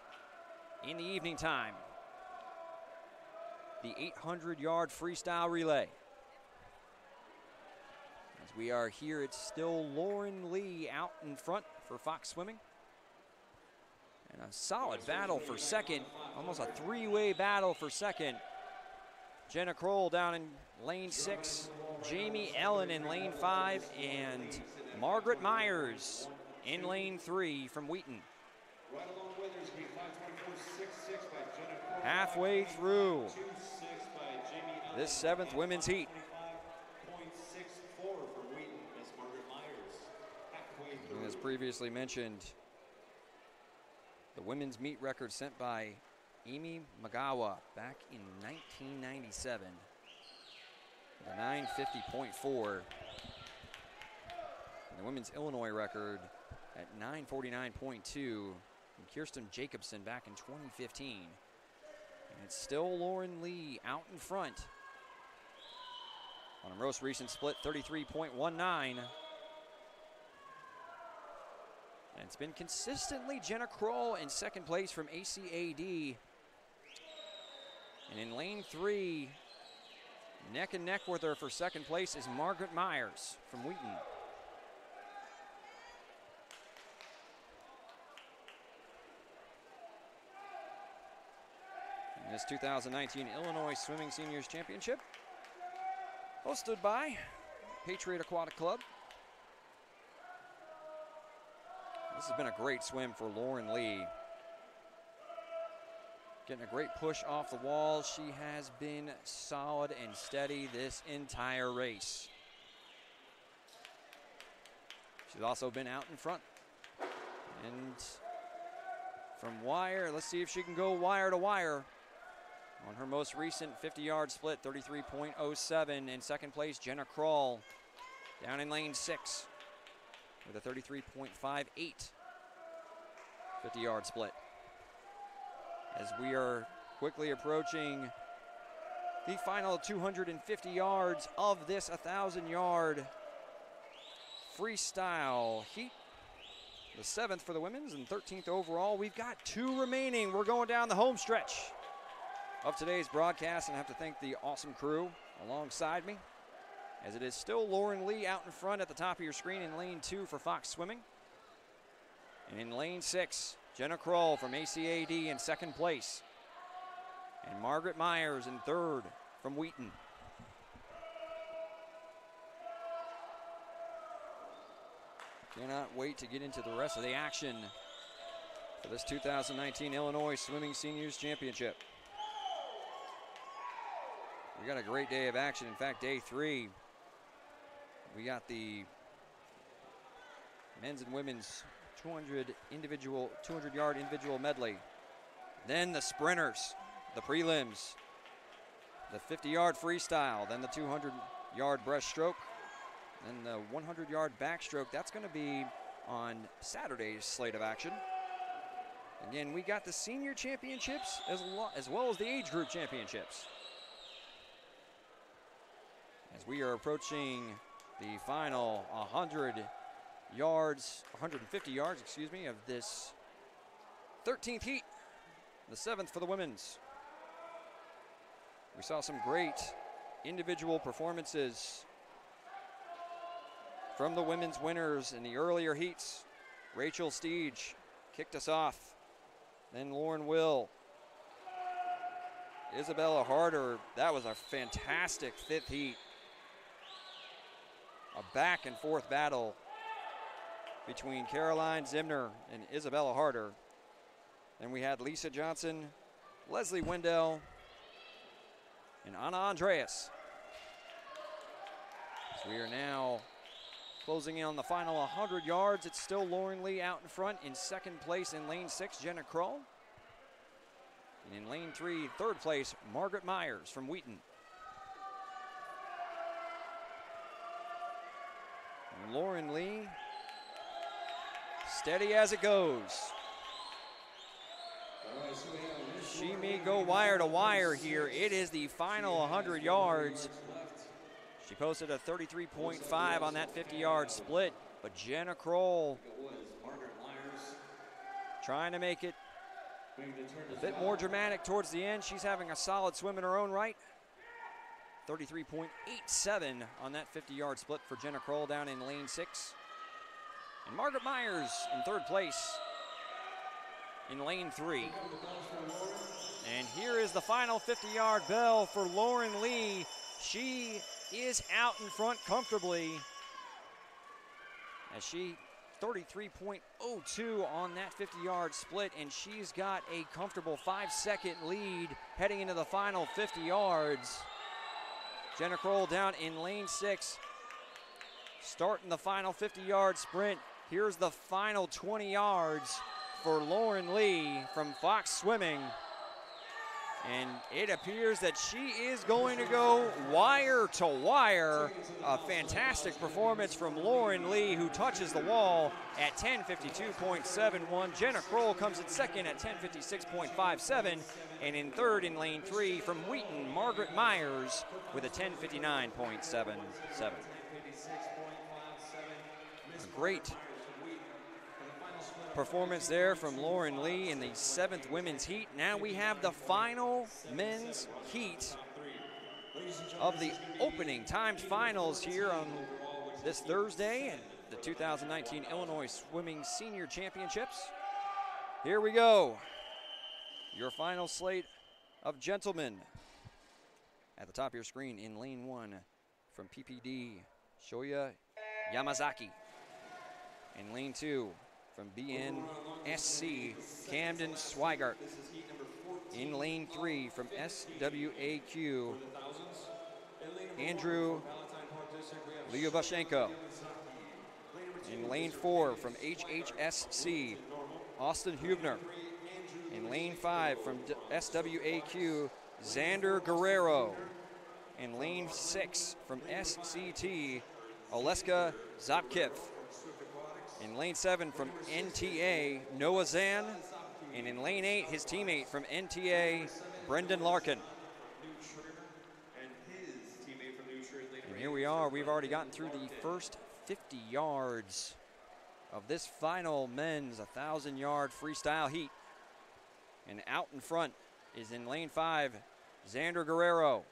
in the evening time, the 800-yard freestyle relay. As we are here, it's still Lauren Lee out in front for Fox Swimming. And a solid battle for second, almost a three-way battle for second. Jenna Kroll down in lane 6, Jamie Ellen in lane 5, and Margaret Myers in lane 3 from Wheaton. Halfway through this 7th women's heat. And as previously mentioned, the women's meet record set by Amy Magawa back in 1997. The 950.4. And the women's Illinois record at 949.2. And Kirsten Jacobson back in 2015. And it's still Lauren Lee out in front on a most recent split, 33.19. And it's been consistently Jenna Kroll in second place from ACAD. And in lane 3, neck and neck with her for second place is Margaret Myers from Wheaton. And this 2019 Illinois Swimming Seniors Championship, hosted by Patriot Aquatic Club. This has been a great swim for Lauren Lee. Getting a great push off the wall. She has been solid and steady this entire race. She's also been out in front. And from wire, let's see if she can go wire to wire. On her most recent 50-yard split, 33.07. In second place, Jenna Kroll down in lane 6 with a 33.58 50-yard split. as we are quickly approaching the final 250 yards of this 1,000-yard freestyle heat. The 7th for the women's and 13th overall. We've got 2 remaining. We're going down the home stretch of today's broadcast, and I have to thank the awesome crew alongside me, as it is still Lauren Lee out in front at the top of your screen in lane 2 for Fox Swimming. And in lane 6, Jenna Kroll from ACAD in 2nd place. And Margaret Myers in 3rd from Wheaton. Cannot wait to get into the rest of the action for this 2019 Illinois Swimming Seniors Championship. We got a great day of action. In fact, day 3, we got the men's and women's 200-yard individual medley. Then the sprinters, the prelims, the 50-yard freestyle, then the 200-yard breaststroke, then the 100-yard backstroke. That's going to be on Saturday's slate of action. Again, we got the senior championships as well as the age group championships. As we are approaching the final 150 yards, of this 13th heat, the 7th for the women's. We saw some great individual performances from the women's winners in the earlier heats. Rachel Steege kicked us off. Then Lauren Will. Isabella Harder, that was a fantastic 5th heat. A back and forth battle between Caroline Zimner and Isabella Harder. Then we had Lisa Johnson, Leslie Wendell, and Anna Andreas. So we are now closing in on the final 100 yards. It's still Lauren Lee out in front. In 2nd place in lane 6, Jenna Kroll. And in lane 3, 3rd place, Margaret Myers from Wheaton. And Lauren Lee, steady as it goes. She may go wire to wire here. It is the final 100 yards. She posted a 33.5 on that 50-yard split, but Jenna Kroll trying to make it a bit more dramatic towards the end. She's having a solid swim in her own right. 33.87 on that 50-yard split for Jenna Kroll down in lane 6. And Margaret Myers in 3rd place in lane 3. And here is the final 50-yard bell for Lauren Lee. She is out in front comfortably, as she 33.02 on that 50-yard split, and she's got a comfortable 5-second lead heading into the final 50 yards. Jenna Kroll down in lane 6, starting the final 50-yard sprint. Here's the final 20 yards for Lauren Lee from Fox Swimming. And it appears that she is going to go wire to wire. A fantastic performance from Lauren Lee, who touches the wall at 10:52.71. Jenna Kroll comes in 2nd at 10:56.57. And in 3rd in lane 3 from Wheaton, Margaret Myers with a 10:59.77. A great performance there from Lauren Lee in the 7th women's heat. Now we have the final men's heat of the opening timed finals here on this Thursday and the 2019 Illinois Swimming Senior Championships. Here we go. Your final slate of gentlemen. At the top of your screen in lane 1 from PPD, Shoya Yamazaki. In lane 2, from BNSC, Camden Swigart. In lane 3 from SWAQ, Andrew Lyubashenko. In lane 4 from HHSC, Austin Hubner. In lane 5 from SWAQ, Xander Guerrero. In lane 6 from SCT, Oleska Zapkiv. In lane 7 from NTA, Noah Zan. And in lane 8, his teammate from NTA, Brendan Larkin. And here we are. We've already gotten through the first 50 yards of this final men's 1,000-yard freestyle heat. And out in front is in lane 5, Xander Guerrero.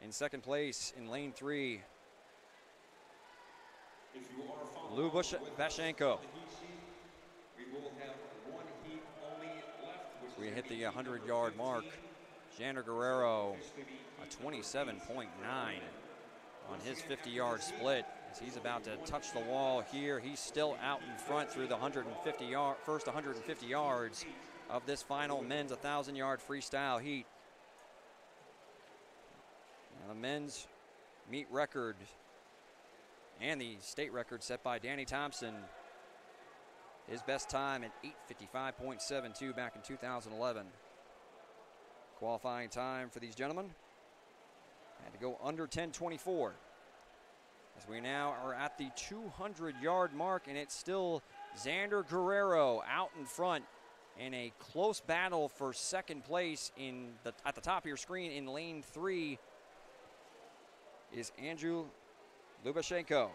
In second place in lane 3, Lou Bashenko. We hit the 100-yard mark. Xander Guerrero, a 27.9 on his 50-yard split. As he's about to touch the wall here, he's still out in front through the first 150 yards of this final men's 1,000-yard freestyle heat. Now the men's meet record and the state record set by Danny Thompson. His best time at 8:55.72 back in 2011. Qualifying time for these gentlemen had to go under 10:24. As we now are at the 200-yard mark, and it's still Xander Guerrero out in front in a close battle for second place at the top of your screen in lane 3 is Andrew Lubashenko.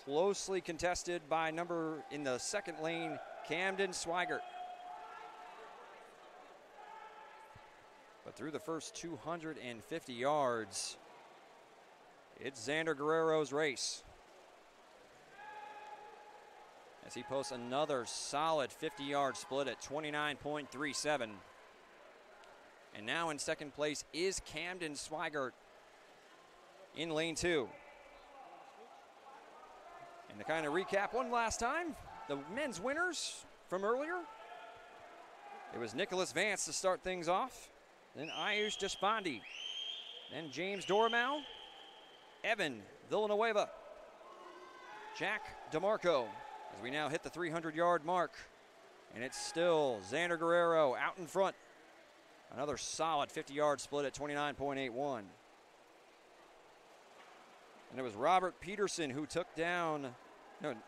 Closely contested by in the second lane, Camden Swigert. But through the first 250 yards, it's Xander Guerrero's race. As he posts another solid 50-yard split at 29.37. And now in second place is Camden Swigert in lane 2. And to kind of recap one last time, the men's winners from earlier, it was Nicholas Vance to start things off, then Ayush Deshpande, then James Dormow, Evan Villanueva, Jack DeMarco, as we now hit the 300-yard mark. And it's still Xander Guerrero out in front. Another solid 50-yard split at 29.81. And it was Robert Peterson who took down,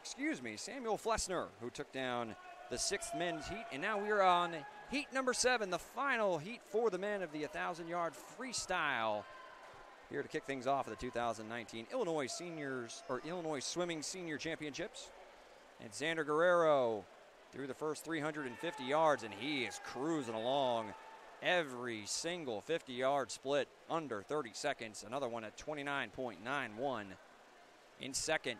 Samuel Flessner who took down the 6th men's heat. And now we are on heat number 7, the final heat for the men of the 1,000-yard freestyle. Here to kick things off at the 2019 Illinois Swimming Senior Championships. And Xander Guerrero through the first 350 yards, and he is cruising along. Every single 50-yard split under 30 seconds. Another one at 29.91. In second,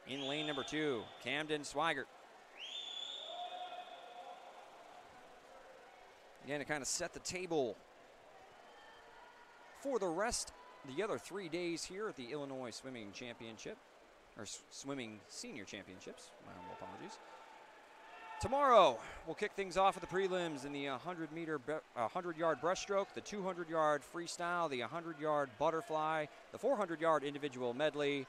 in lane number 2, Camden Swigert. Again, to kind of set the table for the other 3 days here at the Illinois Swimming Championship, or Swimming Senior Championships. My humble apologies. Tomorrow, we'll kick things off at the prelims in the 100-yard breaststroke, the 200-yard freestyle, the 100-yard butterfly, the 400-yard individual medley,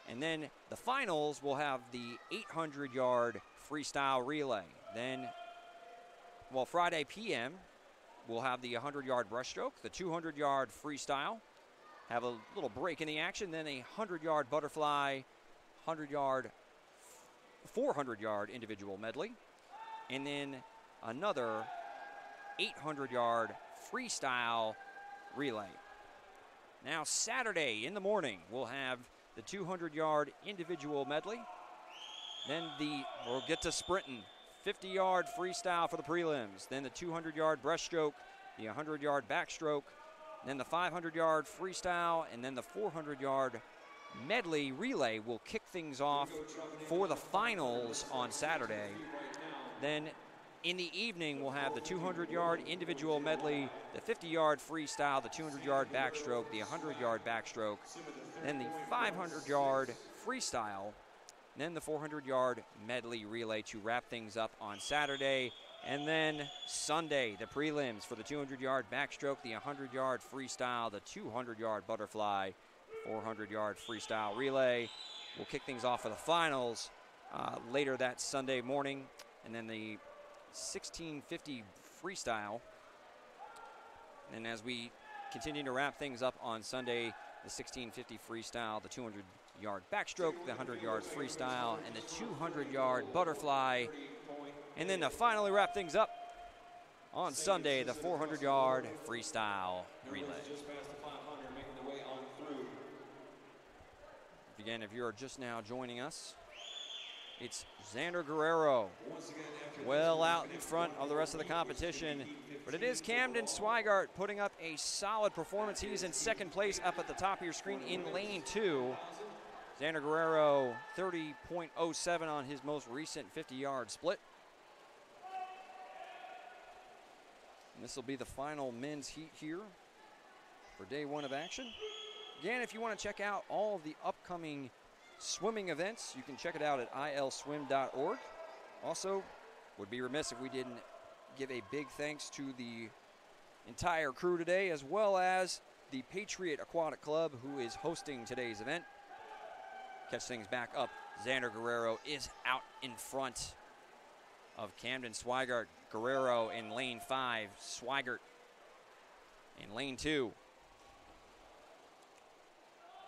and then the finals will have the 800-yard freestyle relay. Then, Friday p.m., we'll have the 100-yard breaststroke, the 200-yard freestyle, have a little break in the action, then a 100-yard butterfly, 400-yard individual medley, and then another 800-yard freestyle relay. Now Saturday in the morning, we'll have the 200-yard individual medley. Then we'll get to sprinting, 50-yard freestyle for the prelims. Then the 200-yard breaststroke, the 100-yard backstroke, then the 500-yard freestyle, and then the 400-yard medley relay will kick things off for the finals on Saturday. Then in the evening, we'll have the 200-yard individual medley, the 50-yard freestyle, the 200-yard backstroke, the 100-yard backstroke, then the 500-yard freestyle, then the 400-yard medley relay to wrap things up on Saturday. And then Sunday, the prelims for the 200-yard backstroke, the 100-yard freestyle, the 200-yard butterfly, 400-yard freestyle relay. We'll kick things off for the finals later that Sunday morning. And then the 1650 freestyle. And as we continue to wrap things up on Sunday, the 1650 freestyle, the 100-yard backstroke, the 100-yard freestyle, and the 200-yard butterfly. And then to finally wrap things up on Sunday, the 400-yard freestyle relay. Again, if you're just now joining us, it's Xander Guerrero well out in front of the rest of the competition. But it is Camden Swigart putting up a solid performance. He's in second place up at the top of your screen in lane 2. Xander Guerrero 30.07 on his most recent 50-yard split. And this will be the final men's heat here for day 1 of action. Again, if you want to check out all of the upcoming swimming events, you can check it out at ilswim.org. Also, would be remiss if we didn't give a big thanks to the entire crew today, as well as the Patriot Aquatic Club, who is hosting today's event. Catch things back up. Xander Guerrero is out in front of Camden Swigart. Guerrero in lane 5, Swigart in lane 2.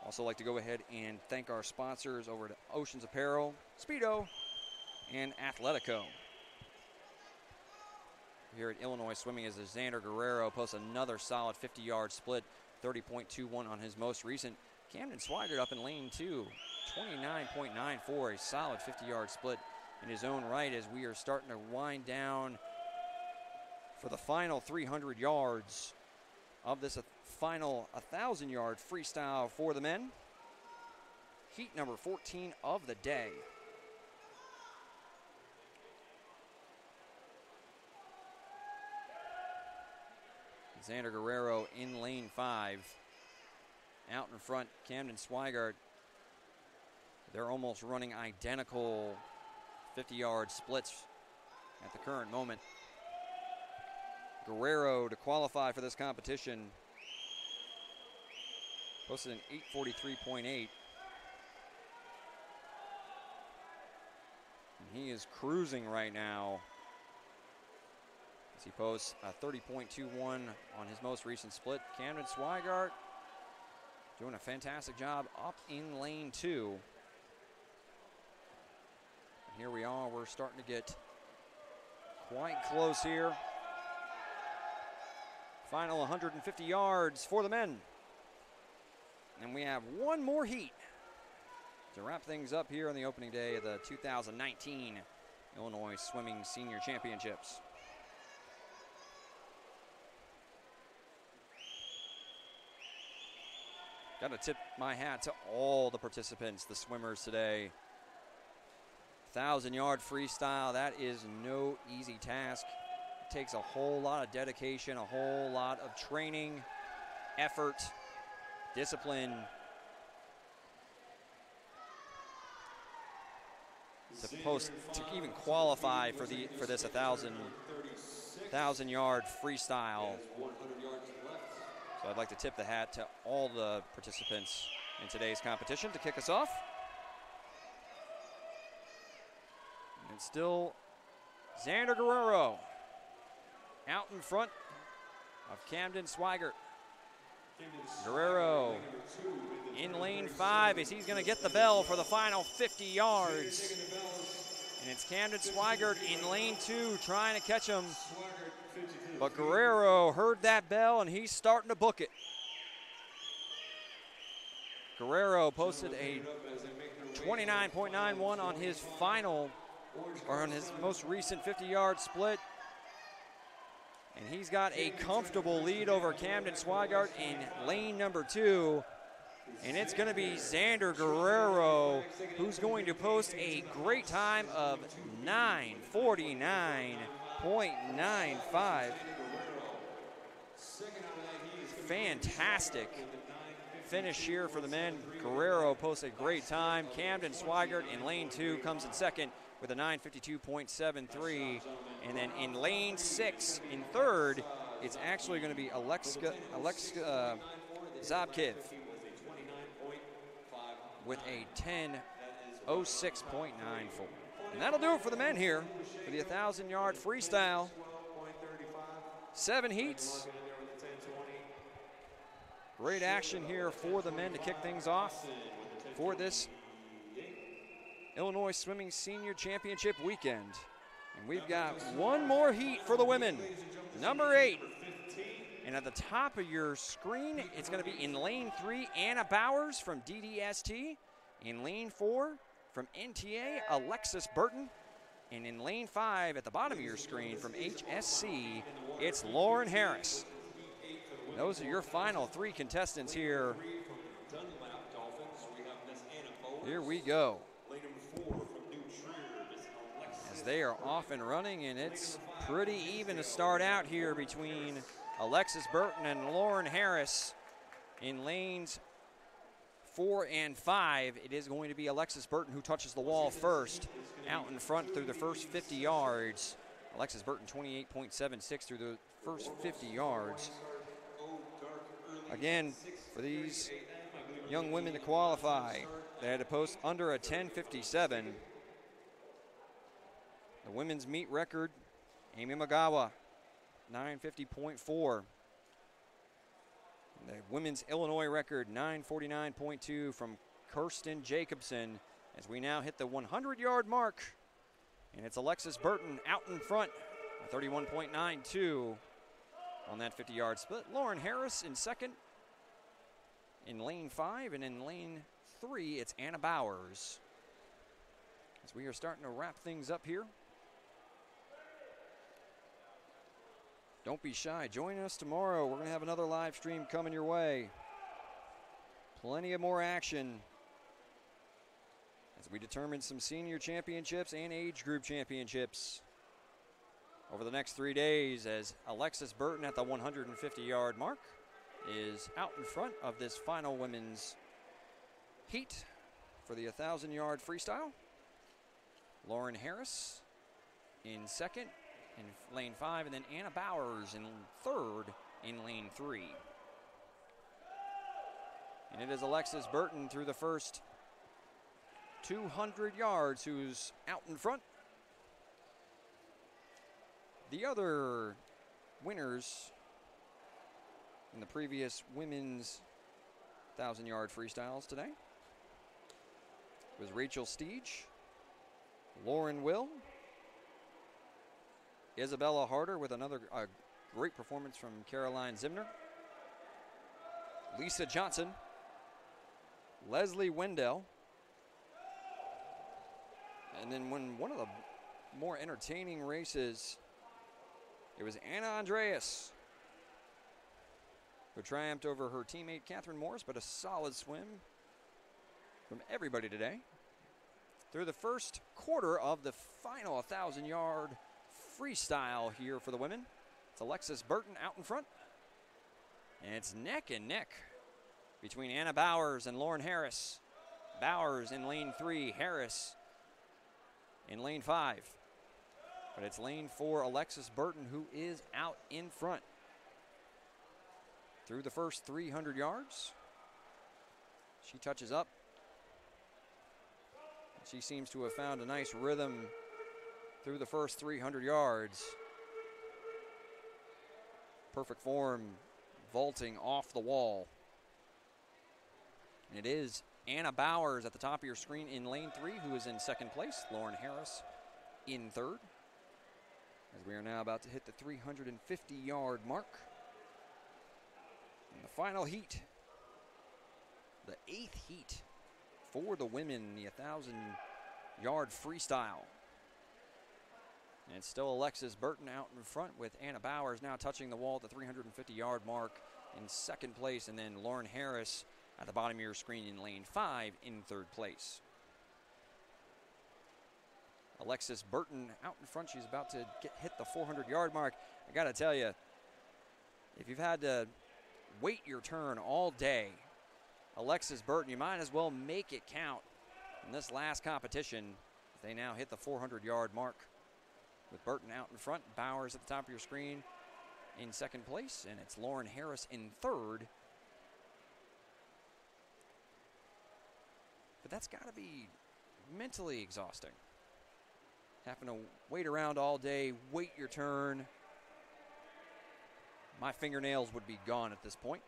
Also like to go ahead and thank our sponsors over at Oceans Apparel, Speedo, and Athletico. Here at Illinois Swimming as Xander Guerrero posts another solid 50-yard split, 30.21 on his most recent. Camden Swigart up in lane 2, 29.94, a solid 50-yard split in his own right as we are starting to wind down for the final 300 yards of this final 1,000-yard freestyle for the men. Heat number 14 of the day. Xander Guerrero in lane 5. Out in front, Camden Swigart. They're almost running identical 50-yard splits at the current moment. Guerrero, to qualify for this competition, posted an 8:43.8. He is cruising right now as he posts a 30.21 on his most recent split. Camden Swigart doing a fantastic job up in lane 2. And here we are, we're starting to get quite close here. Final 150 yards for the men. And we have one more heat to wrap things up here on the opening day of the 2019 Illinois Swimming Senior Championships. Got to tip my hat to all the participants, the swimmers today. 1,000-yard freestyle, that is no easy task. It takes a whole lot of dedication, a whole lot of training, effort, discipline to even qualify for this 1,000-yard freestyle. So I'd like to tip the hat to all the participants in today's competition to kick us off. And still Xander Guerrero out in front of Camden Swigart. Guerrero in lane 5 as he's going to get the bell for the final 50 yards. And it's Camden Swigart in lane 2 trying to catch him. But Guerrero heard that bell and he's starting to book it. Guerrero posted a 29.91 on his final, or on his most recent 50-yard split. And he's got a comfortable lead over Camden Swigart in lane number 2. And it's going to be Xander Guerrero who's going to post a great time of 9:49.95. Fantastic finish here for the men. Guerrero posts a great time. Camden Swigart in lane 2 comes in second with a 9:52.73. And then in lane 6, in third, it's actually going to be Alexa Zabkiv with a 10:06.94. And that'll do it for the men here for the 1,000-yard freestyle. 7 heats. Great action here for the men to kick things off. for this Illinois Swimming Senior Championship weekend. And we've got one more heat for the women, number 8. And at the top of your screen, it's going to be in lane 3, Anna Bowers from DDST. In lane 4, from NTA, Alexis Burton. And in lane 5, at the bottom of your screen, from HSC, it's Lauren Harris. Those are your final 3 contestants here. Here we go. As they are off and running, and it's pretty even to start out here between Alexis Burton and Lauren Harris in lanes 4 and 5. It is going to be Alexis Burton who touches the wall first, out in front through the first 50 yards. Alexis Burton 28.76 through the first 50 yards. Again, for these young women to qualify, they had to post under a 10:57. The women's meet record, Amy Magawa, 9:50.4. The women's Illinois record, 9:49.2 from Kirsten Jacobson, as we now hit the 100-yard mark. And it's Alexis Burton out in front, 31.92 on that 50-yard split. Lauren Harris in second in lane 5, and in lane 3, it's Anna Bowers. As we are starting to wrap things up here. Don't be shy. Join us tomorrow. We're going to have another live stream coming your way. Plenty of more action as we determine some senior championships and age group championships over the next 3 days, as Alexis Burton at the 150-yard mark is out in front of this final women's heat for the 1,000-yard freestyle. Lauren Harris in second in lane 5, and then Anna Bowers in third in lane 3. And it is Alexis Burton through the first 200 yards who's out in front. The other winners in the previous women's 1,000-yard freestyles today was Rachel Steege, Lauren Will, Isabella Harder with another great performance from Caroline Zimner, Lisa Johnson, Leslie Wendell, and then when one of the more entertaining races, it was Anna Andreas who triumphed over her teammate Catherine Morris, but a solid swim from everybody today. Through the first quarter of the final 1,000-yard freestyle here for the women, it's Alexis Burton out in front. And it's neck and neck between Anna Bowers and Lauren Harris. Bowers in lane 3, Harris in lane 5. But it's lane 4, Alexis Burton, who is out in front. Through the first 300 yards, she touches up. She seems to have found a nice rhythm through the first 300 yards. Perfect form, vaulting off the wall. And it is Anna Bowers at the top of your screen in lane 3, who is in second place. Lauren Harris in third. As we are now about to hit the 350-yard mark. And the final heat, the 8th heat for the women, the 1,000-yard freestyle. And it's still Alexis Burton out in front, with Anna Bowers now touching the wall at the 350-yard mark in second place, and then Lauren Harris at the bottom of your screen in lane 5 in third place. Alexis Burton out in front. She's about to hit the 400-yard mark. I got to tell you, if you've had to wait your turn all day, Alexis Burton, you might as well make it count in this last competition. They now hit the 400-yard mark with Burton out in front, Bowers at the top of your screen in second place, and it's Lauren Harris in third. But that's got to be mentally exhausting. Having to wait around all day, wait your turn. My fingernails would be gone at this point.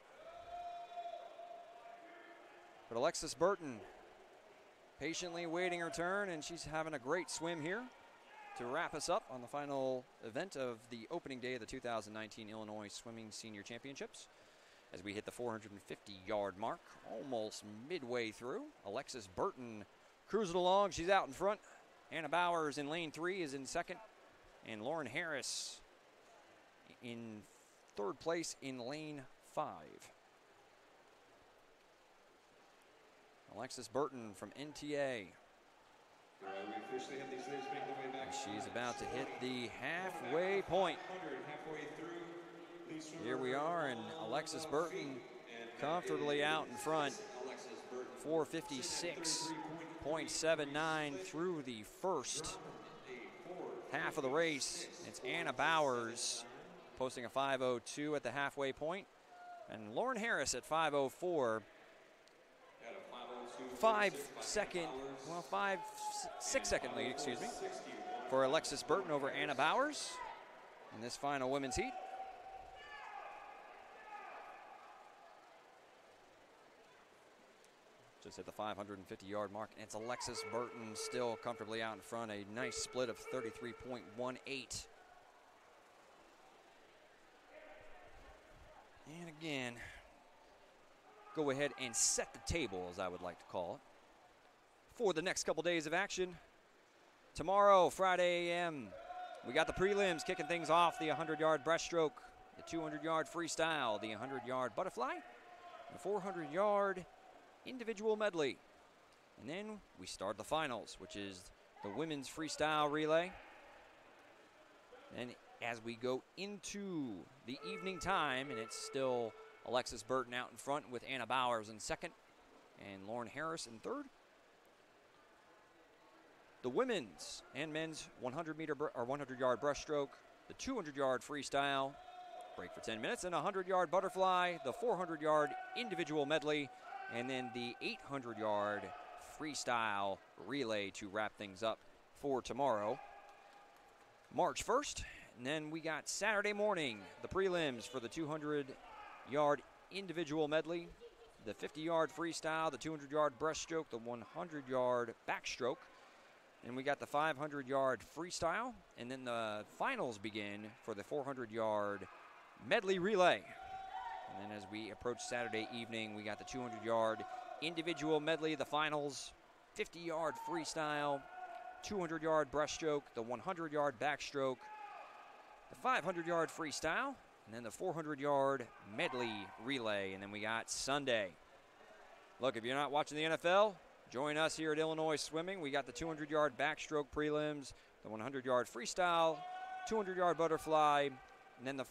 But Alexis Burton patiently waiting her turn, and she's having a great swim here to wrap us up on the final event of the opening day of the 2019 Illinois Swimming Senior Championships. As we hit the 450-yard mark, almost midway through. Alexis Burton cruising along. She's out in front. Anna Bowers in lane 3 is in second. And Lauren Harris in third place in lane 5. Alexis Burton from NTA. We officially have these ladies making their way back. She's about to hit the halfway point. Here we are, and Alexis Burton comfortably out in front. 456.79 through the first half of the race. It's Anna Bowers posting a 5:02 at the halfway point, and Lauren Harris at 5:04. 6-second lead, excuse me, for Alexis Burton over Anna Bowers in this final women's heat. Just at the 550-yard mark, and it's Alexis Burton still comfortably out in front. A nice split of 33.18. And again, go ahead and set the table, as I would like to call it, for the next couple days of action. Tomorrow, Friday a.m., we got the prelims kicking things off, the 100-yard breaststroke, the 200-yard freestyle, the 100-yard butterfly, the 400-yard individual medley. And then we start the finals, which is the women's freestyle relay. And as we go into the evening time, and it's still Alexis Burton out in front with Anna Bowers in second and Lauren Harris in third. The women's and men's 100-yard breaststroke, the 200-yard freestyle, break for 10 minutes, and a 100-yard butterfly, the 400-yard individual medley, and then the 800-yard freestyle relay to wrap things up for tomorrow, March 1st. And then we got Saturday morning, the prelims for the 200-yard individual medley, the 50-yard freestyle, the 200-yard breaststroke, the 100-yard backstroke. And we got the 500-yard freestyle, and then the finals begin for the 400-yard medley relay. And then as we approach Saturday evening, we got the 200-yard individual medley, the finals, 50-yard freestyle, 200-yard breaststroke, the 100-yard backstroke, the 500-yard freestyle, and then the 400-yard medley relay. And then we got Sunday. Look, if you're not watching the NFL, join us here at Illinois Swimming. We got the 200-yard backstroke prelims, the 100-yard freestyle, 200-yard butterfly, and then the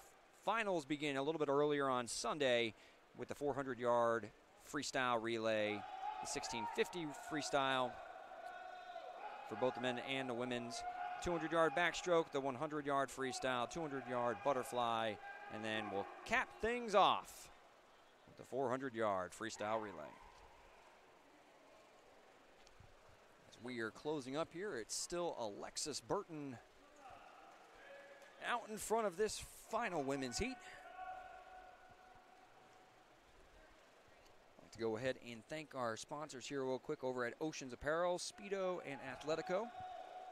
finals begin a little bit earlier on Sunday with the 400-yard freestyle relay, the 1650 freestyle for both the men and the women's, 200-yard backstroke, the 100-yard freestyle, 200-yard butterfly, and then we'll cap things off with the 400-yard freestyle relay. We are closing up here. It's still Alexis Burton out in front of this final women's heat. I'd like to go ahead and thank our sponsors here real quick over at Oceans Apparel, Speedo, and Athletico.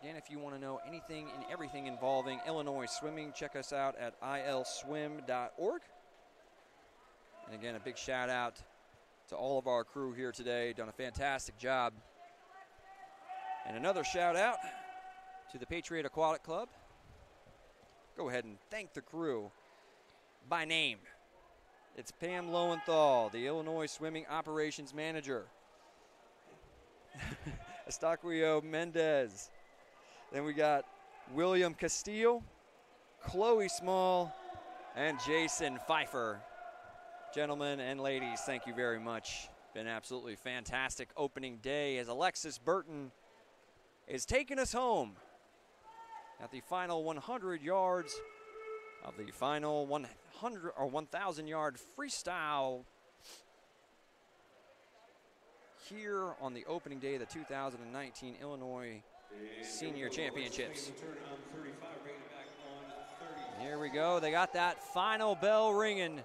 Again, if you want to know anything and everything involving Illinois swimming, check us out at ilswim.org. And again, a big shout out to all of our crew here today. Done a fantastic job. And another shout out to the Patriot Aquatic Club. Go ahead and thank the crew by name. It's Pam Lowenthal, the Illinois Swimming Operations Manager. Estaquio Mendez. Then we got William Castillo, Chloe Small, and Jason Pfeiffer. Gentlemen and ladies, thank you very much. Been absolutely fantastic opening day as Alexis Burton is taking us home at the final 100 yards of the final 100 or 1,000-yard freestyle here on the opening day of the 2019 Illinois Senior Championships. Here we go. They got that final bell ringing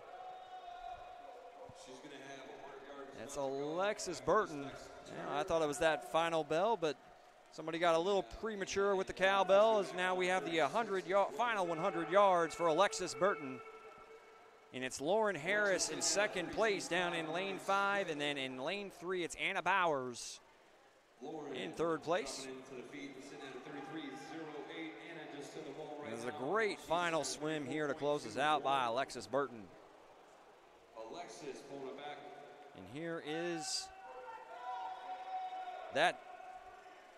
It's Alexis Burton. Yeah, I thought it was that final bell, but somebody got a little premature with the cowbell, as now we have the final 100 yards for Alexis Burton. And it's Lauren Harris in second place down in lane 5, and then in lane 3 it's Anna Bowers in third place. There's a great final swim here to close us out by Alexis Burton. And here is that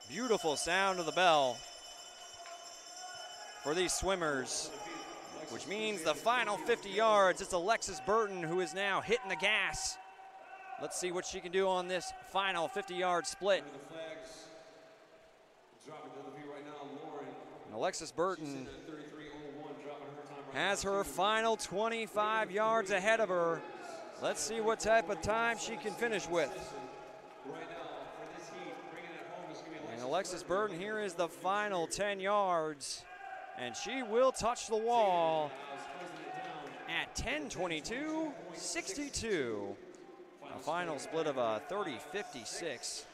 beautiful sound of the bell for these swimmers, which means the final 50 yards, it's Alexis Burton who is now hitting the gas. Let's see what she can do on this final 50-yard split. And Alexis Burton has her final 25 yards ahead of her. Let's see what type of time she can finish with. And Alexis Burton, here is the final 10 yards. And she will touch the wall at 10:22.62. A final split of a 30.56,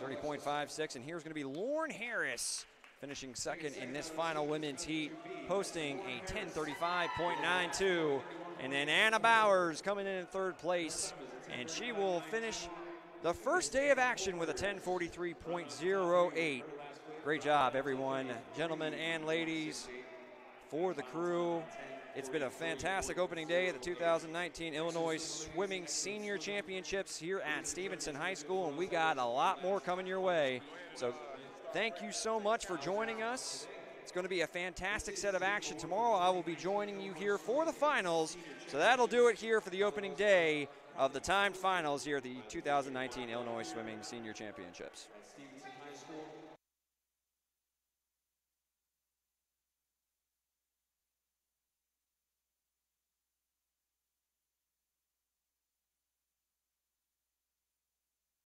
30.56. And here's going to be Lauren Harris finishing second in this final women's heat, posting a 10:35.92. And then Anna Bowers coming in third place, and she will finish the first day of action with a 10:43.08. Great job, everyone, gentlemen and ladies, for the crew. It's been a fantastic opening day of the 2019 Illinois Swimming Senior Championships here at Stevenson High School, and we got a lot more coming your way. So thank you so much for joining us. It's going to be a fantastic set of action tomorrow. I will be joining you here for the finals. So that'll do it here for the opening day of the timed finals here at the 2019 Illinois Swimming Senior Championships. Stevenson High School.